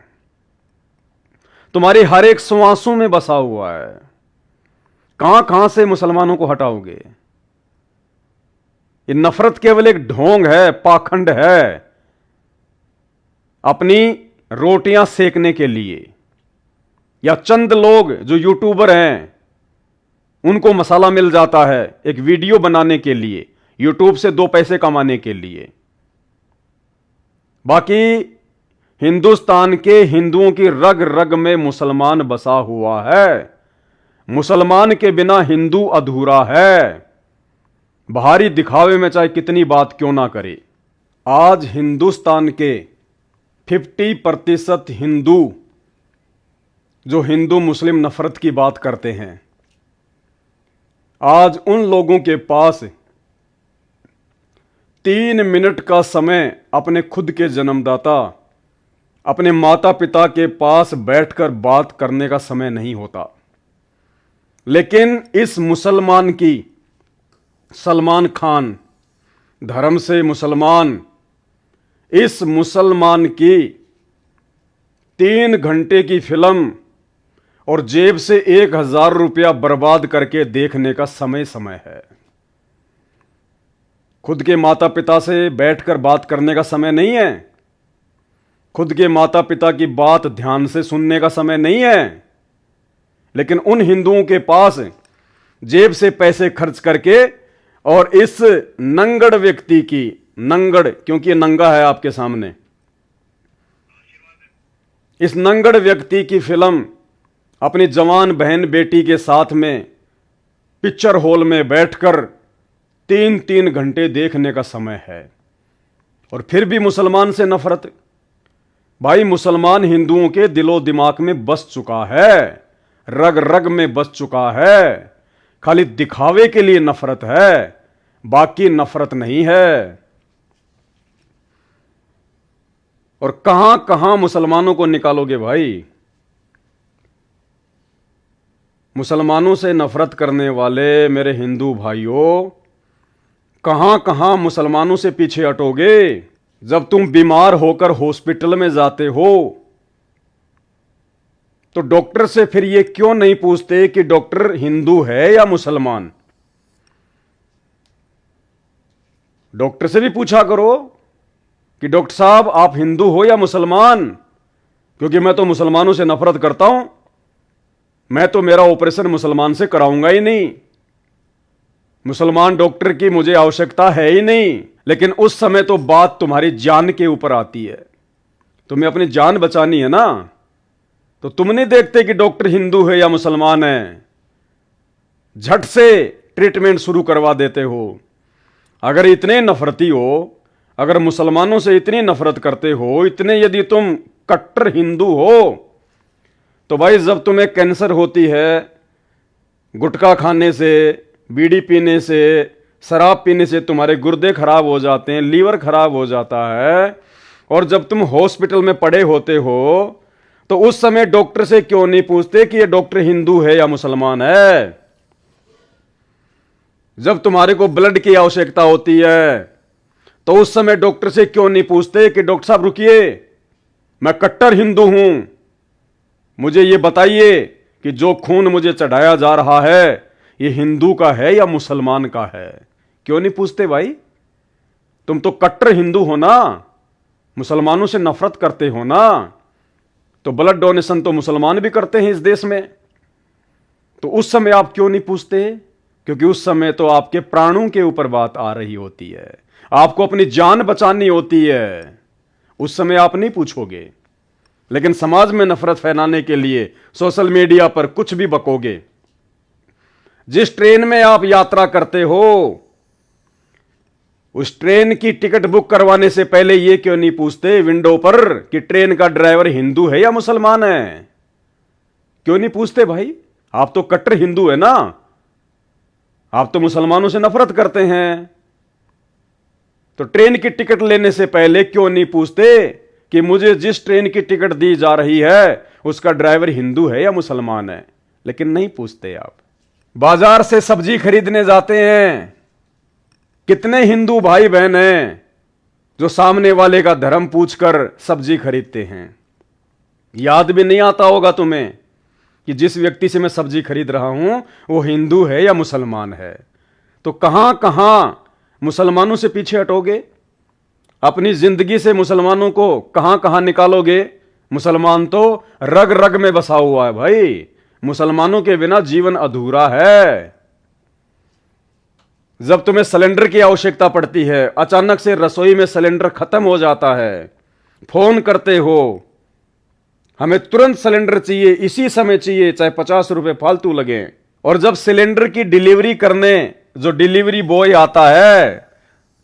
तुम्हारी हर एक श्वासों में बसा हुआ है। कहां कहां से मुसलमानों को हटाओगे? ये नफरत केवल एक ढोंग है, पाखंड है, अपनी रोटियां सेकने के लिए, या चंद लोग जो यूट्यूबर हैं उनको मसाला मिल जाता है एक वीडियो बनाने के लिए, यूट्यूब से 2 पैसे कमाने के लिए। बाकी हिंदुस्तान के हिंदुओं की रग रग में मुसलमान बसा हुआ है। मुसलमान के बिना हिंदू अधूरा है। बाहरी दिखावे में चाहे कितनी बात क्यों ना करे, आज हिंदुस्तान के 50% हिंदू जो हिंदू मुस्लिम नफरत की बात करते हैं, आज उन लोगों के पास 3 मिनट का समय अपने खुद के जन्मदाता, अपने माता पिता के पास बैठकर बात करने का समय नहीं होता। लेकिन इस मुसलमान की, सलमान खान, धर्म से मुसलमान, इस मुसलमान की 3 घंटे की फिल्म और जेब से 1000 रुपया बर्बाद करके देखने का समय समय है। खुद के माता पिता से बैठकर बात करने का समय नहीं है, खुद के माता पिता की बात ध्यान से सुनने का समय नहीं है। लेकिन उन हिंदुओं के पास जेब से पैसे खर्च करके और इस नंगड़ व्यक्ति की, नंगड़ क्योंकि ये नंगा है आपके सामने, इस नंगड़ व्यक्ति की फिल्म अपनी जवान बहन बेटी के साथ में पिक्चर हॉल में बैठकर 3-3 घंटे देखने का समय है। और फिर भी मुसलमान से नफरत। भाई, मुसलमान हिंदुओं के दिलो दिमाग में बस चुका है, रग रग में बस चुका है। खाली दिखावे के लिए नफरत है, बाकी नफरत नहीं है। और कहां कहां मुसलमानों को निकालोगे भाई? मुसलमानों से नफरत करने वाले मेरे हिंदू भाइयों, कहां कहां मुसलमानों से पीछे हटोगे? जब तुम बीमार होकर हॉस्पिटल में जाते हो तो डॉक्टर से फिर ये क्यों नहीं पूछते कि डॉक्टर हिंदू है या मुसलमान? डॉक्टर से भी पूछा करो कि डॉक्टर साहब आप हिंदू हो या मुसलमान, क्योंकि मैं तो मुसलमानों से नफरत करता हूं, मैं तो मेरा ऑपरेशन मुसलमान से कराऊंगा ही नहीं, मुसलमान डॉक्टर की मुझे आवश्यकता है ही नहीं। लेकिन उस समय तो बात तुम्हारी जान के ऊपर आती है, तुम्हें अपनी जान बचानी है ना, तो तुम नहीं देखते कि डॉक्टर हिंदू है या मुसलमान है, झट से ट्रीटमेंट शुरू करवा देते हो। अगर इतने नफरती हो, अगर मुसलमानों से इतनी नफरत करते हो, इतने यदि तुम कट्टर हिंदू हो, तो भाई जब तुम्हें कैंसर होती है, गुटखा खाने से, बीड़ी पीने से, शराब पीने से तुम्हारे गुर्दे खराब हो जाते हैं, लीवर खराब हो जाता है, और जब तुम हॉस्पिटल में पड़े होते हो तो उस समय डॉक्टर से क्यों नहीं पूछते कि ये डॉक्टर हिंदू है या मुसलमान है? जब तुम्हारे को ब्लड की आवश्यकता होती है तो उस समय डॉक्टर से क्यों नहीं पूछते कि डॉक्टर साहब रुकिए, मैं कट्टर हिंदू हूं, मुझे ये बताइए कि जो खून मुझे चढ़ाया जा रहा है ये हिंदू का है या मुसलमान का है? क्यों नहीं पूछते भाई? तुम तो कट्टर हिंदू हो ना, मुसलमानों से नफरत करते हो ना, तो ब्लड डोनेशन तो मुसलमान भी करते हैं इस देश में, तो उस समय आप क्यों नहीं पूछते? क्योंकि उस समय तो आपके प्राणों के ऊपर बात आ रही होती है, आपको अपनी जान बचानी होती है, उस समय आप नहीं पूछोगे। लेकिन समाज में नफरत फैलाने के लिए सोशल मीडिया पर कुछ भी बकोगे। जिस ट्रेन में आप यात्रा करते हो उस ट्रेन की टिकट बुक करवाने से पहले यह क्यों नहीं पूछते विंडो पर कि ट्रेन का ड्राइवर हिंदू है या मुसलमान है? क्यों नहीं पूछते भाई? आप तो कट्टर हिंदू है ना, आप तो मुसलमानों से नफरत करते हैं, तो ट्रेन की टिकट लेने से पहले क्यों नहीं पूछते कि मुझे जिस ट्रेन की टिकट दी जा रही है उसका ड्राइवर हिंदू है या मुसलमान है? लेकिन नहीं पूछते आप। बाजार से सब्जी खरीदने जाते हैं, कितने हिंदू भाई बहन हैं जो सामने वाले का धर्म पूछकर सब्जी खरीदते हैं? याद भी नहीं आता होगा तुम्हें कि जिस व्यक्ति से मैं सब्जी खरीद रहा हूं वो हिंदू है या मुसलमान है। तो कहां कहां मुसलमानों से पीछे हटोगे? अपनी जिंदगी से मुसलमानों को कहां कहां निकालोगे? मुसलमान तो रग रग में बसा हुआ है भाई। मुसलमानों के बिना जीवन अधूरा है। जब तुम्हें सिलेंडर की आवश्यकता पड़ती है, अचानक से रसोई में सिलेंडर खत्म हो जाता है, फोन करते हो हमें तुरंत सिलेंडर चाहिए, इसी समय चाहिए, चाहे 50 रुपए फालतू लगे। और जब सिलेंडर की डिलीवरी करने जो डिलीवरी बॉय आता है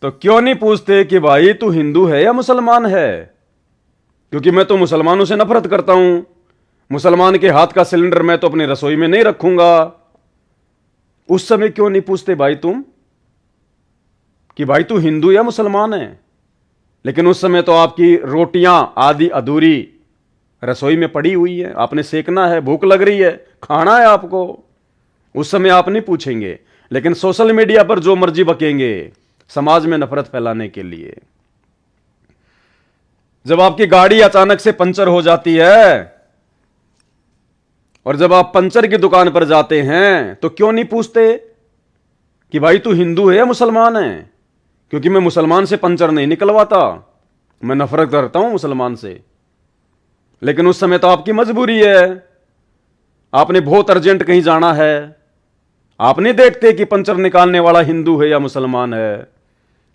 तो क्यों नहीं पूछते कि भाई तू हिंदू है या मुसलमान है? क्योंकि मैं तो मुसलमानों से नफरत करता हूं, मुसलमान के हाथ का सिलेंडर मैं तो अपनी रसोई में नहीं रखूंगा। उस समय क्यों नहीं पूछते भाई तुम कि भाई तू हिंदू या मुसलमान है? लेकिन उस समय तो आपकी रोटियां आदि अधूरी रसोई में पड़ी हुई है, आपने सेकना है, भूख लग रही है, खाना है आपको। उस समय आप नहीं पूछेंगे। लेकिन सोशल मीडिया पर जो मर्जी बकेंगे समाज में नफरत फैलाने के लिए। जब आपकी गाड़ी अचानक से पंचर हो जाती है और जब आप पंचर की दुकान पर जाते हैं तो क्यों नहीं पूछते कि भाई तू हिंदू है या मुसलमान है? क्योंकि मैं मुसलमान से पंचर नहीं निकलवाता, मैं नफरत करता हूं मुसलमान से। लेकिन उस समय तो आपकी मजबूरी है, आपने बहुत अर्जेंट कहीं जाना है, आप नहीं देखते कि पंचर निकालने वाला हिंदू है या मुसलमान है।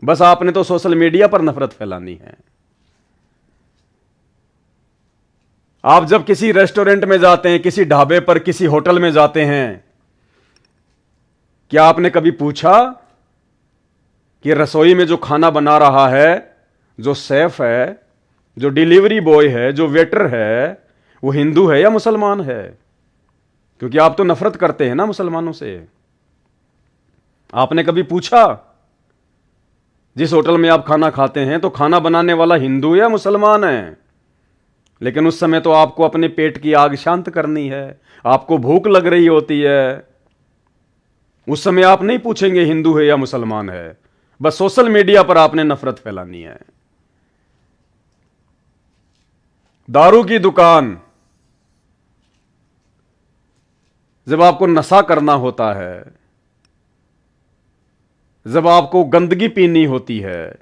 बस आपने तो सोशल मीडिया पर नफरत फैलानी है। आप जब किसी रेस्टोरेंट में जाते हैं, किसी ढाबे पर, किसी होटल में जाते हैं, क्या आपने कभी पूछा कि रसोई में जो खाना बना रहा है, जो शेफ है, जो डिलीवरी बॉय है, जो वेटर है, वो हिंदू है या मुसलमान है? क्योंकि आप तो नफरत करते हैं ना मुसलमानों से। आपने कभी पूछा जिस होटल में आप खाना खाते हैं तो खाना बनाने वाला हिंदू या मुसलमान है? लेकिन उस समय तो आपको अपने पेट की आग शांत करनी है, आपको भूख लग रही होती है। उस समय आप नहीं पूछेंगे हिंदू है या मुसलमान है। बस सोशल मीडिया पर आपने नफरत फैलानी है। दारू की दुकान, जब आपको नशा करना होता है, जब आपको गंदगी पीनी होती है,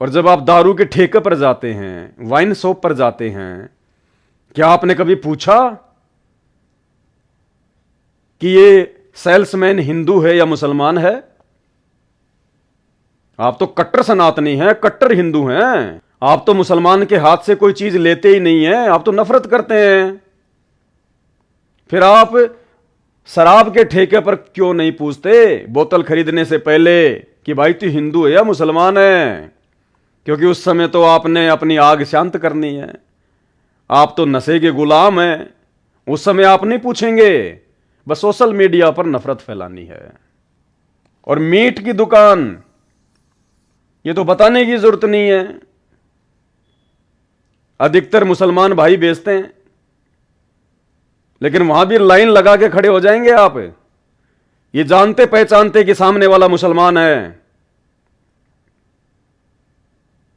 और जब आप दारू के ठेके पर जाते हैं, वाइन शॉप पर जाते हैं, क्या आपने कभी पूछा कि ये सेल्समैन हिंदू है या मुसलमान है? आप तो कट्टर सनातनी हैं, कट्टर हिंदू हैं। आप तो मुसलमान के हाथ से कोई चीज लेते ही नहीं है, आप तो नफरत करते हैं। फिर आप शराब के ठेके पर क्यों नहीं पूछते बोतल खरीदने से पहले कि भाई तू हिंदू है या मुसलमान है? क्योंकि उस समय तो आपने अपनी आग शांत करनी है, आप तो नशे के गुलाम हैं। उस समय आप नहीं पूछेंगे, बस सोशल मीडिया पर नफरत फैलानी है। और मीट की दुकान, ये तो बताने की जरूरत नहीं है, अधिकतर मुसलमान भाई बेचते हैं। लेकिन वहां भी लाइन लगा के खड़े हो जाएंगे आप, ये जानते पहचानते कि सामने वाला मुसलमान है,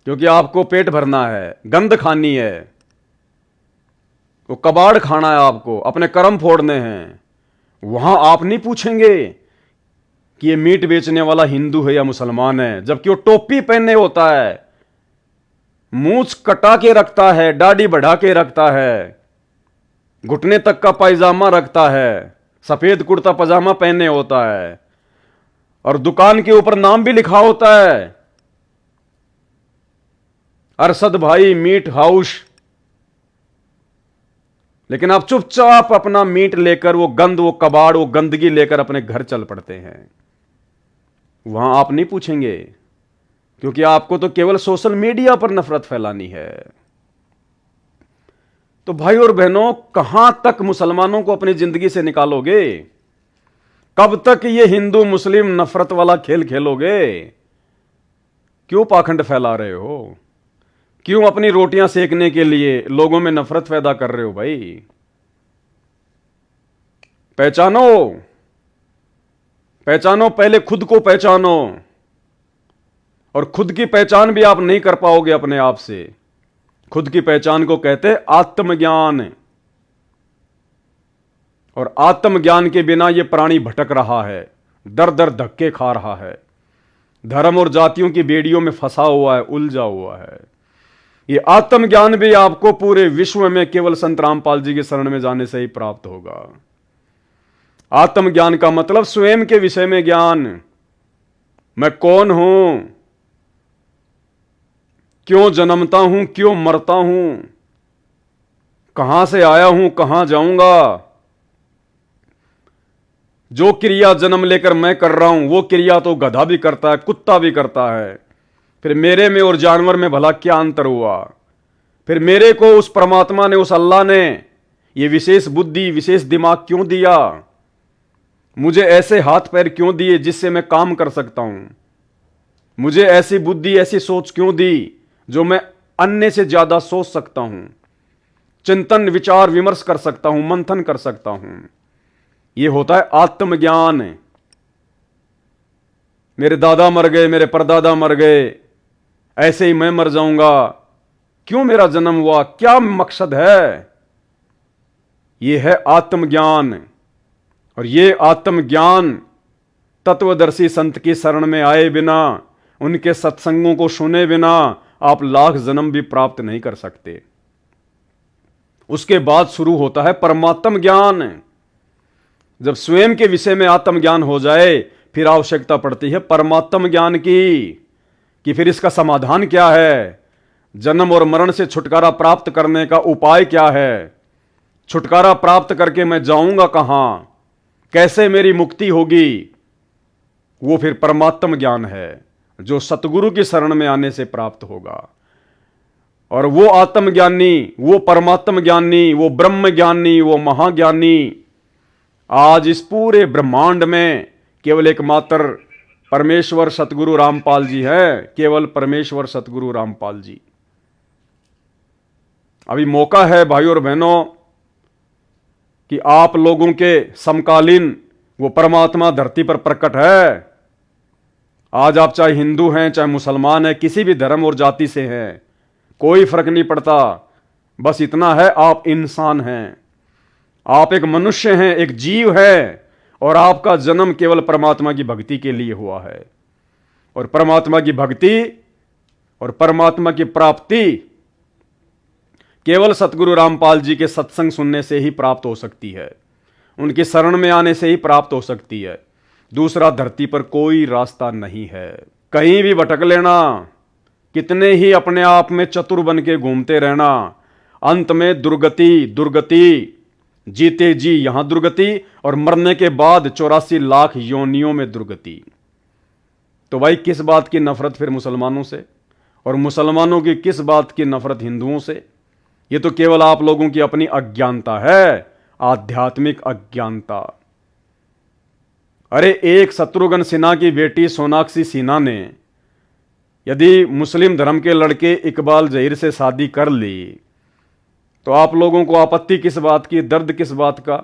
क्योंकि आपको पेट भरना है, गंद खानी है, वो कबाड़ खाना है, आपको अपने कर्म फोड़ने हैं। वहां आप नहीं पूछेंगे कि ये मीट बेचने वाला हिंदू है या मुसलमान है, जबकि वो टोपी पहने होता है, मूंछ कटा के रखता है, दाढ़ी बढ़ा के रखता है, घुटने तक का पायजामा रखता है, सफेद कुर्ता पजामा पहने होता है, और दुकान के ऊपर नाम भी लिखा होता है, अरशद भाई मीट हाउस। लेकिन आप चुपचाप अपना मीट लेकर, वो गंद, वो कबाड़, वो गंदगी लेकर अपने घर चल पड़ते हैं। वहां आप नहीं पूछेंगे, क्योंकि आपको तो केवल सोशल मीडिया पर नफरत फैलानी है। तो भाई और बहनों, कहां तक मुसलमानों को अपनी जिंदगी से निकालोगे? कब तक ये हिंदू मुस्लिम नफरत वाला खेल खेलोगे? क्यों पाखंड फैला रहे हो? क्यों अपनी रोटियां सेकने के लिए लोगों में नफरत पैदा कर रहे हो भाई? पहचानो, पहचानो, पहले खुद को पहचानो। और खुद की पहचान भी आप नहीं कर पाओगे अपने आप से। खुद की पहचान को कहते आत्मज्ञान। और आत्मज्ञान के बिना यह प्राणी भटक रहा है, दर दर धक्के खा रहा है, धर्म और जातियों की बेड़ियों में फंसा हुआ है, उलझा हुआ है। ये आत्मज्ञान भी आपको पूरे विश्व में केवल संत रामपाल जी के शरण में जाने से ही प्राप्त होगा। आत्मज्ञान का मतलब स्वयं के विषय में ज्ञान। मैं कौन हूं, क्यों जन्मता हूं, क्यों मरता हूं, कहां से आया हूं, कहां जाऊंगा। जो क्रिया जन्म लेकर मैं कर रहा हूं वो क्रिया तो गधा भी करता है, कुत्ता भी करता है। फिर मेरे में और जानवर में भला क्या अंतर हुआ? फिर मेरे को उस परमात्मा ने, उस अल्लाह ने ये विशेष बुद्धि, विशेष दिमाग क्यों दिया? मुझे ऐसे हाथ पैर क्यों दिए जिससे मैं काम कर सकता हूं? मुझे ऐसी बुद्धि, ऐसी सोच क्यों दी जो मैं अन्य से ज्यादा सोच सकता हूं, चिंतन विचार विमर्श कर सकता हूं, मंथन कर सकता हूं। यह होता है आत्मज्ञान। मेरे दादा मर गए, मेरे परदादा मर गए, ऐसे ही मैं मर जाऊंगा, क्यों मेरा जन्म हुआ, क्या मकसद है? यह है आत्मज्ञान। और यह आत्मज्ञान तत्वदर्शी संत की शरण में आए बिना, उनके सत्संगों को सुने बिना आप लाख जन्म भी प्राप्त नहीं कर सकते। उसके बाद शुरू होता है परमात्म ज्ञान। जब स्वयं के विषय में आत्मज्ञान हो जाए फिर आवश्यकता पड़ती है परमात्म ज्ञान की, कि फिर इसका समाधान क्या है, जन्म और मरण से छुटकारा प्राप्त करने का उपाय क्या है, छुटकारा प्राप्त करके मैं जाऊंगा कहां, कैसे मेरी मुक्ति होगी। वो फिर परमात्म ज्ञान है जो सतगुरु की शरण में आने से प्राप्त होगा। और वो आत्मज्ञानी, वो परमात्म ज्ञानी, वो ब्रह्म ज्ञानी, वो महाज्ञानी आज इस पूरे ब्रह्मांड में केवल एकमात्र परमेश्वर सतगुरु रामपाल जी हैं। केवल परमेश्वर सतगुरु रामपाल जी। अभी मौका है भाइयों और बहनों कि आप लोगों के समकालीन वो परमात्मा धरती पर प्रकट है। आज आप चाहे हिंदू हैं, चाहे मुसलमान हैं, किसी भी धर्म और जाति से हैं, कोई फर्क नहीं पड़ता। बस इतना है, आप इंसान हैं, आप एक मनुष्य हैं, एक जीव है, और आपका जन्म केवल परमात्मा की भक्ति के लिए हुआ है। और परमात्मा की भक्ति और परमात्मा की प्राप्ति केवल सतगुरु रामपाल जी के सत्संग सुनने से ही प्राप्त हो सकती है, उनकी शरण में आने से ही प्राप्त हो सकती है। दूसरा धरती पर कोई रास्ता नहीं है। कहीं भी भटक लेना, कितने ही अपने आप में चतुर बन के घूमते रहना, अंत में दुर्गति, दुर्गति, जीते जी यहां दुर्गति, और मरने के बाद 84 लाख योनियों में दुर्गति। तो भाई किस बात की नफरत फिर मुसलमानों से, और मुसलमानों की किस बात की नफरत हिंदुओं से? ये तो केवल आप लोगों की अपनी अज्ञानता है, आध्यात्मिक अज्ञानता। अरे एक शत्रुघ्न सिन्हा की बेटी सोनाक्षी सिन्हा ने यदि मुस्लिम धर्म के लड़के इकबाल जहीर से शादी कर ली तो आप लोगों को आपत्ति किस बात की, दर्द किस बात का?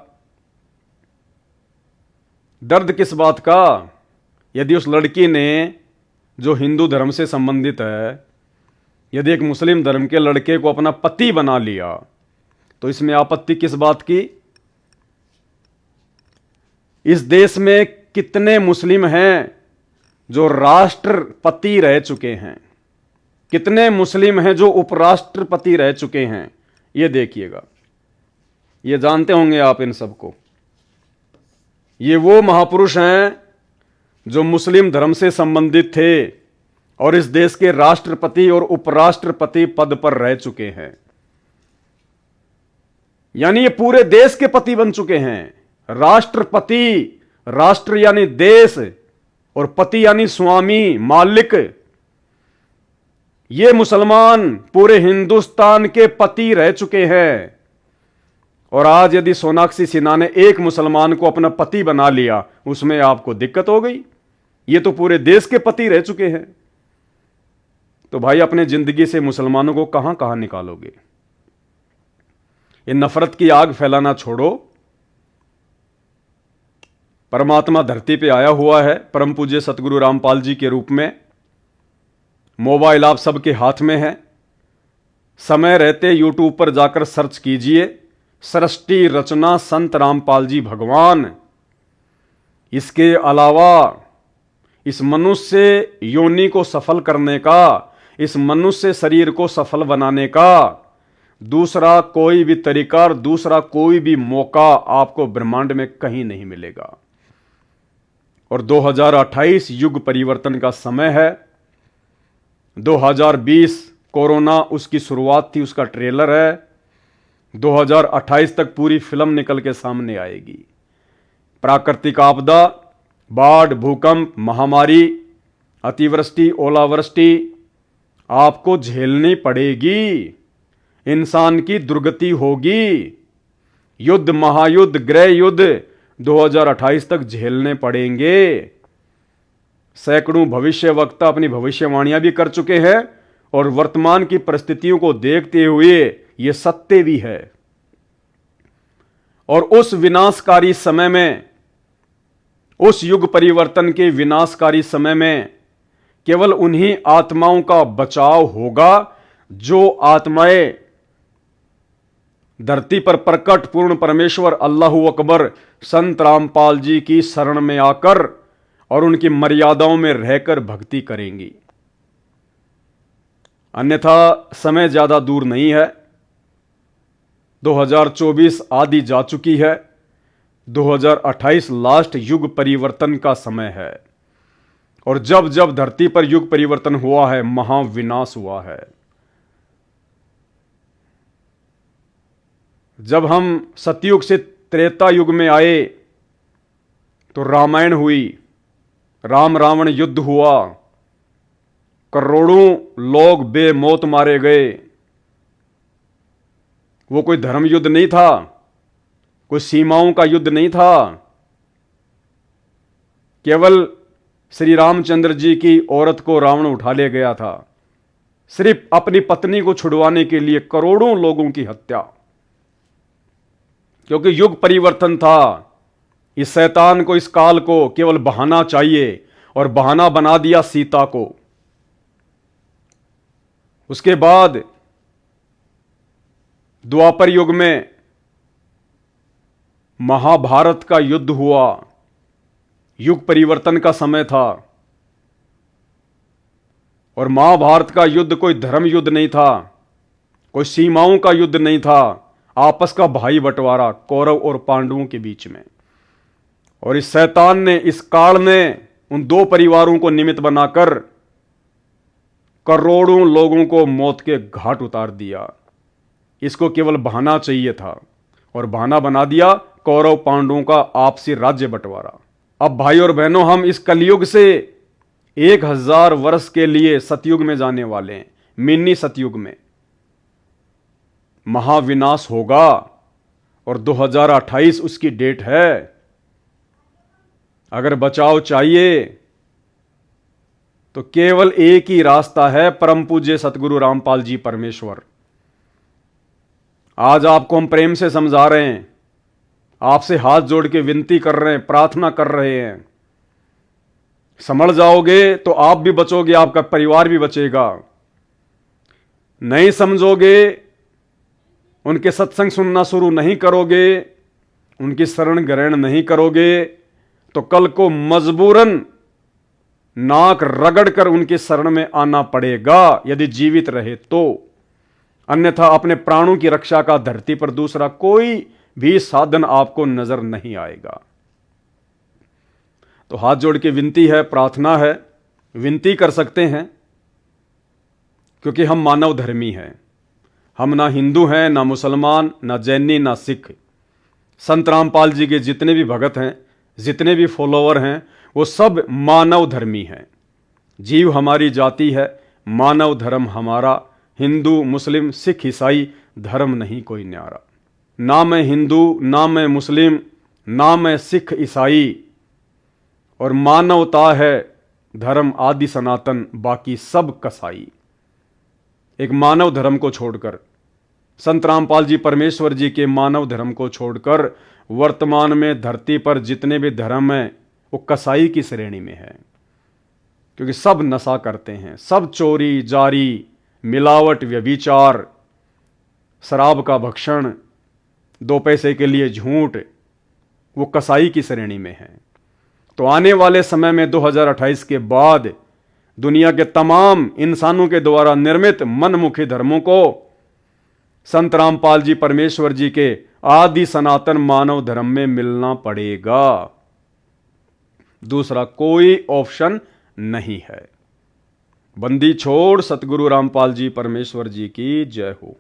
दर्द किस बात का? यदि उस लड़की ने जो हिंदू धर्म से संबंधित है, यदि एक मुस्लिम धर्म के लड़के को अपना पति बना लिया तो इसमें आपत्ति किस बात की? इस देश में कितने मुस्लिम हैं जो राष्ट्रपति रह चुके हैं, कितने मुस्लिम हैं जो उपराष्ट्रपति रह चुके हैं? ये देखिएगा, ये जानते होंगे आप इन सबको। ये वो महापुरुष हैं जो मुस्लिम धर्म से संबंधित थे और इस देश के राष्ट्रपति और उपराष्ट्रपति पद पर रह चुके हैं। यानी ये पूरे देश के पति बन चुके हैं। राष्ट्रपति, राष्ट्र यानी देश, और पति यानी स्वामी, मालिक। ये मुसलमान पूरे हिंदुस्तान के पति रह चुके हैं। और आज यदि सोनाक्षी सिन्हा ने एक मुसलमान को अपना पति बना लिया, उसमें आपको दिक्कत हो गई। ये तो पूरे देश के पति रह चुके हैं। तो भाई अपने जिंदगी से मुसलमानों को कहां कहां निकालोगे? ये नफरत की आग फैलाना छोड़ो। परमात्मा धरती पे आया हुआ है परम पूज्य सतगुरु रामपाल जी के रूप में। मोबाइल आप सबके हाथ में है। समय रहते यूट्यूब पर जाकर सर्च कीजिए, सृष्टि रचना संत रामपाल जी भगवान। इसके अलावा इस मनुष्य योनि को सफल करने का, इस मनुष्य शरीर को सफल बनाने का दूसरा कोई भी तरीका, दूसरा कोई भी मौका आपको ब्रह्मांड में कहीं नहीं मिलेगा। और 2028 युग परिवर्तन का समय है। 2020 कोरोना उसकी शुरुआत थी, उसका ट्रेलर है। 2028 तक पूरी फिल्म निकल के सामने आएगी। प्राकृतिक आपदा, बाढ़, भूकंप, महामारी, अतिवृष्टि, ओलावृष्टि आपको झेलनी पड़ेगी। इंसान की दुर्गति होगी। युद्ध, महायुद्ध, गृह युद्ध 2028 तक झेलने पड़ेंगे। सैकड़ों भविष्यवक्ता अपनी भविष्यवाणियां भी कर चुके हैं और वर्तमान की परिस्थितियों को देखते हुए यह सत्य भी है। और उस विनाशकारी समय में, उस युग परिवर्तन के विनाशकारी समय में केवल उन्हीं आत्माओं का बचाव होगा जो आत्माएं धरती पर प्रकट पूर्ण परमेश्वर अल्लाहू अकबर संत रामपाल जी की शरण में आकर और उनकी मर्यादाओं में रहकर भक्ति करेंगी। अन्यथा समय ज्यादा दूर नहीं है। 2024 आदि जा चुकी है। 2028 लास्ट युग परिवर्तन का समय है। और जब जब धरती पर युग परिवर्तन हुआ है, महाविनाश हुआ है। जब हम सतयुग से त्रेता युग में आए तो रामायण हुई, राम रावण युद्ध हुआ, करोड़ों लोग बेमौत मारे गए। वो कोई धर्म युद्ध नहीं था, कोई सीमाओं का युद्ध नहीं था। केवल श्री रामचंद्र जी की औरत को रावण उठा ले गया था, सिर्फ अपनी पत्नी को छुड़वाने के लिए करोड़ों लोगों की हत्या। क्योंकि युग परिवर्तन था। इस शैतान को, इस काल को केवल बहाना चाहिए और बहाना बना दिया सीता को। उसके बाद द्वापर युग में महाभारत का युद्ध हुआ। युग परिवर्तन का समय था और महाभारत का युद्ध कोई धर्म युद्ध नहीं था, कोई सीमाओं का युद्ध नहीं था, आपस का भाई बंटवारा कौरव और पांडवों के बीच में। और इस शैतान ने, इस काल ने उन दो परिवारों को निमित्त बनाकर करोड़ों लोगों को मौत के घाट उतार दिया। इसको केवल बहाना चाहिए था और बहाना बना दिया कौरव पांडवों का आपसी राज्य बंटवारा। अब भाई और बहनों, हम इस कलयुग से 1000 वर्ष के लिए सतयुग में जाने वाले हैं। मिनी सतयुग में महाविनाश होगा और 2028 उसकी डेट है। अगर बचाव चाहिए तो केवल एक ही रास्ता है, परम पूज्य सतगुरु रामपाल जी परमेश्वर। आज आपको हम प्रेम से समझा रहे हैं, आपसे हाथ जोड़ के विनती कर रहे हैं, प्रार्थना कर रहे हैं। समझ जाओगे तो आप भी बचोगे, आपका परिवार भी बचेगा। नहीं समझोगे, उनके सत्संग सुनना शुरू नहीं करोगे, उनकी शरण ग्रहण नहीं करोगे, तो कल को मजबूरन नाक रगड़कर उनकी शरण में आना पड़ेगा यदि जीवित रहे तो। अन्यथा अपने प्राणों की रक्षा का धरती पर दूसरा कोई भी साधन आपको नजर नहीं आएगा। तो हाथ जोड़ के विनती है, प्रार्थना है, विनती कर सकते हैं, क्योंकि हम मानव धर्मी हैं। हम ना हिंदू हैं, ना मुसलमान, ना जैनी, ना सिख। संत रामपाल जी के जितने भी भगत हैं, जितने भी फॉलोवर हैं, वो सब मानव धर्मी हैं। जीव हमारी जाति है, मानव धर्म हमारा। हिंदू, मुस्लिम, सिख, ईसाई धर्म नहीं कोई न्यारा। ना मैं हिंदू, ना मैं मुस्लिम, ना मैं सिख, ईसाई, और मानवता है धर्म आदि सनातन, बाकी सब कसाई। एक मानव धर्म को छोड़कर, संत रामपाल जी परमेश्वर जी के मानव धर्म को छोड़कर वर्तमान में धरती पर जितने भी धर्म हैं वो कसाई की श्रेणी में है। क्योंकि सब नशा करते हैं, सब चोरी जारी, मिलावट, व्यभिचार, शराब का भक्षण, 2 पैसे के लिए झूठ, वो कसाई की श्रेणी में है। तो आने वाले समय में 2028 के बाद दुनिया के तमाम इंसानों के द्वारा निर्मित मनमुखी धर्मों को संत रामपाल जी परमेश्वर जी के आदि सनातन मानव धर्म में मिलना पड़ेगा। दूसरा कोई ऑप्शन नहीं है। बंदी छोड़ सतगुरु रामपाल जी परमेश्वर जी की जय हो।